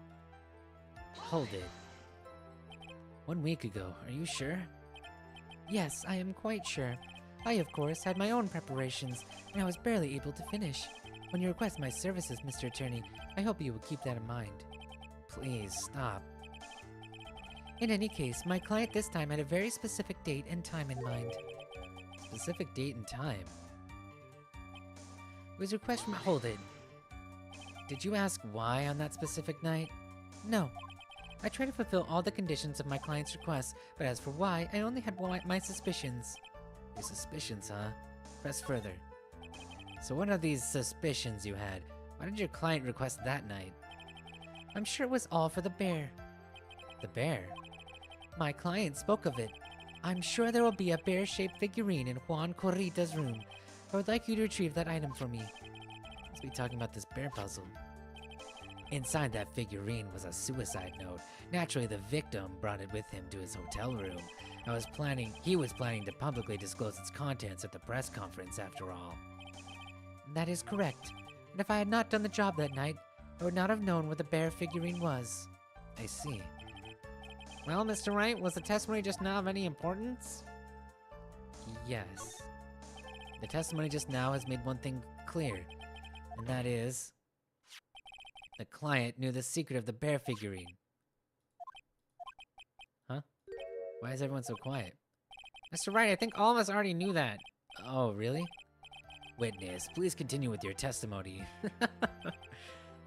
Hold it. 1 week ago, are you sure? Yes, I am quite sure. I, of course, had my own preparations, and I was barely able to finish. When you request my services, Mr. Attorney, I hope you will keep that in mind. Please, stop. In any case, my client this time had a very specific date and time in mind. Specific date and time? It was a request from— Hold it. Did you ask why on that specific night? No. I tried to fulfill all the conditions of my client's request, but as for why, I only had my suspicions. Your suspicions, huh? Press further. So what are these suspicions you had? Why did your client request that night? I'm sure it was all for the bear. The bear? My client spoke of it. I'm sure there will be a bear-shaped figurine in Juan Corrita's room. I would like you to retrieve that item for me. Must be talking about this bear puzzle. Inside that figurine was a suicide note. Naturally, the victim brought it with him to his hotel room. He was planning to publicly disclose its contents at the press conference, after all. That is correct. And if I had not done the job that night, I would not have known what the bear figurine was. I see. Well, Mr. Wright, was the testimony just now of any importance? Yes. The testimony just now has made one thing clear, and that is, the client knew the secret of the bear figurine. Huh? Why is everyone so quiet? Mr. Wright, I think all of us already knew that. Oh, really? Witness, please continue with your testimony.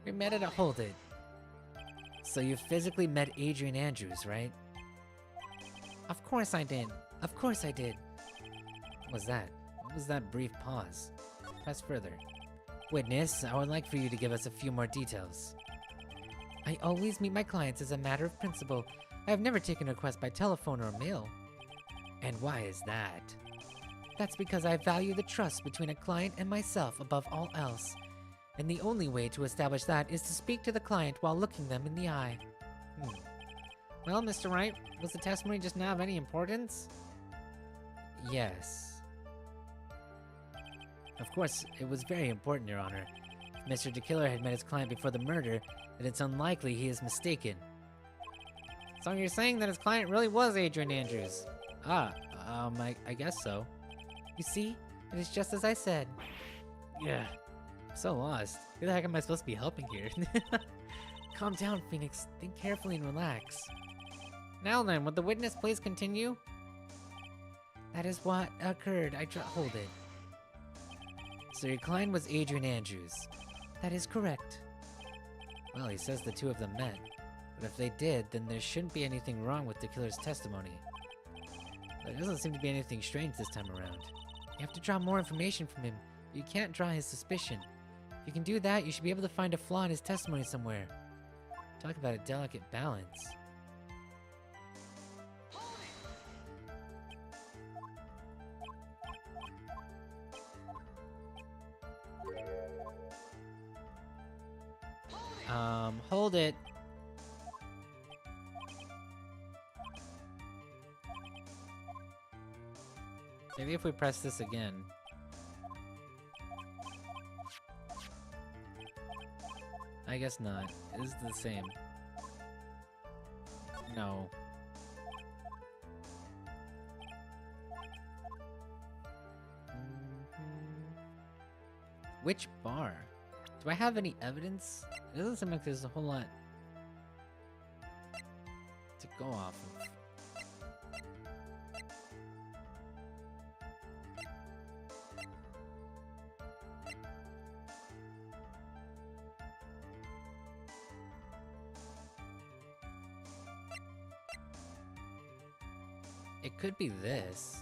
We met at a— Hold it. So you physically met Adrian Andrews, right? Of course I did. Of course I did. What was that? What was that brief pause? Press further. Witness, I would like for you to give us a few more details. I always meet my clients as a matter of principle. I have never taken a request by telephone or mail. And why is that? That's because I value the trust between a client and myself above all else. And the only way to establish that is to speak to the client while looking them in the eye. Well, Mr. Wright, was the testimony just now of any importance? Yes. Of course, it was very important, Your Honor. If Mr. DeKiller had met his client before the murder, then it's unlikely he is mistaken. So you're saying that his client really was Adrian Andrews? I guess so. You see? It is just as I said. Yeah. I'm so lost. Who the heck am I supposed to be helping here? Calm down, Phoenix. Think carefully and relax. Now then, would the witness please continue? That is what occurred. Hold it. So your client was Adrian Andrews. That is correct. Well, he says the two of them met. But if they did, then there shouldn't be anything wrong with the killer's testimony. There doesn't seem to be anything strange this time around. You have to draw more information from him. You can't draw his suspicion. If you can do that, you should be able to find a flaw in his testimony somewhere. Talk about a delicate balance. Hold it. Maybe if we press this again. I guess not. It is the same. No. Which bar? Do I have any evidence? It doesn't seem like there's a whole lot to go off of. It could be this.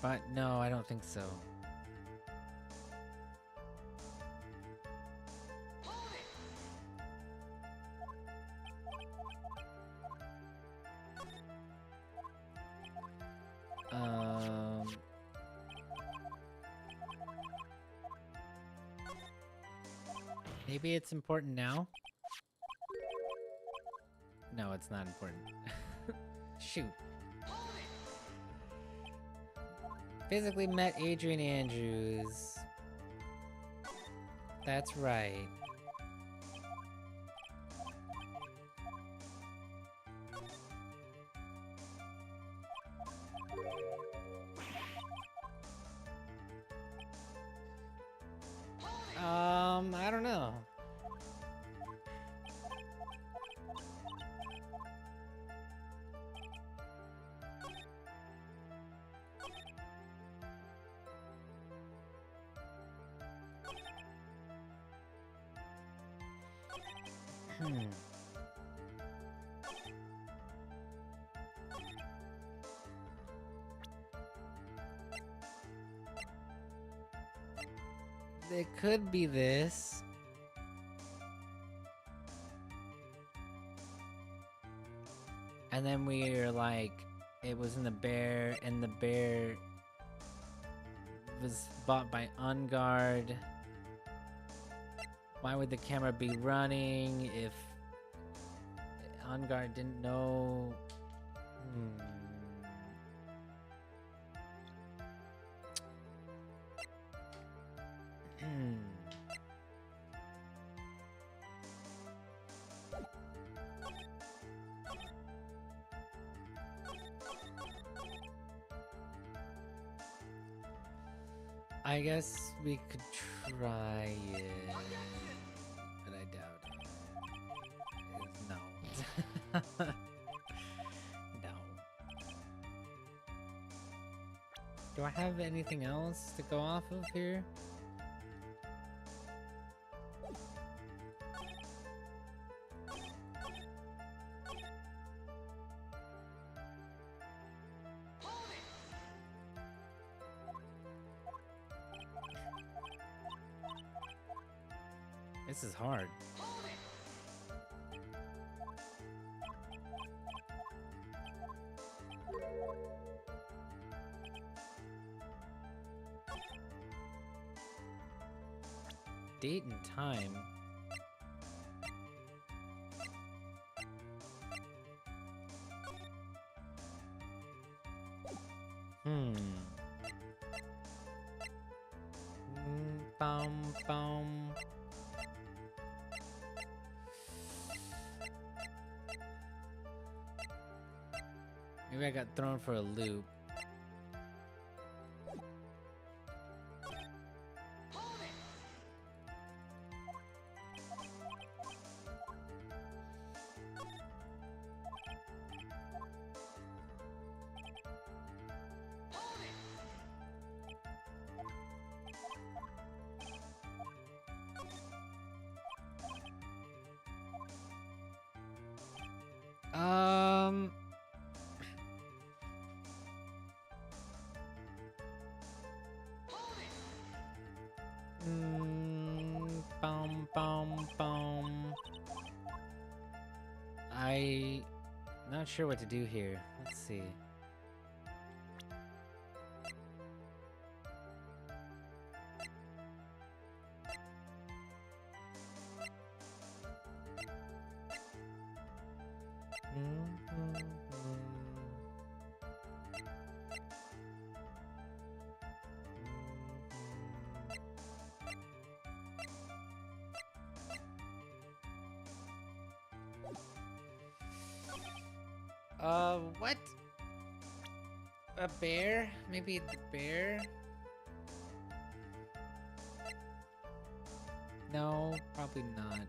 But no, I don't think so. Maybe it's important now? No, it's not important. Shoot. Physically met Adrian Andrews. That's right. I don't know. It could be this. And then we were like, it was in the bear, and the bear was bought by Engarde. Why would the camera be running if Engarde didn't know? I guess we could try it, but I doubt it. No. No. Do I have anything else to go off of here? This is hard. Date and time. Maybe I got thrown for a loop. Um... Bum, bum, bum. Not sure what to do here. Let's see. What? A bear? Maybe the bear? No, probably not.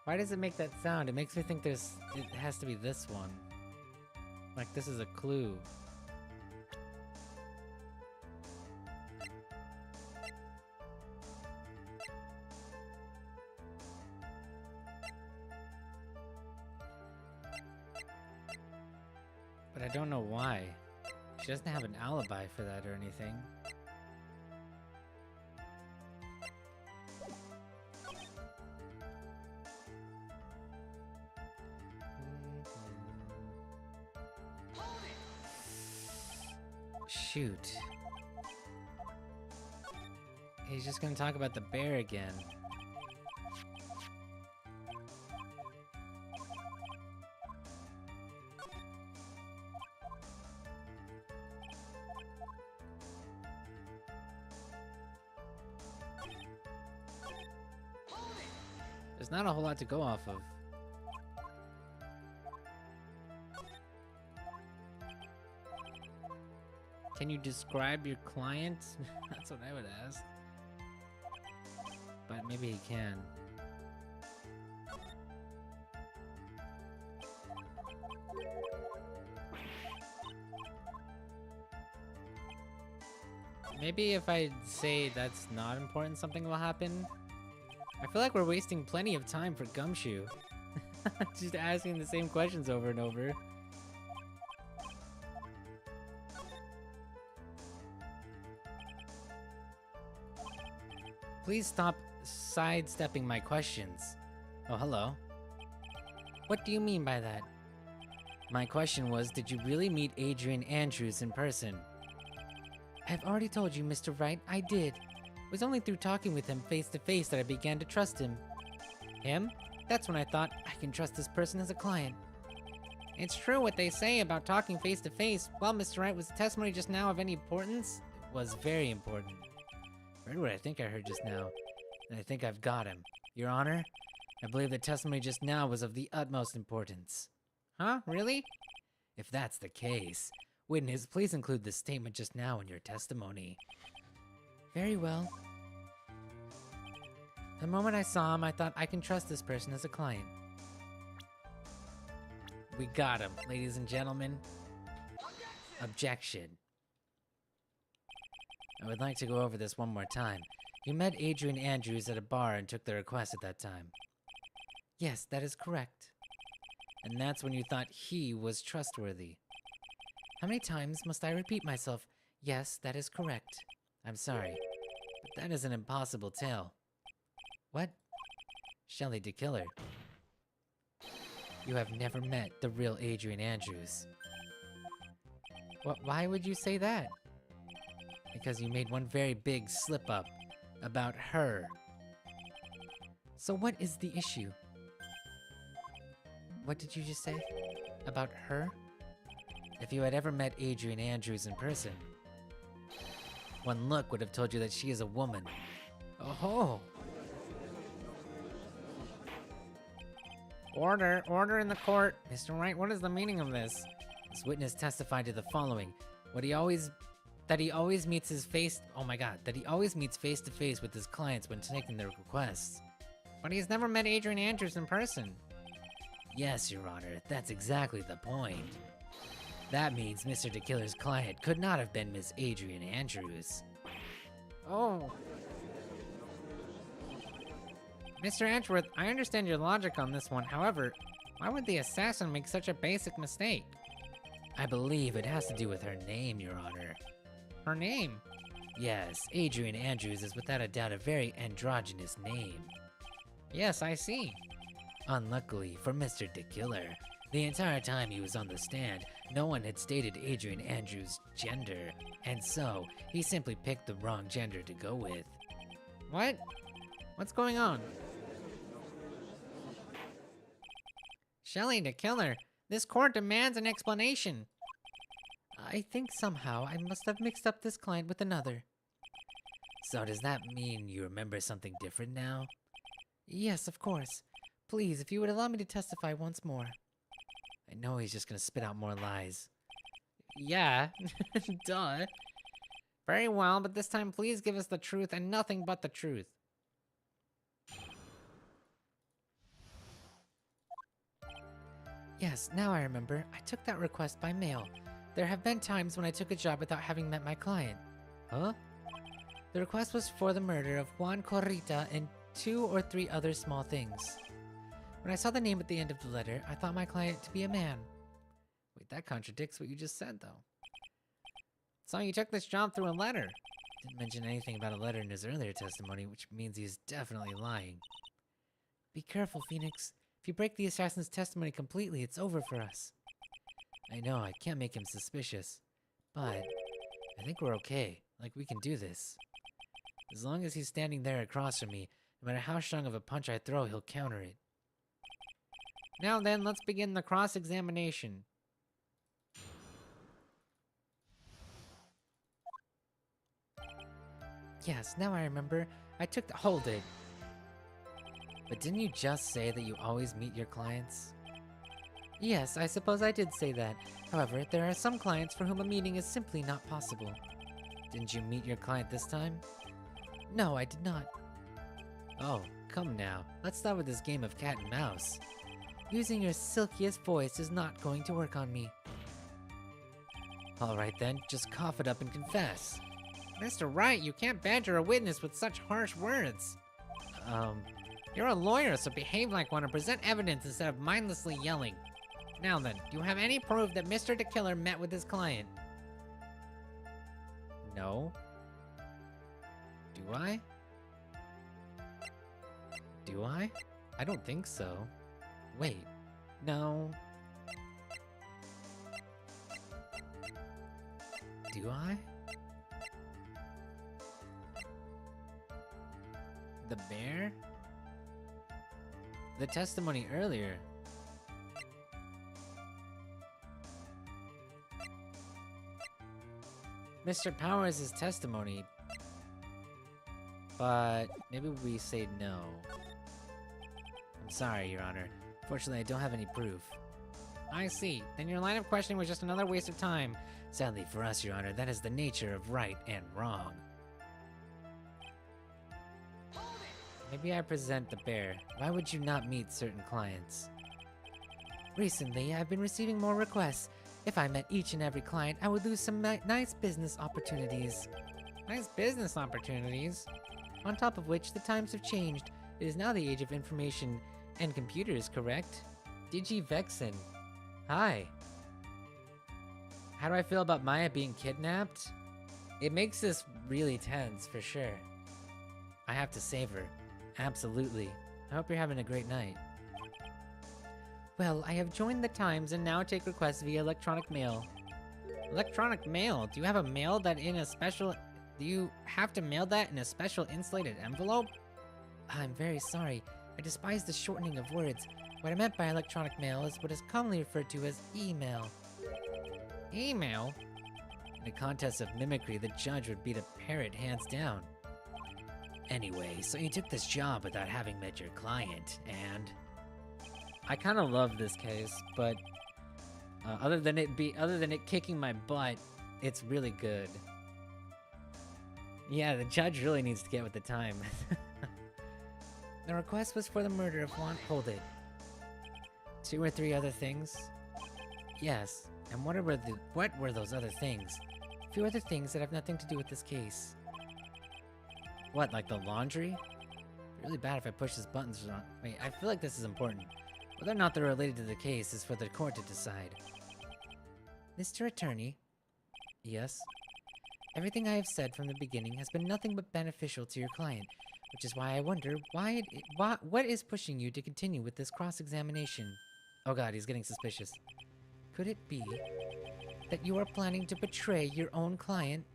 Why does it make that sound? It makes me think it has to be this one. Like this is a clue. But I don't know why. She doesn't have an alibi for that or anything. Shoot. He's just gonna talk about the bear again. There's not a whole lot to go off of. Can you describe your client? That's what I would ask. But maybe he can. Maybe if I say that's not important, something will happen. I feel like we're wasting plenty of time for Gumshoe. Just asking the same questions over and over. Please stop sidestepping my questions. Oh, hello. What do you mean by that? My question was, did you really meet Adrian Andrews in person? I've already told you, Mr. Wright, I did. It was only through talking with him face to face that I began to trust him. Him? That's when I thought, I can trust this person as a client. It's true what they say about talking face to face. Well, Mr. Wright, was the testimony just now of any importance? It was very important. Heard what I think I heard just now, and I think I've got him. Your Honor, I believe the testimony just now was of the utmost importance. Huh? Really? If that's the case, witness, please include the statement just now in your testimony. Very well. The moment I saw him, I thought I can trust this person as a client. We got him, ladies and gentlemen. Objection. I would like to go over this one more time. You met Adrian Andrews at a bar and took the request at that time. Yes, that is correct. And that's when you thought he was trustworthy. How many times must I repeat myself? Yes, that is correct. I'm sorry, but that is an impossible tale. What? Shelley DeKiller. You have never met the real Adrian Andrews. Why would you say that? Because you made one very big slip-up about her. So what is the issue? What did you just say? About her? If you had ever met Adrian Andrews in person, one look would have told you that she is a woman. Oh. Order in the court. Mr. Wright, what is the meaning of this? This witness testified to the following: that he always meets face to face with his clients when taking their requests. But he's never met Adrian Andrews in person. Yes, Your Honor, that's exactly the point. That means Mr. DeKiller's client could not have been Miss Adrian Andrews. Oh. Mr. Edgeworth, I understand your logic on this one. However, why would the assassin make such a basic mistake? I believe it has to do with her name, Your Honor. Her name? Yes, Adrian Andrews is without a doubt a very androgynous name. Yes, I see. Unluckily for Mr. DeKiller, the entire time he was on the stand, no one had stated Adrian Andrews' gender, and so he simply picked the wrong gender to go with. What? What's going on? Shelley DeKiller, this court demands an explanation. I think somehow I must have mixed up this client with another. So does that mean you remember something different now? Yes, of course. Please, if you would allow me to testify once more. I know he's just gonna spit out more lies. Yeah, duh. Very well, but this time please give us the truth and nothing but the truth. Yes, now I remember. I took that request by mail. There have been times when I took a job without having met my client. Huh? The request was for the murder of Juan Corrita and 2 or 3 other small things. When I saw the name at the end of the letter, I thought my client to be a man. Wait, that contradicts what you just said, though. So you took this job through a letter? Didn't mention anything about a letter in his earlier testimony, which means he's definitely lying. Be careful, Phoenix. If you break the assassin's testimony completely, it's over for us. I know, I can't make him suspicious. But I think we're okay. Like, we can do this. As long as he's standing there across from me, no matter how strong of a punch I throw, he'll counter it. Now then, let's begin the cross-examination. Yes, now I remember. I took the— Hold it. But didn't you just say that you always meet your clients? Yes, I suppose I did say that. However, there are some clients for whom a meeting is simply not possible. Didn't you meet your client this time? No, I did not. Oh, come now. Let's start with this game of cat and mouse. Using your silkiest voice is not going to work on me. Alright then, just cough it up and confess. Mr. Wright, you can't badger a witness with such harsh words. You're a lawyer, so behave like one and present evidence instead of mindlessly yelling. Now then, do you have any proof that Mr. DeKiller met with his client? No. Do I? Do I? I don't think so. Wait. No. Do I? The bear? The testimony earlier. Mr. Powers' testimony. But maybe we say no. I'm sorry, Your Honor. Fortunately, I don't have any proof. I see. Then your line of questioning was just another waste of time. Sadly for us, Your Honor, that is the nature of right and wrong. Maybe I present the bear. Why would you not meet certain clients? Recently, I've been receiving more requests. If I met each and every client, I would lose some nice business opportunities. Nice business opportunities? On top of which, the times have changed. It is now the age of information and computers, correct? Digivexen. Hi. How do I feel about Maya being kidnapped? It makes this really tense, for sure. I have to save her. Absolutely. I hope you're having a great night. Well, I have joined the Times and now take requests via electronic mail. Electronic mail. Do you have a mail that in a special... Do you have to mail that in a special insulated envelope? I'm very sorry. I despise the shortening of words. What I meant by electronic mail is what is commonly referred to as email. Email? In a contest of mimicry, the judge would beat a parrot hands down. Anyway, so you took this job without having met your client, and... I kind of love this case, but other than it kicking my butt, it's really good. Yeah, the judge really needs to get with the time. The request was for the murder of Juan. Hold it. 2 or 3 other things? Yes. And what were those other things? A few other things that have nothing to do with this case. What, like the laundry? Really bad if I push these buttons wrong. Wait, I feel like this is important. Whether or not they're related to the case is for the court to decide. Mr. Attorney? Yes? Everything I have said from the beginning has been nothing but beneficial to your client, which is why I wonder what is pushing you to continue with this cross-examination. Oh god, he's getting suspicious. Could it be that you are planning to betray your own client?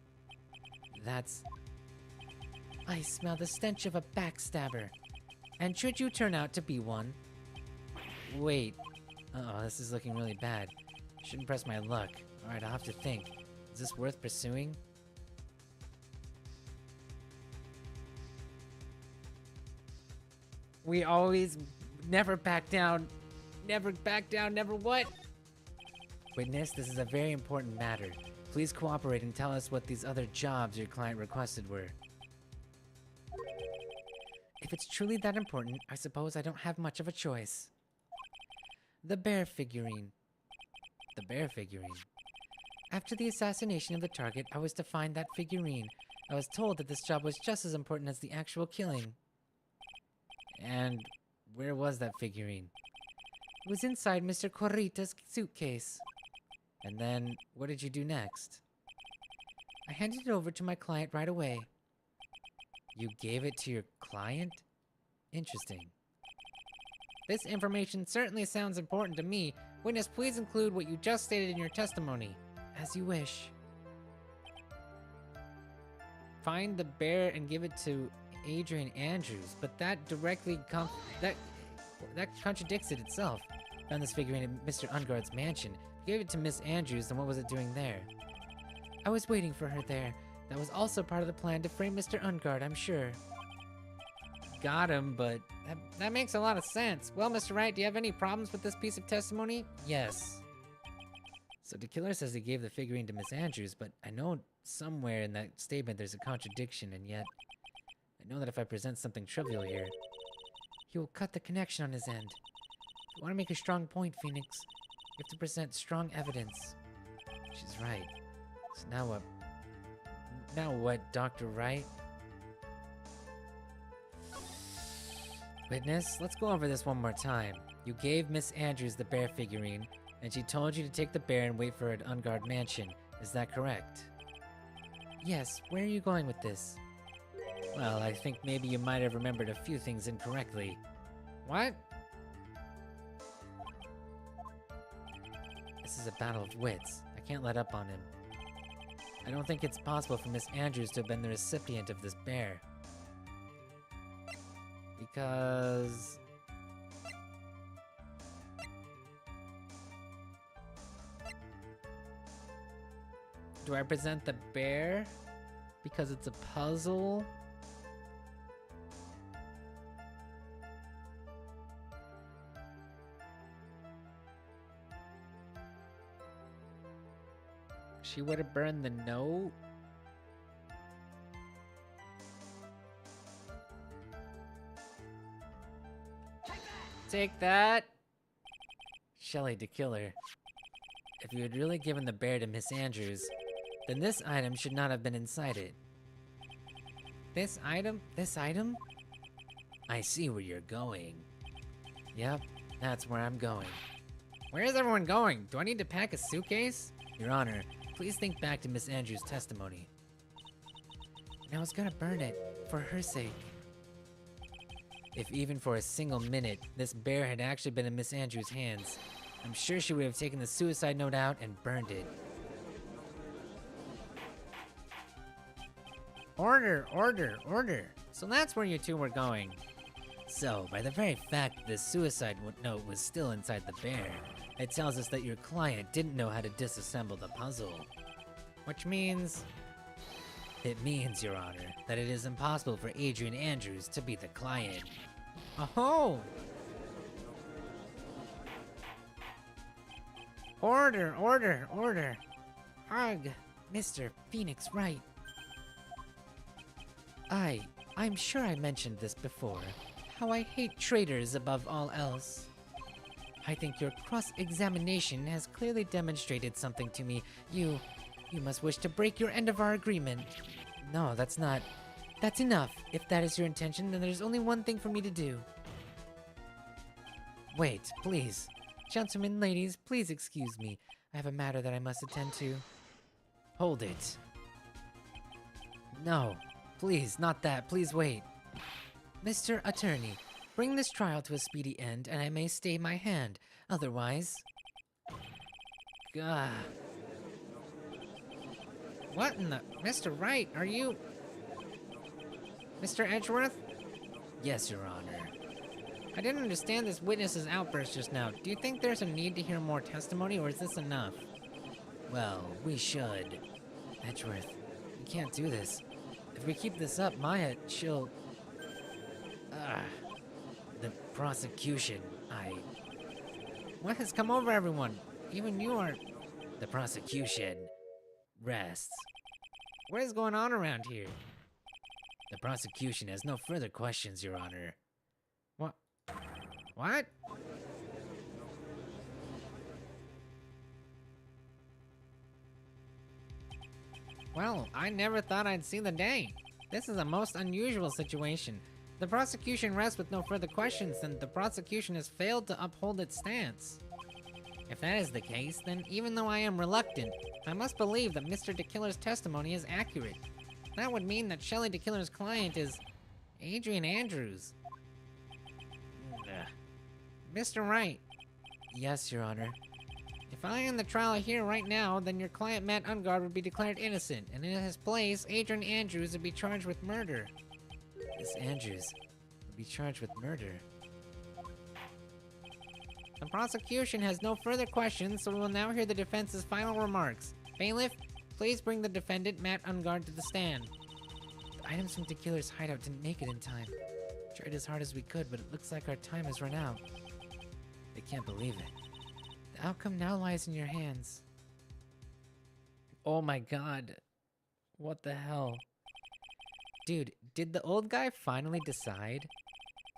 I smell the stench of a backstabber. And should you turn out to be one... Wait. Uh-oh, this is looking really bad. Shouldn't press my luck. Alright, I'll have to think. Is this worth pursuing? We always never back down. Never back down, never what? Witness, this is a very important matter. Please cooperate and tell us what these other jobs your client requested were. If it's truly that important, I suppose I don't have much of a choice. The bear figurine. The bear figurine? After the assassination of the target, I was to find that figurine. I was told that this job was just as important as the actual killing. And where was that figurine? It was inside Mr. Corrita's suitcase. And then, what did you do next? I handed it over to my client right away. You gave it to your client? Interesting. This information certainly sounds important to me. Witness, please include what you just stated in your testimony. As you wish. Find the bear and give it to Adrian Andrews, but that directly that contradicts it itself. Found this figurine at Mr. Engarde's mansion. You gave it to Miss Andrews, then what was it doing there? I was waiting for her there. That was also part of the plan to frame Mr. Engarde, I'm sure. Got him, but that makes a lot of sense. Well, Mr. Wright, do you have any problems with this piece of testimony? Yes. So the killer says he gave the figurine to Miss Andrews, but I know somewhere in that statement there's a contradiction, and yet I know that if I present something trivial here, he will cut the connection on his end. If you want to make a strong point, Phoenix, you have to present strong evidence. She's right. So now what? Now what, Dr. Wright? Witness, let's go over this one more time. You gave Miss Andrews the bear figurine, and she told you to take the bear and wait for her at Engarde Mansion. Is that correct? Yes, where are you going with this? Well, I think maybe you might have remembered a few things incorrectly. What? This is a battle of wits. I can't let up on him. I don't think it's possible for Miss Andrews to have been the recipient of this bear. Because... Do I present the bear? Because it's a puzzle? She would have burned the note? Take that! Shelley, to kill her. If you had really given the bear to Miss Andrews, then this item should not have been inside it. This item? This item? I see where you're going. Yep, that's where I'm going. Where is everyone going? Do I need to pack a suitcase? Your Honor, please think back to Miss Andrews' testimony. And I was gonna burn it, for her sake. If even for a single minute, this bear had actually been in Miss Andrews' hands, I'm sure she would have taken the suicide note out and burned it. Order, order, order. So that's where you two were going. So, by the very fact the suicide note was still inside the bear, it tells us that your client didn't know how to disassemble the puzzle. Which means... It means, Your Honor, that it is impossible for Adrian Andrews to be the client. Oh! Order, order, order. Ugh, Mr. Phoenix Wright. I'm sure I mentioned this before, how I hate traitors above all else. I think your cross-examination has clearly demonstrated something to me. You must wish to break your end of our agreement. No, that's not. That's enough. If that is your intention, then there's only one thing for me to do. Wait, please. Gentlemen, ladies, please excuse me. I have a matter that I must attend to. Hold it. No, please, not that. Please wait. Mr. Attorney, bring this trial to a speedy end, and I may stay my hand. Otherwise... Gah. what in the... Mr. Wright, are you... Mr. Edgeworth? Yes, Your Honor. I didn't understand this witness's outburst just now. Do you think there's a need to hear more testimony, or is this enough? Well, we should. Edgeworth, we can't do this. If we keep this up, Maya, she'll... The prosecution, What has come over everyone? Even you are... The prosecution rests. What is going on around here? The prosecution has no further questions, Your Honor. What? What? Well, I never thought I'd see the day. This is a most unusual situation. The prosecution rests with no further questions, and the prosecution has failed to uphold its stance. If that is the case, then even though I am reluctant, I must believe that Mr. DeKiller's testimony is accurate. That would mean that Shelley DeKiller's client is Adrian Andrews. Mr. Wright, Yes, Your Honor. if I end the trial here right now, then your client Matt Engarde would be declared innocent, and in his place, Adrian Andrews would be charged with murder. Miss Andrews will be charged with murder. The prosecution has no further questions, so we will now hear the defense's final remarks. Bailiff, please bring the defendant, Matt Engarde, to the stand. The items from DeKiller's hideout didn't make it in time. Tried as hard as we could, but it looks like our time has run out. I can't believe it. The outcome now lies in your hands. Oh my god. What the hell? Dude, did the old guy finally decide?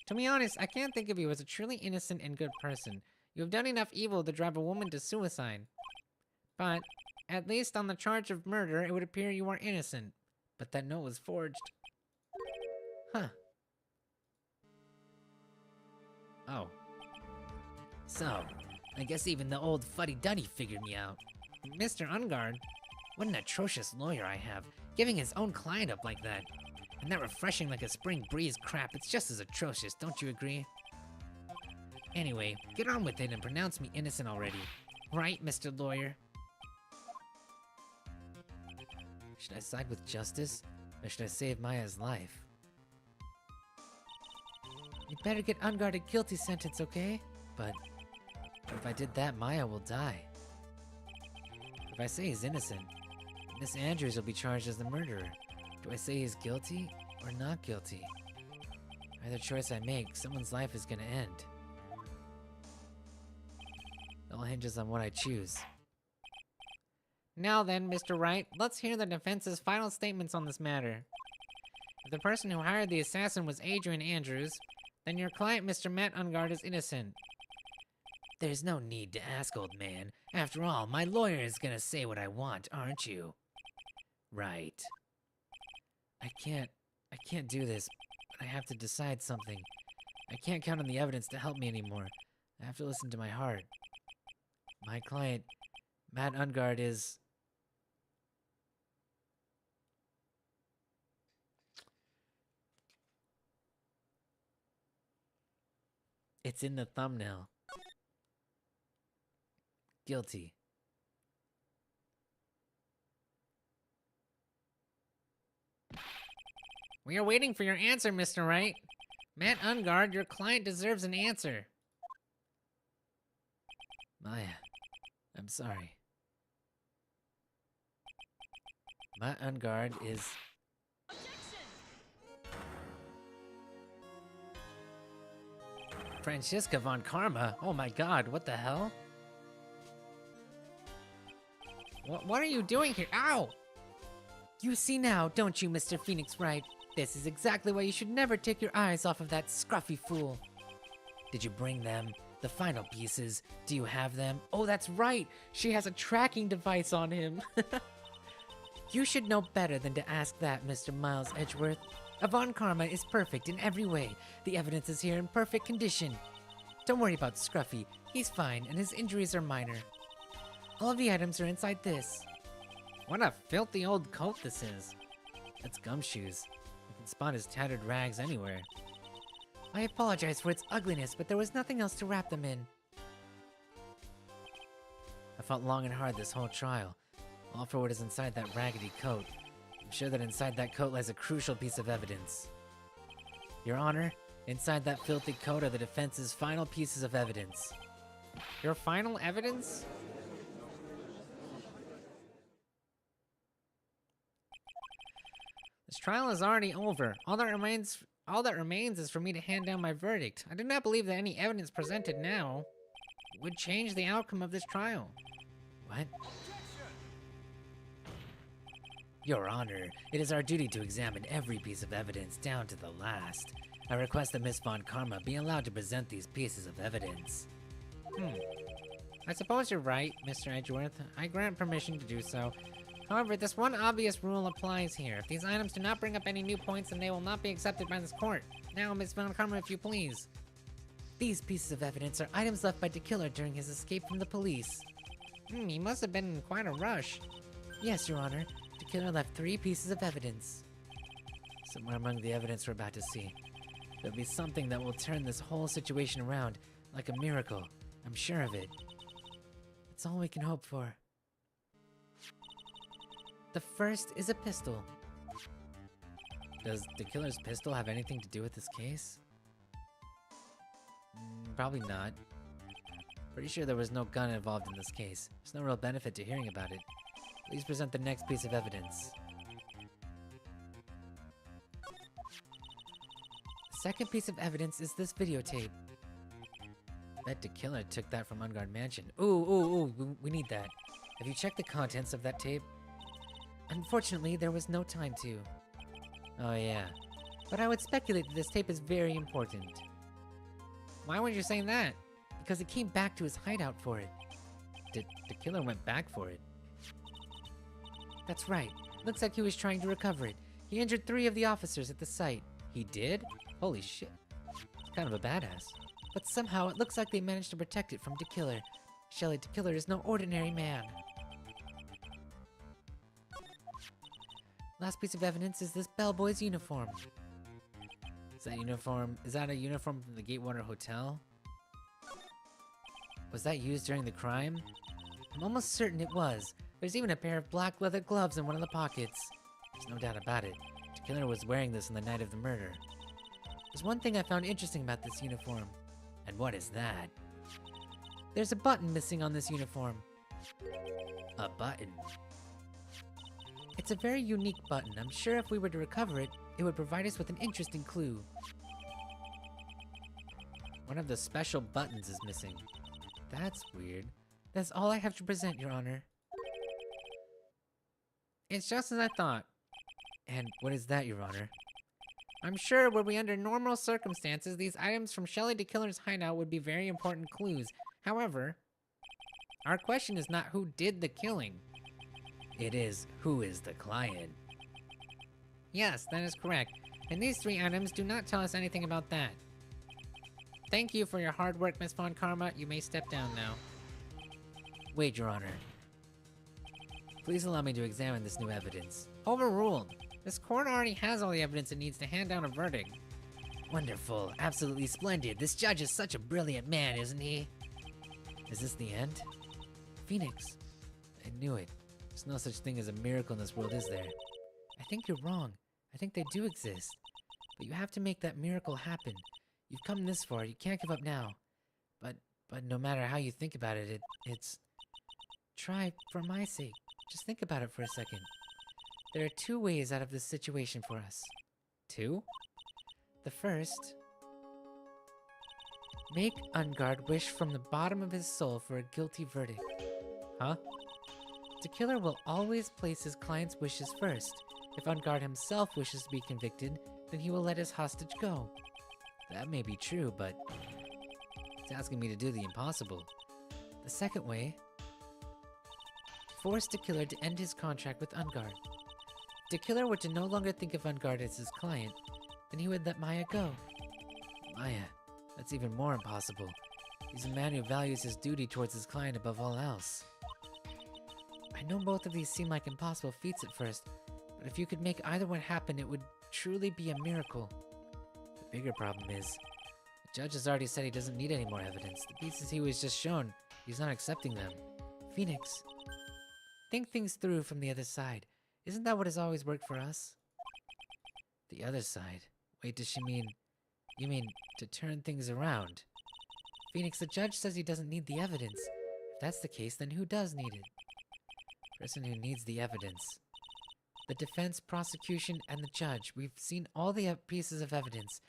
To be honest, I can't think of you as a truly innocent and good person. You have done enough evil to drive a woman to suicide. But, at least on the charge of murder, it would appear you are innocent. But that note was forged. Huh. Oh. So, I guess even the old fuddy-duddy figured me out. Mr. Engarde, What an atrocious lawyer I have, giving his own client up like that. And that refreshing like a spring breeze crap, it's just as atrocious, don't you agree? Anyway, get on with it and pronounce me innocent already. Right, Mr. Lawyer? Should I side with justice, or should I save Maya's life? You better get Engarde a guilty sentence, okay? But if I did that, Maya will die. If I say he's innocent, Miss Andrews will be charged as the murderer. Do I say he's guilty or not guilty? Either choice I make, someone's life is gonna end. It all hinges on what I choose. now then, Mr. Wright, let's hear the defense's final statements on this matter. If the person who hired the assassin was Adrian Andrews, then your client, Mr. Matt Engarde, is innocent. There's no need to ask, old man. After all, my lawyer is gonna say what I want, aren't you? Right. I can't do this, but I have to decide something. I can't count on the evidence to help me anymore. I have to listen to my heart. My client, Matt Engarde, is... It's in the thumbnail. Guilty. We are waiting for your answer, Mr. Wright. Matt Engarde, your client deserves an answer. Maya, I'm sorry. Matt Engarde is... Franziska von Karma? Oh my god, what the hell? What are you doing here? Ow! You see now, don't you, Mr. Phoenix Wright? This is exactly why you should never take your eyes off of that scruffy fool. Did you bring them? The final pieces? Do you have them? Oh, that's right! She has a tracking device on him. You should know better than to ask that, Mr. Miles Edgeworth. Von Karma is perfect in every way. The evidence is here in perfect condition. Don't worry about Scruffy. He's fine, and his injuries are minor. All of the items are inside this. What a filthy old coat this is. That's Gumshoe's. You can spot his tattered rags anywhere. I apologize for its ugliness, but there was nothing else to wrap them in. I fought long and hard this whole trial, all for what is inside that raggedy coat. I'm sure that inside that coat lies a crucial piece of evidence. Your Honor, inside that filthy coat are the defense's final pieces of evidence. Your final evidence? This trial is already over. All that remains is for me to hand down my verdict. I do not believe that any evidence presented now would change the outcome of this trial. What? Your Honor, it is our duty to examine every piece of evidence down to the last. I request that Miss Von Karma be allowed to present these pieces of evidence. I suppose you're right, Mr. Edgeworth. I grant permission to do so. However, this one obvious rule applies here. If these items do not bring up any new points, then they will not be accepted by this court. Now, Miss Von Karma, if you please. These pieces of evidence are items left by the killer during his escape from the police. He must have been in quite a rush. Yes, Your Honor. The killer left 3 pieces of evidence. Somewhere among the evidence we're about to see, there'll be something that will turn this whole situation around, like a miracle. I'm sure of it. It's all we can hope for. The first is a pistol. Does the killer's pistol have anything to do with this case? Probably not. Pretty sure there was no gun involved in this case. There's no real benefit to hearing about it. Please present the next piece of evidence. The second piece of evidence is this videotape. Bet the killer took that from Engarde Mansion. Ooh, we need that. Have you checked the contents of that tape? Unfortunately, there was no time to. Oh yeah. But I would speculate that this tape is very important. Why would you say that? Because it came back to his hideout for it. The killer went back for it. That's right. Looks like he was trying to recover it. He injured 3 of the officers at the site. He did? Holy shit. He's kind of a badass. But somehow it looks like they managed to protect it from the killer. Shelley the killer is no ordinary man. Last piece of evidence is this bellboy's uniform. Is that a uniform from the Gatewater Hotel? Was that used during the crime? I'm almost certain it was. There's even a pair of black leather gloves in one of the pockets. There's no doubt about it. The killer was wearing this on the night of the murder. There's one thing I found interesting about this uniform. And what is that? There's a button missing on this uniform. A button? It's a very unique button. I'm sure if we were to recover it, it would provide us with an interesting clue. One of the special buttons is missing. That's weird. That's all I have to present, Your Honor. It's just as I thought. And what is that, Your Honor? I'm sure were we under normal circumstances, these items from Shelley the Killer's hideout would be very important clues. However, our question is not who did the killing. It is, who is the client? Yes, that is correct. And these 3 items do not tell us anything about that. Thank you for your hard work, Miss Von Karma. You may step down now. Wait, Your Honor. Please allow me to examine this new evidence. Overruled. This court already has all the evidence it needs to hand down a verdict. Wonderful. Absolutely splendid. This judge is such a brilliant man, isn't he? Is this the end? Phoenix. I knew it. There's no such thing as a miracle in this world, is there? I think you're wrong. I think they do exist. But you have to make that miracle happen. You've come this far, you can't give up now. But no matter how you think about it, it's... Try, for my sake. Just think about it for a second. There are two ways out of this situation for us. Two? The first... Make Engarde wish from the bottom of his soul for a guilty verdict. Huh? The killer will always place his client's wishes first. If Engarde himself wishes to be convicted, then he will let his hostage go. That may be true, but it's asking me to do the impossible. The second way... Force the killer to end his contract with Engarde. If the killer were to no longer think of Engarde as his client, then he would let Maya go. Maya, that's even more impossible. He's a man who values his duty towards his client above all else. I know both of these seem like impossible feats at first, but if you could make either one happen, it would truly be a miracle. The bigger problem is, the judge has already said he doesn't need any more evidence. The pieces he was just shown, he's not accepting them. Phoenix, think things through from the other side. Isn't that what has always worked for us? The other side? Wait, does she mean... You mean to turn things around? Phoenix, the judge says he doesn't need the evidence. If that's the case, then who does need it? Person who needs the evidence. The defense, prosecution, and the judge. We've seen all the pieces of evidence,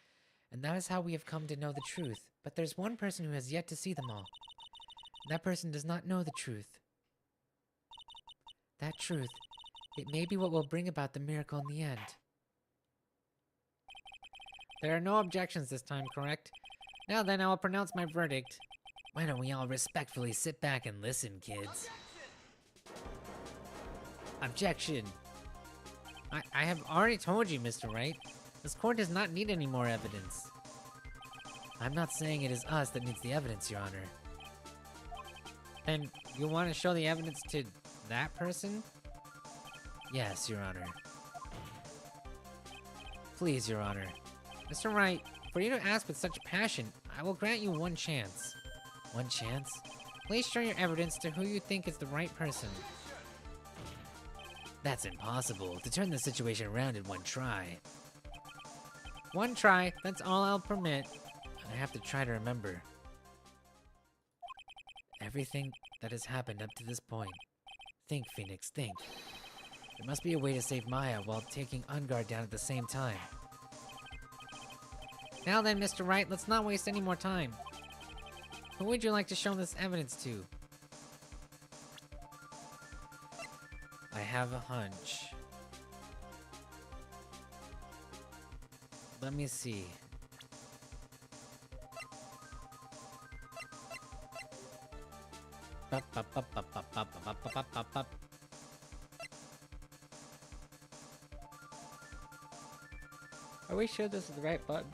and that is how we have come to know the truth. But there's one person who has yet to see them all. That person does not know the truth. That truth, it may be what will bring about the miracle in the end. There are no objections this time, correct? Now then, I will pronounce my verdict. Why don't we all respectfully sit back and listen, kids? Objection! I have already told you, Mr. Wright. This court does not need any more evidence. I'm not saying it is us that needs the evidence, Your Honor. Then, you want to show the evidence to that person? Yes, Your Honor. Please, Your Honor. Mr. Wright, for you to ask with such passion, I will grant you one chance. One chance? Please show your evidence to who you think is the right person. That's impossible. To turn the situation around in one try. One try, that's all I'll permit. I have to try to remember everything that has happened up to this point. Think, Phoenix, think. There must be a way to save Maya while taking Engarde down at the same time. Now then, Mr. Wright, let's not waste any more time. Who would you like to show this evidence to? I have a hunch. Let me see. Are we sure this is the right button?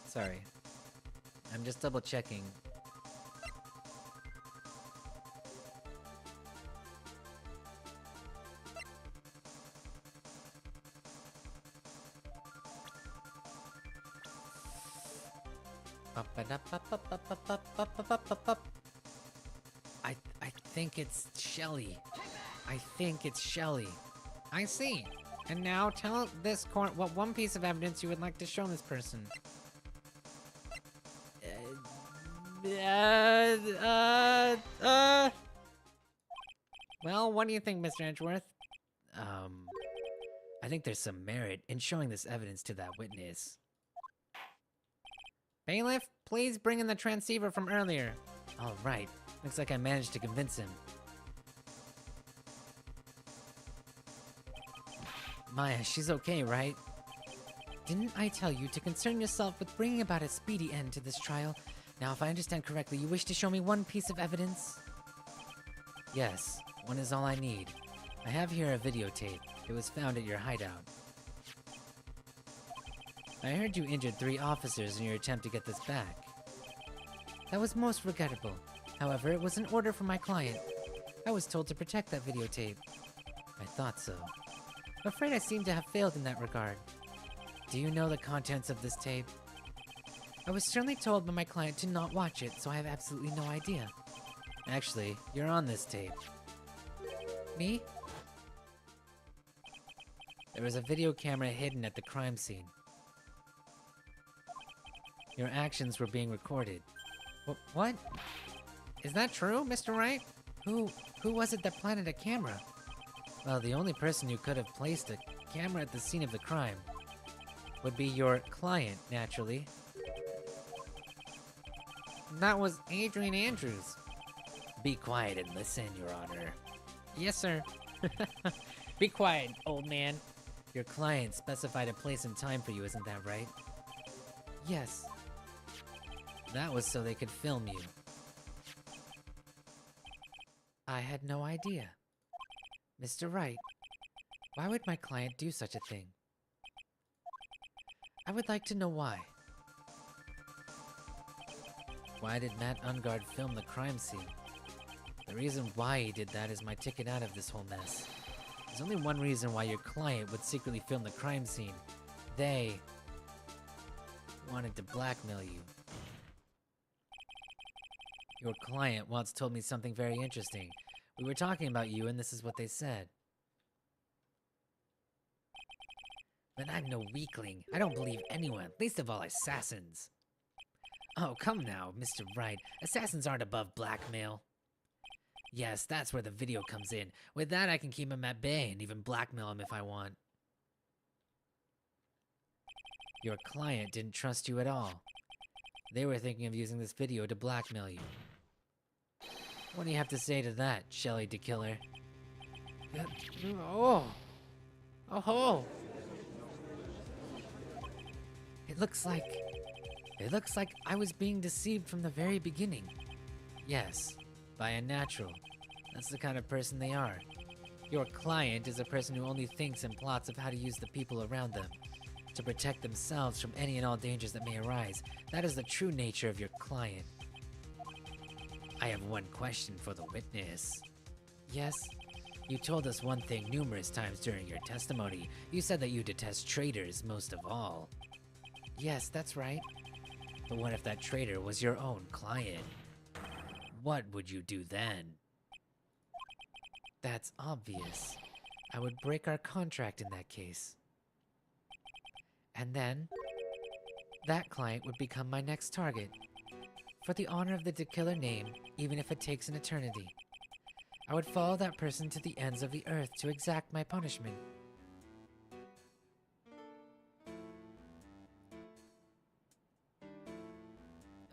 Sorry. I'm just double checking. I think it's Shelly. I think it's Shelly. I see. And now tell this court what one piece of evidence you would like to show this person. Well, what do you think, Mr. Edgeworth? I think there's some merit in showing this evidence to that witness. Bailiff, please bring in the transceiver from earlier. All right. Looks like I managed to convince him. Maya, she's okay, right? Didn't I tell you to concern yourself with bringing about a speedy end to this trial? Now, if I understand correctly, you wish to show me one piece of evidence? Yes, one is all I need. I have here a videotape. It was found at your hideout. I heard you injured 3 officers in your attempt to get this back. That was most regrettable. However, it was an order from my client. I was told to protect that videotape. I thought so. I'm afraid I seem to have failed in that regard. Do you know the contents of this tape? I was sternly told by my client to not watch it, so I have absolutely no idea. Actually, you're on this tape. Me? There was a video camera hidden at the crime scene. Your actions were being recorded. What? Is that true, Mr. Wright? Who was it that planted a camera? Well, the only person who could have placed a camera at the scene of the crime would be your client, naturally. That was Adrian Andrews. Be quiet and listen, Your Honor. Yes, sir. Be quiet, old man. Your client specified a place and time for you, isn't that right? Yes. That was so they could film you. I had no idea. Mr. Wright, why would my client do such a thing? I would like to know why. Why did Matt Engarde film the crime scene? The reason why he did that is my ticket out of this whole mess. There's only one reason why your client would secretly film the crime scene. They wanted to blackmail you. Your client once told me something very interesting. We were talking about you, and this is what they said. But I'm no weakling. I don't believe anyone, least of all assassins. Oh, come now, Mr. Wright. Assassins aren't above blackmail. Yes, that's where the video comes in. With that, I can keep him at bay and even blackmail him if I want. Your client didn't trust you at all. They were thinking of using this video to blackmail you. What do you have to say to that, Shelley DeKiller? Oh. Oh. It looks like I was being deceived from the very beginning. Yes, by a natural. That's the kind of person they are. Your client is a person who only thinks and plots of how to use the people around them to protect themselves from any and all dangers that may arise. That is the true nature of your client. I have one question for the witness. Yes? You told us one thing numerous times during your testimony. You said that you detest traitors most of all. Yes, that's right. But what if that traitor was your own client? What would you do then? That's obvious. I would break our contract in that case. And then, that client would become my next target. For the honor of the DeKiller name, even if it takes an eternity. I would follow that person to the ends of the earth to exact my punishment.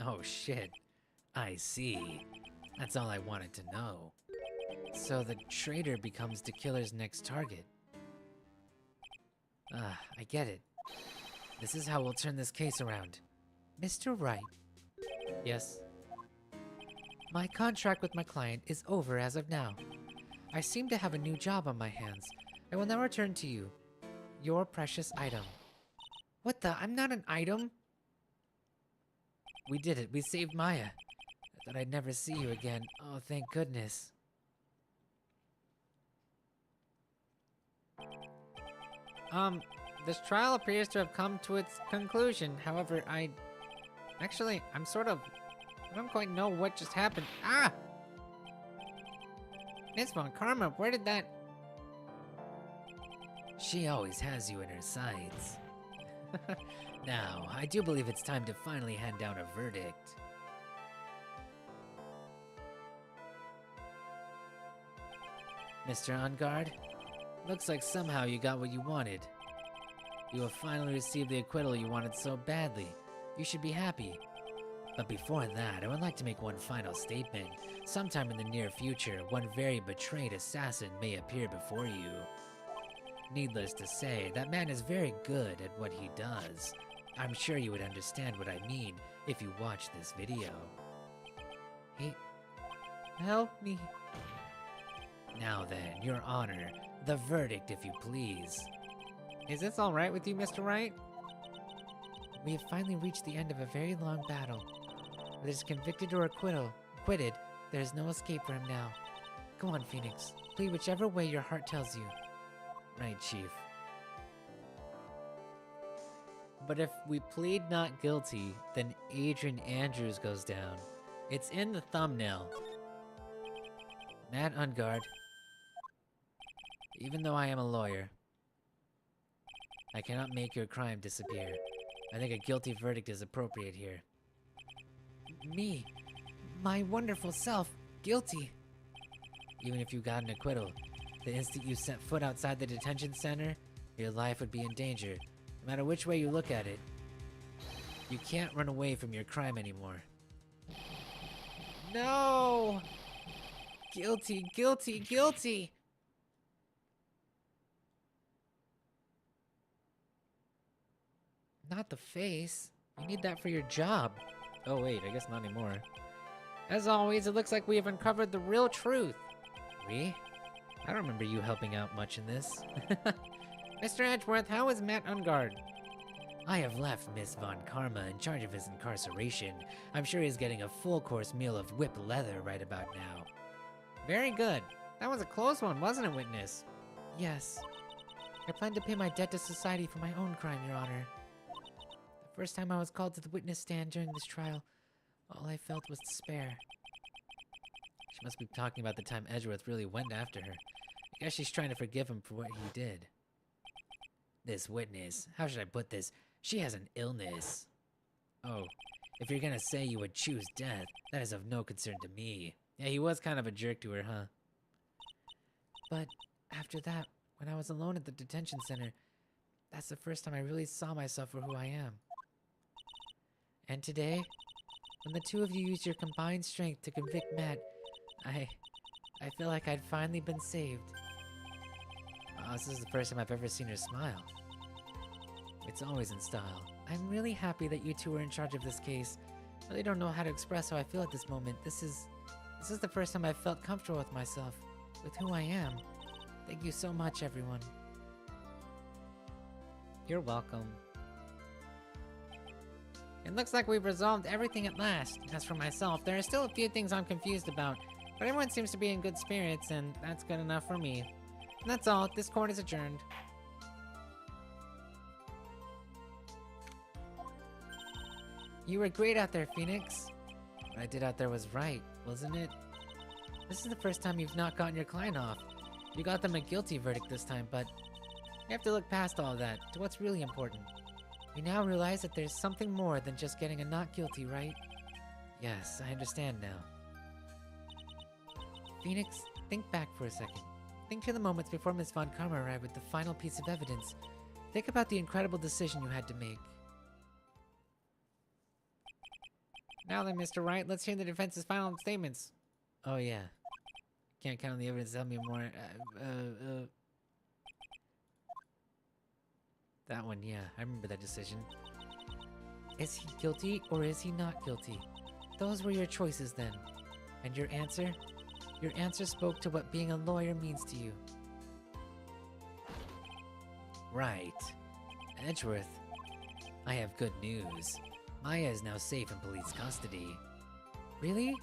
Oh shit. I see. That's all I wanted to know. So the traitor becomes DeKiller's next target. I get it. This is how we'll turn this case around. Mr. Wright. Yes? My contract with my client is over as of now. I seem to have a new job on my hands. I will now return to you. Your precious item. What the? I'm not an item! We did it. We saved Maya. I thought I'd never see you again. Oh, thank goodness. This trial appears to have come to its conclusion. However, I don't quite know what just happened. Ah! Miss Von Karma, where did that... She always has you in her sights. Now, I do believe it's time to finally hand down a verdict. Mr. Engarde, looks like somehow you got what you wanted. You have finally received the acquittal you wanted so badly. You should be happy. But before that, I would like to make one final statement. Sometime in the near future, one very betrayed assassin may appear before you. Needless to say, that man is very good at what he does. I'm sure you would understand what I mean if you watch this video. Help me. Now then, Your Honor, the verdict if you please. Is this alright with you, Mr. Wright? We have finally reached the end of a very long battle. Whether it's convicted or acquitted, there is no escape for him now. Go on, Phoenix. Plead whichever way your heart tells you. Right, Chief. But if we plead not guilty, then Adrian Andrews goes down. It's in the thumbnail. Matt Engarde, even though I am a lawyer, I cannot make your crime disappear. I think a guilty verdict is appropriate here. Me, my wonderful self, guilty. Even if you got an acquittal, the instant you set foot outside the detention center, your life would be in danger, no matter which way you look at it. You can't run away from your crime anymore. No! Guilty, guilty, guilty! Not the face. You need that for your job. Oh wait, I guess not anymore. As always, it looks like we have uncovered the real truth. Me? I don't remember you helping out much in this. Mr. Edgeworth, how is Matt Engarde? I have left Miss Von Karma in charge of his incarceration. I'm sure he's getting a full-course meal of whipped leather right about now. Very good. That was a close one, wasn't it, witness? Yes. I plan to pay my debt to society for my own crime, Your Honor. The first time I was called to the witness stand during this trial, all I felt was despair. She must be talking about the time Edgeworth really went after her. I guess she's trying to forgive him for what he did. This witness, how should I put this? She has an illness. Oh, if you're gonna say you would choose death, that is of no concern to me. Yeah, he was kind of a jerk to her, huh? But after that, when I was alone at the detention center, that's the first time I really saw myself for who I am. And today, when the two of you used your combined strength to convict Matt, I feel like I'd finally been saved. Oh, this is the first time I've ever seen her smile. It's always in style. I'm really happy that you two were in charge of this case. I really don't know how to express how I feel at this moment. This is the first time I've felt comfortable with myself, with who I am. Thank you so much, everyone. You're welcome. It looks like we've resolved everything at last. As for myself, there are still a few things I'm confused about, but everyone seems to be in good spirits, and that's good enough for me. And that's all. This court is adjourned. You were great out there, Phoenix. What I did out there was right, wasn't it? This is the first time you've not gotten your client off. You got them a guilty verdict this time, but you have to look past all that to what's really important. You now realize that there's something more than just getting a not guilty, right? Yes, I understand now. Phoenix, think back for a second. Think to the moments before Miss Von Karma arrived with the final piece of evidence. Think about the incredible decision you had to make. Now then, Mr. Wright, let's hear the defense's final statements. Oh yeah. Can't count on the evidence to tell me more. That one, yeah. I remember that decision. Is he guilty or is he not guilty? Those were your choices then. And your answer? Your answer spoke to what being a lawyer means to you. Right. Edgeworth, I have good news. Maya is now safe in police custody. Really?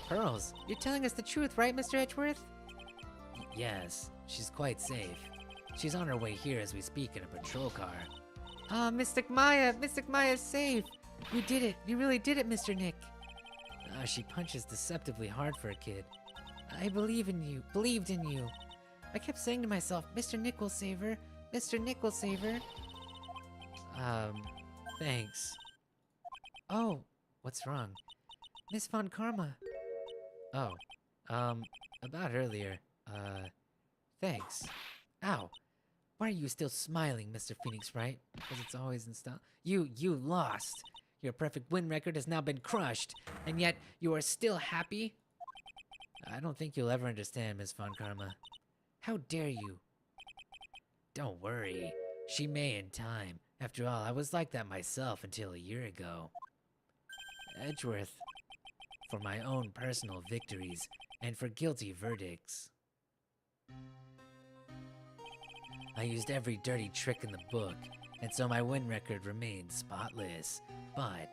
Pearls, You're telling us the truth, right, Mr. Edgeworth? yes, she's quite safe. She's on her way here as we speak in a patrol car. Ah, Mystic Maya! Mystic Maya's safe! You did it! You really did it, Mr. Nick! She punches deceptively hard for a kid. I believe in you. Believed in you. I kept saying to myself, Mr. Nick will save her. Mr. Nick will save her. Thanks. Oh, What's wrong? Miss Von Karma. Oh, about earlier. Thanks. Ow. Why are you still smiling, Mr. Phoenix Wright? Because it's always in style. You lost. Your perfect win record has now been crushed, and yet you are still happy? I don't think you'll ever understand, Miss Von Karma. How dare you? Don't worry. She may in time. After all, I was like that myself until a year ago. Edgeworth, for my own personal victories and for guilty verdicts. I used every dirty trick in the book, and so my win record remained spotless. But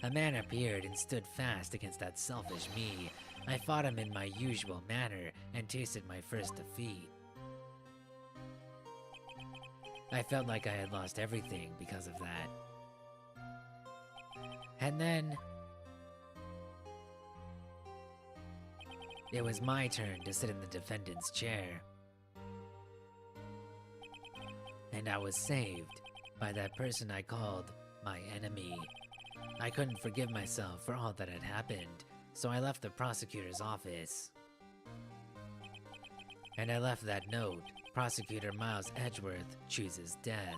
a man appeared and stood fast against that selfish me. I fought him in my usual manner and tasted my first defeat. I felt like I had lost everything because of that. And then it was my turn to sit in the defendant's chair. And I was saved by that person I called my enemy. I couldn't forgive myself for all that had happened, so I left the prosecutor's office. And I left that note. Prosecutor Miles Edgeworth chooses death.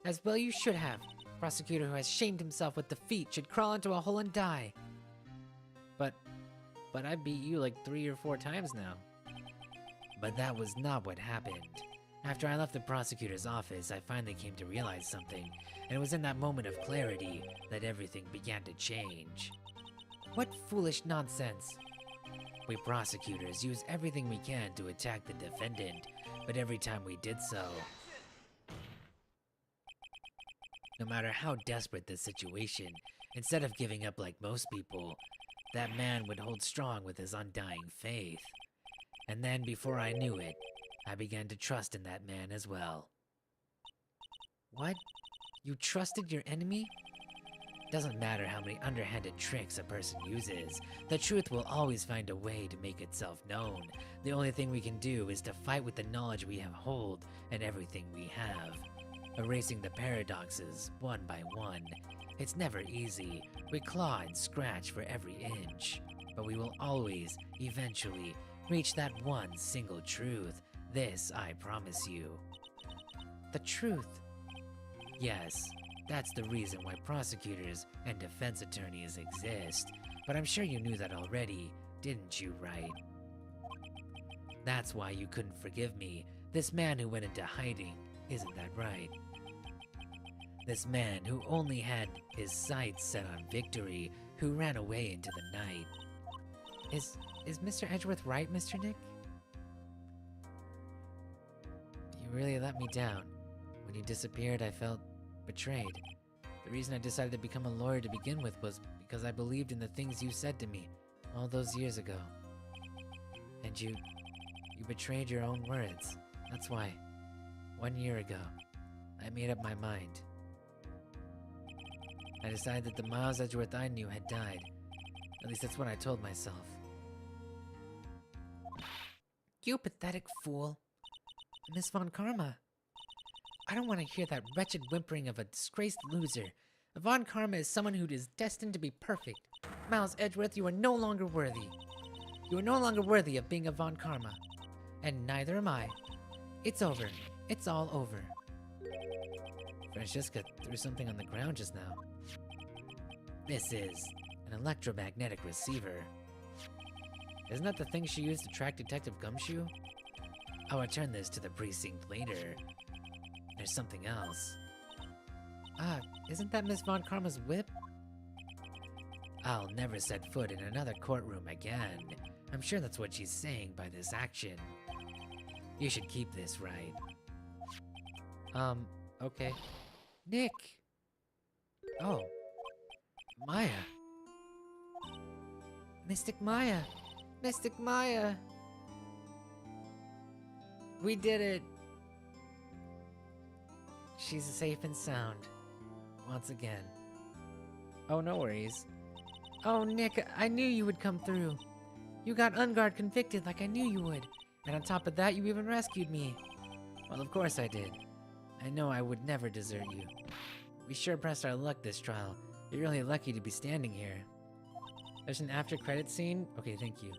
As well you should have. Prosecutor who has shamed himself with defeat should crawl into a hole and die. But I beat you like 3 or 4 times now. But that was not what happened. After I left the prosecutor's office, I finally came to realize something, and it was in that moment of clarity that everything began to change. What foolish nonsense. We prosecutors use everything we can to attack the defendant, but every time we did so, no matter how desperate the situation, instead of giving up like most people, that man would hold strong with his undying faith. And then, before I knew it, I began to trust in that man as well. What? You trusted your enemy? Doesn't matter how many underhanded tricks a person uses, the truth will always find a way to make itself known. The only thing we can do is to fight with the knowledge we have hold and everything we have, erasing the paradoxes one by one. It's never easy. We claw and scratch for every inch, but we will always, eventually, reach that one single truth. This I promise you. The truth? Yes, that's the reason why prosecutors and defense attorneys exist. But I'm sure you knew that already, didn't you, Wright? That's why you couldn't forgive me. This man who went into hiding, isn't that right? This man who only had his sights set on victory, who ran away into the night. Is Mr. Edgeworth right, Mr. Nick? You really let me down. When you disappeared, I felt betrayed. The reason I decided to become a lawyer to begin with was because I believed in the things you said to me all those years ago. And you betrayed your own words. That's why, 1 year ago, I made up my mind. I decided that the Miles Edgeworth I knew had died. At least that's what I told myself. You pathetic fool. Miss Von Karma. I don't want to hear that wretched whimpering of a disgraced loser. Von Karma is someone who is destined to be perfect. Miles Edgeworth, you are no longer worthy. You are no longer worthy of being a Von Karma. And neither am I. It's over. It's all over. Francesca threw something on the ground just now. This is an electromagnetic receiver. Isn't that the thing she used to track Detective Gumshoe? I'll return this to the precinct later. There's something else. Ah, isn't that Miss Von Karma's whip? I'll never set foot in another courtroom again. I'm sure that's what she's saying by this action. You should keep this, right? Okay. Nick! Oh. Maya. Mystic Maya! Mystic Maya! We did it! She's safe and sound. Once again. Oh, no worries. Oh, Nick, I knew you would come through. You got Engarde convicted like I knew you would. And on top of that, you even rescued me. Well, of course I did. I know I would never desert you. We sure pressed our luck this trial. You're really lucky to be standing here. There's an after-credit scene? Okay, thank you.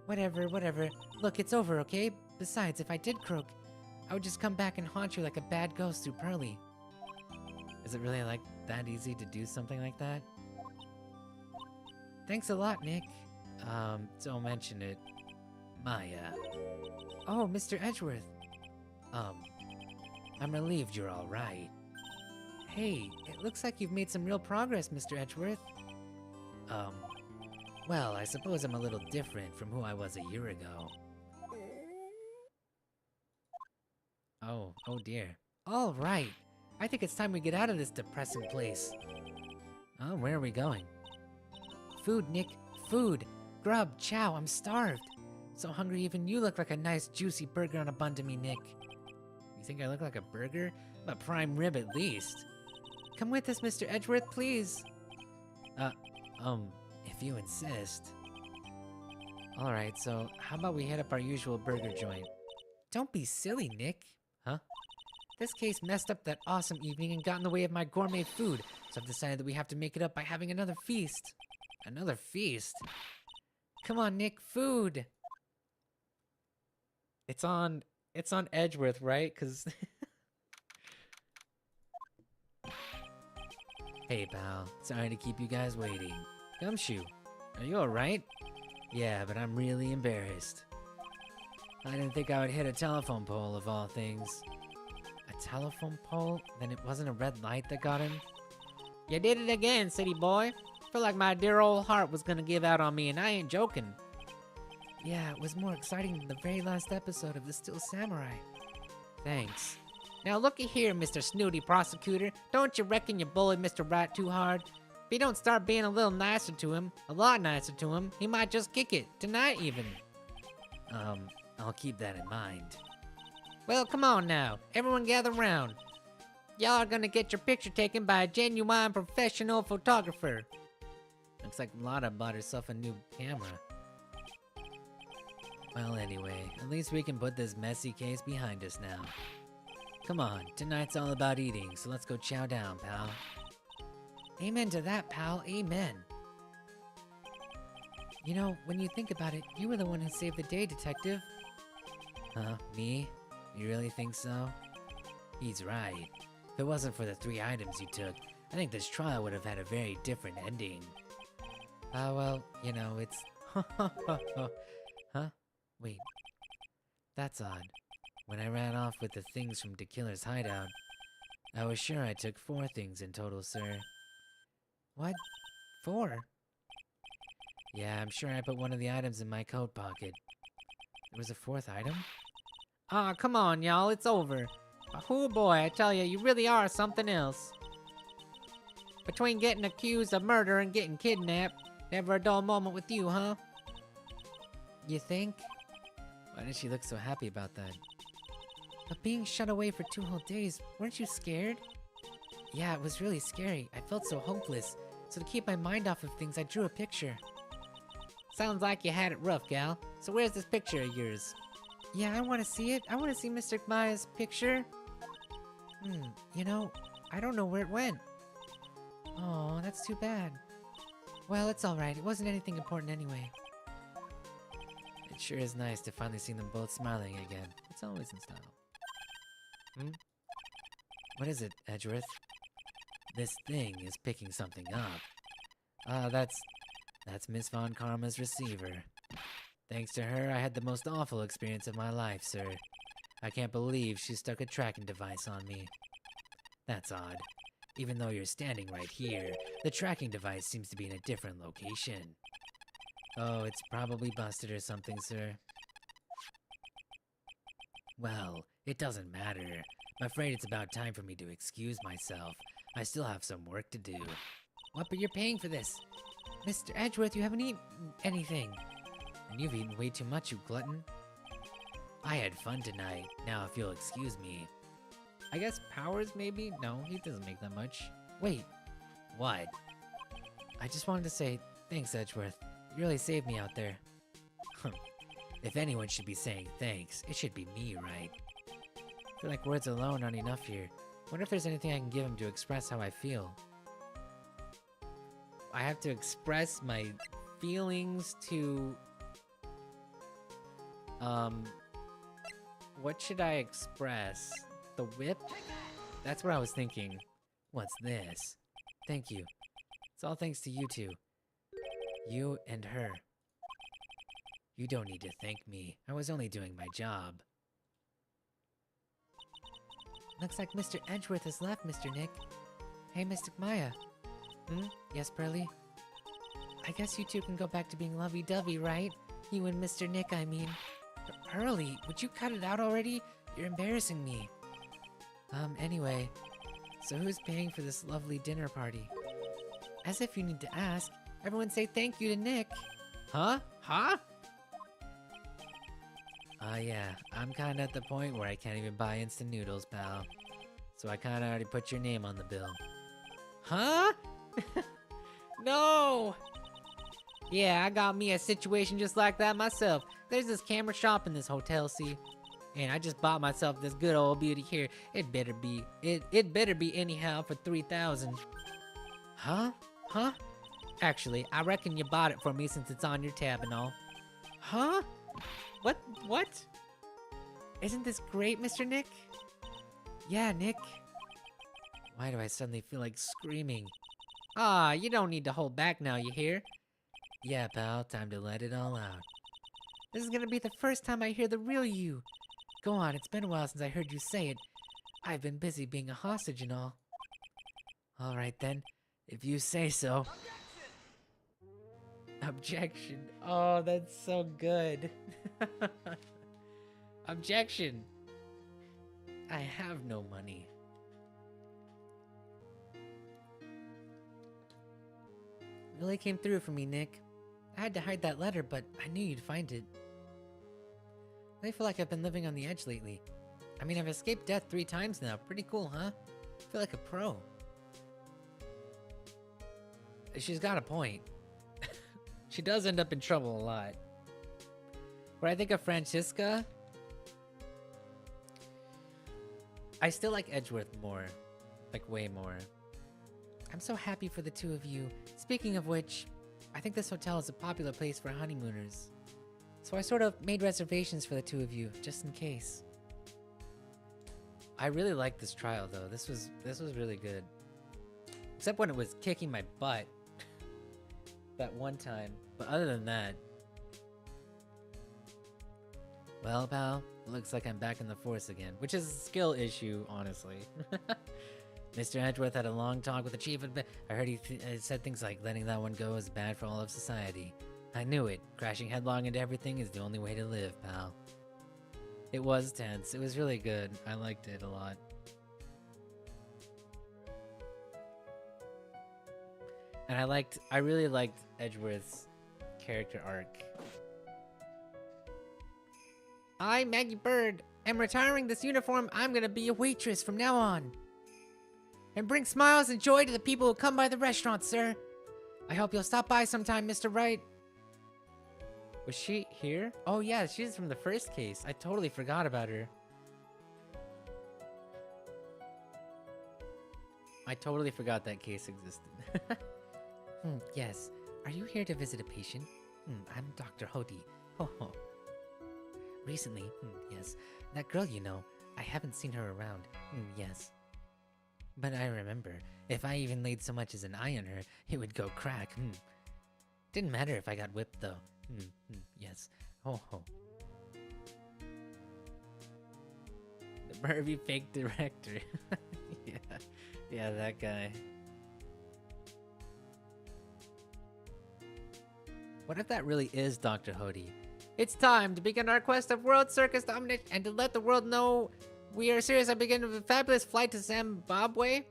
Whatever. Look, it's over, okay? Besides, if I did croak, I would just come back and haunt you like a bad ghost through Pearly. Is it really like that easy to do something like that? Thanks a lot, Nick. Don't mention it. Maya. Oh, Mr. Edgeworth. I'm relieved you're all right. Hey, it looks like you've made some real progress, Mr. Edgeworth. Well, I suppose I'm a little different from who I was a year ago. Oh dear. All right. I think it's time we get out of this depressing place. Oh, where are we going? Food, Nick. Food. Grub, chow, I'm starved. So hungry even you look like a nice juicy burger on a bun to me, Nick. You think I look like a burger? I'm a prime rib at least. Come with us, Mr. Edgeworth, please. If you insist. Alright, so how about we hit up our usual burger joint? Don't be silly, Nick. Huh? This case messed up that awesome evening and got in the way of my gourmet food, so I've decided that we have to make it up by having another feast. Another feast? Come on, Nick, food! It's on Edgeworth, right? Cause Hey, pal. Sorry to keep you guys waiting. Gumshoe, are you alright? Yeah, but I'm really embarrassed. I didn't think I would hit a telephone pole of all things. A telephone pole? Then it wasn't a red light that got him? you did it again, city boy. Feel like my dear old heart was gonna give out on me, and I ain't joking. Yeah, it was more exciting than the very last episode of The Still Samurai. Thanks. Now looky here, Mr. Snooty Prosecutor. Don't you reckon you bullied Mr. Wright too hard? If you don't start being a little nicer to him, a lot nicer to him, he might just kick it, tonight even. I'll keep that in mind. Well, come on now. Everyone gather round. Y'all are gonna get your picture taken by a genuine professional photographer. Looks like Lotta bought herself a new camera. Well, anyway, at least we can put this messy case behind us now. Come on, tonight's all about eating, so let's go chow down, pal. Amen to that, pal. Amen. You know, when you think about it, you were the one who saved the day, Detective. Huh? Me? You really think so? He's right. If it wasn't for the 3 items you took, I think this trial would have had a very different ending. Well, you know, it's... Huh? Wait. That's odd. When I ran off with the things from the killer's hideout, I was sure I took 4 things in total, sir. What? 4? Yeah, I'm sure I put one of the items in my coat pocket. There was a 4th item? Ah, come on, y'all, it's over. Oh boy, I tell you, you really are something else. Between getting accused of murder and getting kidnapped, never a dull moment with you, huh? You think? Why did she look so happy about that? But being shut away for 2 whole days, weren't you scared? Yeah, it was really scary. I felt so hopeless. So to keep my mind off of things, I drew a picture. Sounds like you had it rough, gal. So where's this picture of yours? Yeah, I want to see it. I want to see Mr. Maya's picture. You know, I don't know where it went. Oh, that's too bad. Well, it's alright. It wasn't anything important anyway. It sure is nice to finally see them both smiling again. It's always in style. What is it, Edgeworth? This thing is picking something up. That's Miss Von Karma's receiver. Thanks to her, I had the most awful experience of my life, sir. I can't believe she stuck a tracking device on me. That's odd. Even though you're standing right here, the tracking device seems to be in a different location. Oh, it's probably busted or something, sir. Well, it doesn't matter. I'm afraid it's about time for me to excuse myself. I still have some work to do. What, but you're paying for this. Mr. Edgeworth, you haven't eaten anything. And you've eaten way too much, you glutton. I had fun tonight. Now if you'll excuse me. I guess Powers, maybe? No, he doesn't make that much. Wait. What? I just wanted to say, thanks, Edgeworth. You really saved me out there. If anyone should be saying thanks, it should be me, right? I feel like words alone aren't enough here. Wonder if there's anything I can give him to express how I feel. I have to express my feelings to... What should I express? The whip? That's what I was thinking. What's this? Thank you. It's all thanks to you two. You and her. You don't need to thank me. I was only doing my job. Looks like Mr. Edgeworth has left, Mr. Nick. Hey, Mystic Maya. Yes, Pearly? I guess you two can go back to being lovey-dovey, right? You and Mr. Nick, I mean. Pearly, would you cut it out already? You're embarrassing me. Anyway, so who's paying for this lovely dinner party? As if you need to ask. Everyone say thank you to Nick. Huh? Huh? Yeah, I'm kinda at the point where I can't even buy instant noodles, pal. So I kinda already put your name on the bill. Huh? No! Yeah, I got me a situation just like that myself. There's this camera shop in this hotel, see? And I just bought myself this good old beauty here. It better be anyhow for 3,000. Huh? Huh? Actually, I reckon you bought it for me since it's on your tab and all. Huh? What? Isn't this great, Mr. Nick? Yeah, Nick. Why do I suddenly feel like screaming? Ah, you don't need to hold back now, you hear? Yeah, pal, time to let it all out. This is gonna be the first time I hear the real you. Go on, it's been a while since I heard you say it. I've been busy being a hostage and all. All right then, if you say so. Objection. Oh, that's so good. Objection. I have no money. Really came through for me, Nick. I had to hide that letter, but I knew you'd find it. I feel like I've been living on the edge lately. I mean, I've escaped death 3 times now. Pretty cool, huh? I feel like a pro. She's got a point. She does end up in trouble a lot. When I think of Francisca, I still like Edgeworth more. Like, way more. I'm so happy for the 2 of you. Speaking of which, I think this hotel is a popular place for honeymooners. So I sort of made reservations for the 2 of you, just in case. I really liked this trial, though. This was really good. Except when it was kicking my butt. That one time. But other than that... Well, pal, looks like I'm back in the force again. Which is a skill issue, honestly. Mr. Edgeworth had a long talk with the chief. I heard he said things like, letting that one go is bad for all of society. I knew it. Crashing headlong into everything is the only way to live, pal. It was tense. It was really good. I liked it a lot. And I really liked Edgeworth's character arc. I, Maggie Bird, am retiring this uniform. I'm gonna be a waitress from now on. And bring smiles and joy to the people who come by the restaurant, sir. I hope you'll stop by sometime, Mr. Wright. Was she here? Oh yeah, she's from the first case. I totally forgot about her. I totally forgot that case existed. Yes. Are you here to visit a patient? I'm Dr. Hody. Ho ho. Recently? Yes. That girl you know. I haven't seen her around. Yes. But I remember, if I even laid so much as an eye on her, it would go crack. Didn't matter if I got whipped though. Yes. Ho ho. The pervy fake director. Yeah, that guy. What if that really is Dr. Hody? It's time to begin our quest of world circus domination and to let the world know we are serious and begin a fabulous flight to Zimbabwe.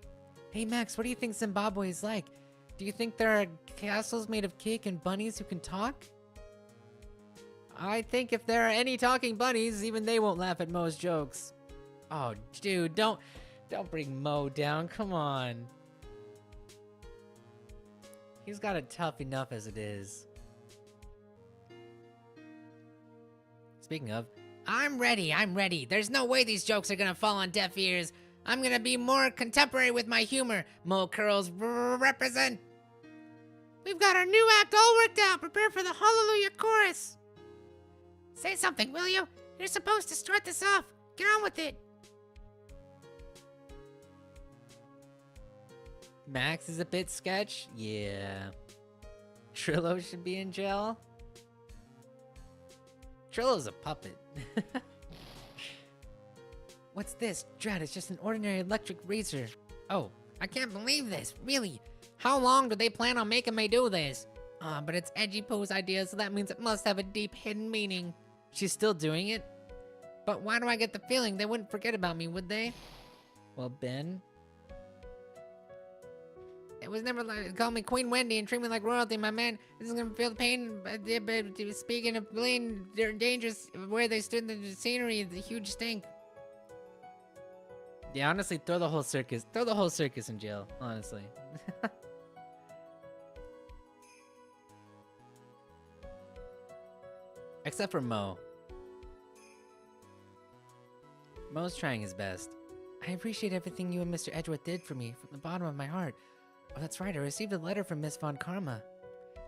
Hey Max, what do you think Zimbabwe is like? Do you think there are castles made of cake and bunnies who can talk? I think if there are any talking bunnies, even they won't laugh at Mo's jokes. Oh, dude, don't bring Mo down. Come on. He's got it tough enough as it is. Speaking of, I'm ready. There's no way these jokes are gonna fall on deaf ears. I'm gonna be more contemporary with my humor. Mo Curls represent. We've got our new act all worked out. Prepare for the Hallelujah chorus. Say something, will you? You're supposed to start this off. Get on with it. Max is a bit sketch? Yeah. Trillo should be in jail? Trillo's a puppet. What's this? Drat, it's just an ordinary electric razor. Oh, I can't believe this. Really? How long do they plan on making me do this? But it's Edgy Poo's idea, so that means it must have a deep hidden meaning. She's still doing it? But why do I get the feeling they wouldn't forget about me, would they? Well, Ben... It was never like, call me Queen Wendy and treat me like royalty, my man. This is gonna feel the pain. But speaking of plain, they're dangerous. Where they stood in the scenery, the huge stink. Yeah, honestly, throw the whole circus in jail, honestly. Except for Mo. Mo's trying his best. I appreciate everything you and Mr. Edgeworth did for me from the bottom of my heart. Oh, that's right, I received a letter from Miss Von Karma.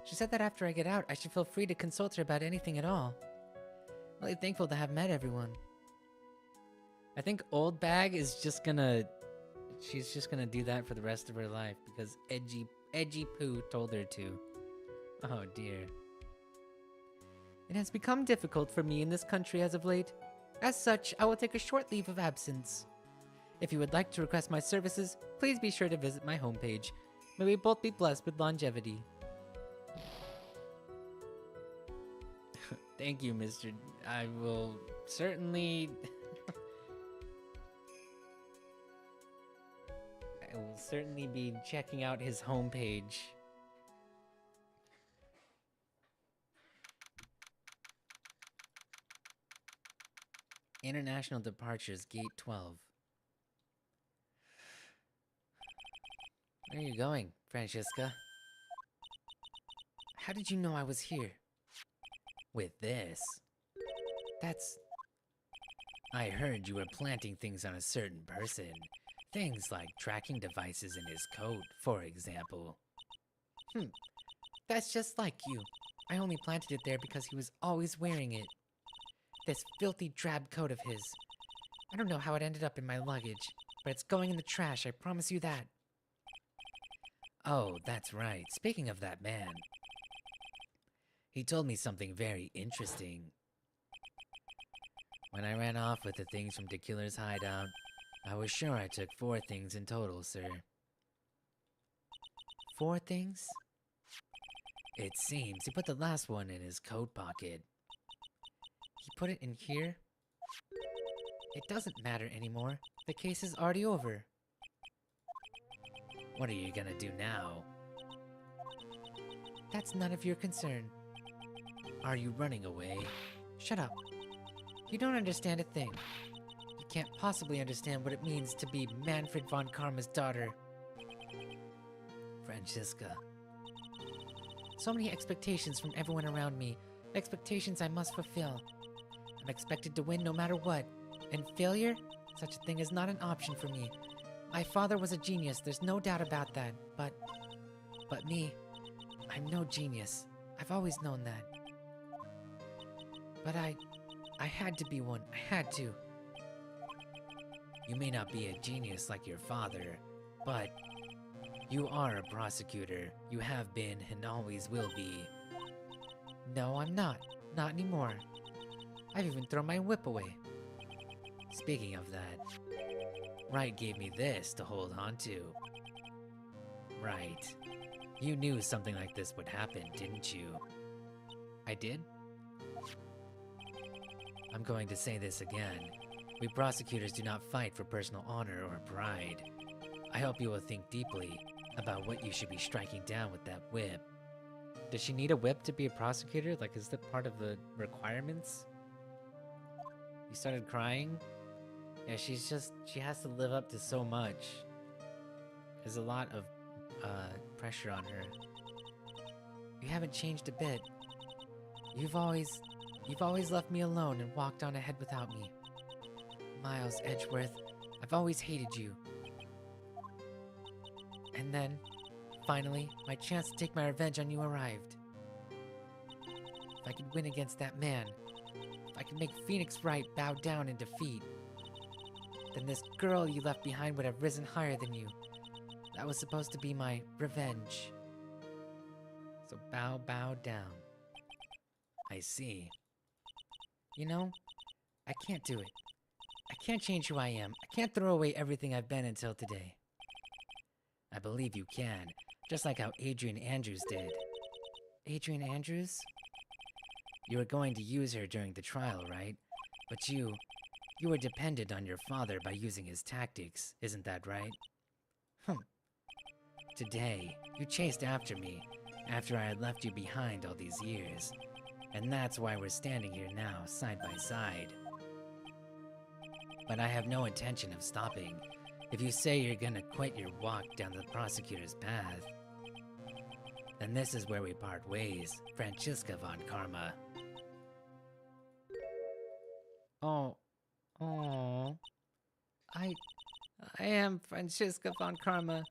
She said that after I get out, I should feel free to consult her about anything at all. Really thankful to have met everyone. I think Old Bag is just gonna... She's just gonna do that for the rest of her life because Edgy Poo told her to. Oh dear. It has become difficult for me in this country as of late. As such, I will take a short leave of absence. If you would like to request my services, please be sure to visit my homepage. May we both be blessed with longevity. Thank you, Mr. I will certainly... I will certainly be checking out his homepage. International Departures, Gate 12. Where are you going, Francesca? How did you know I was here? With this? That's... I heard you were planting things on a certain person. Things like tracking devices in his coat, for example. That's just like you. I only planted it there because he was always wearing it. This filthy drab coat of his. I don't know how it ended up in my luggage, but it's going in the trash, I promise you that. Oh, that's right. Speaking of that man, he told me something very interesting. When I ran off with the things from the killer's hideout, I was sure I took 4 things in total, sir. 4 things? It seems he put the last one in his coat pocket. He put it in here? It doesn't matter anymore. The case is already over. What are you gonna do now? That's none of your concern. Are you running away? Shut up. You don't understand a thing. You can't possibly understand what it means to be Manfred von Karma's daughter. Francesca. So many expectations from everyone around me. Expectations I must fulfill. I'm expected to win no matter what. And failure? Such a thing is not an option for me. My father was a genius, there's no doubt about that. But me, I'm no genius. I've always known that. But I had to be one. I had to. You may not be a genius like your father, but you are a prosecutor. You have been and always will be. No, I'm not. Not anymore. I've even thrown my whip away. Speaking of that, Wright gave me this to hold on to. Right. You knew something like this would happen, didn't you? I did? I'm going to say this again. We prosecutors do not fight for personal honor or pride. I hope you will think deeply about what you should be striking down with that whip. Does she need a whip to be a prosecutor? Like, is that part of the requirements? You started crying? Yeah, she has to live up to so much. There's a lot of pressure on her. You haven't changed a bit. You've always left me alone and walked on ahead without me. Miles Edgeworth, I've always hated you. And then, finally, my chance to take my revenge on you arrived. If I could win against that man, if I could make Phoenix Wright bow down in defeat, then this girl you left behind would have risen higher than you. That was supposed to be my revenge. So bow down. I see. You know, I can't do it. I can't change who I am. I can't throw away everything I've been until today. I believe you can, just like how Adrian Andrews did. Adrian Andrews? You were going to use her during the trial, right? But you were dependent on your father by using his tactics, isn't that right? Today, you chased after me, after I had left you behind all these years. And that's why we're standing here now, side by side. But I have no intention of stopping. If you say you're gonna quit your walk down the prosecutor's path, then this is where we part ways, Francesca von Karma. Oh. I am Francesca von Karma.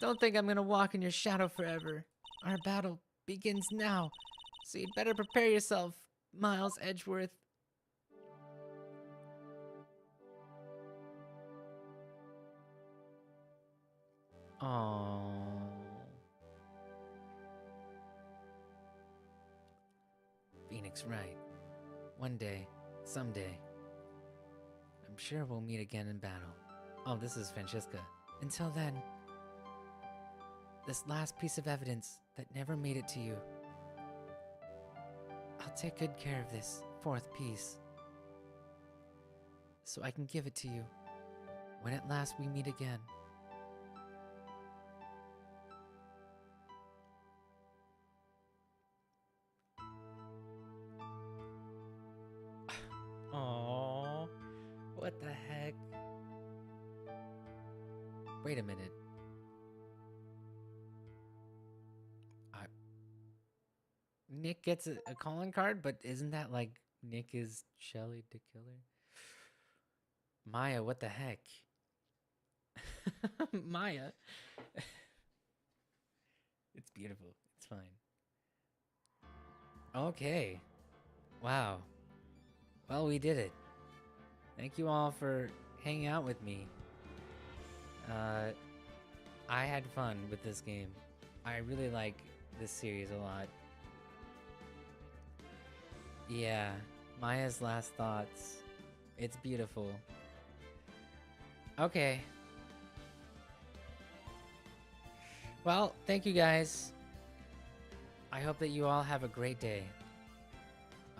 Don't think I'm gonna walk in your shadow forever. Our battle begins now, so you'd better prepare yourself, Miles Edgeworth. Oh. Phoenix Wright. One day, someday, I'm sure we'll meet again in battle. Oh, this is Francesca. Until then, this last piece of evidence that never made it to you. I'll take good care of this fourth piece, so I can give it to you when at last we meet again. Aww, what the heck? Wait a minute. Nick gets a calling card, but isn't that like Nick is Shelly the killer? Maya, what the heck? Maya. It's beautiful. It's fine. Okay. Wow. Well, we did it. Thank you all for hanging out with me. I had fun with this game. I really like this series a lot. Yeah, Maya's last thoughts. It's beautiful. Okay. Well, thank you guys. I hope that you all have a great day.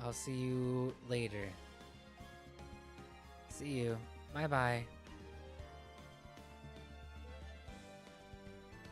I'll see you later. See you. Bye-bye.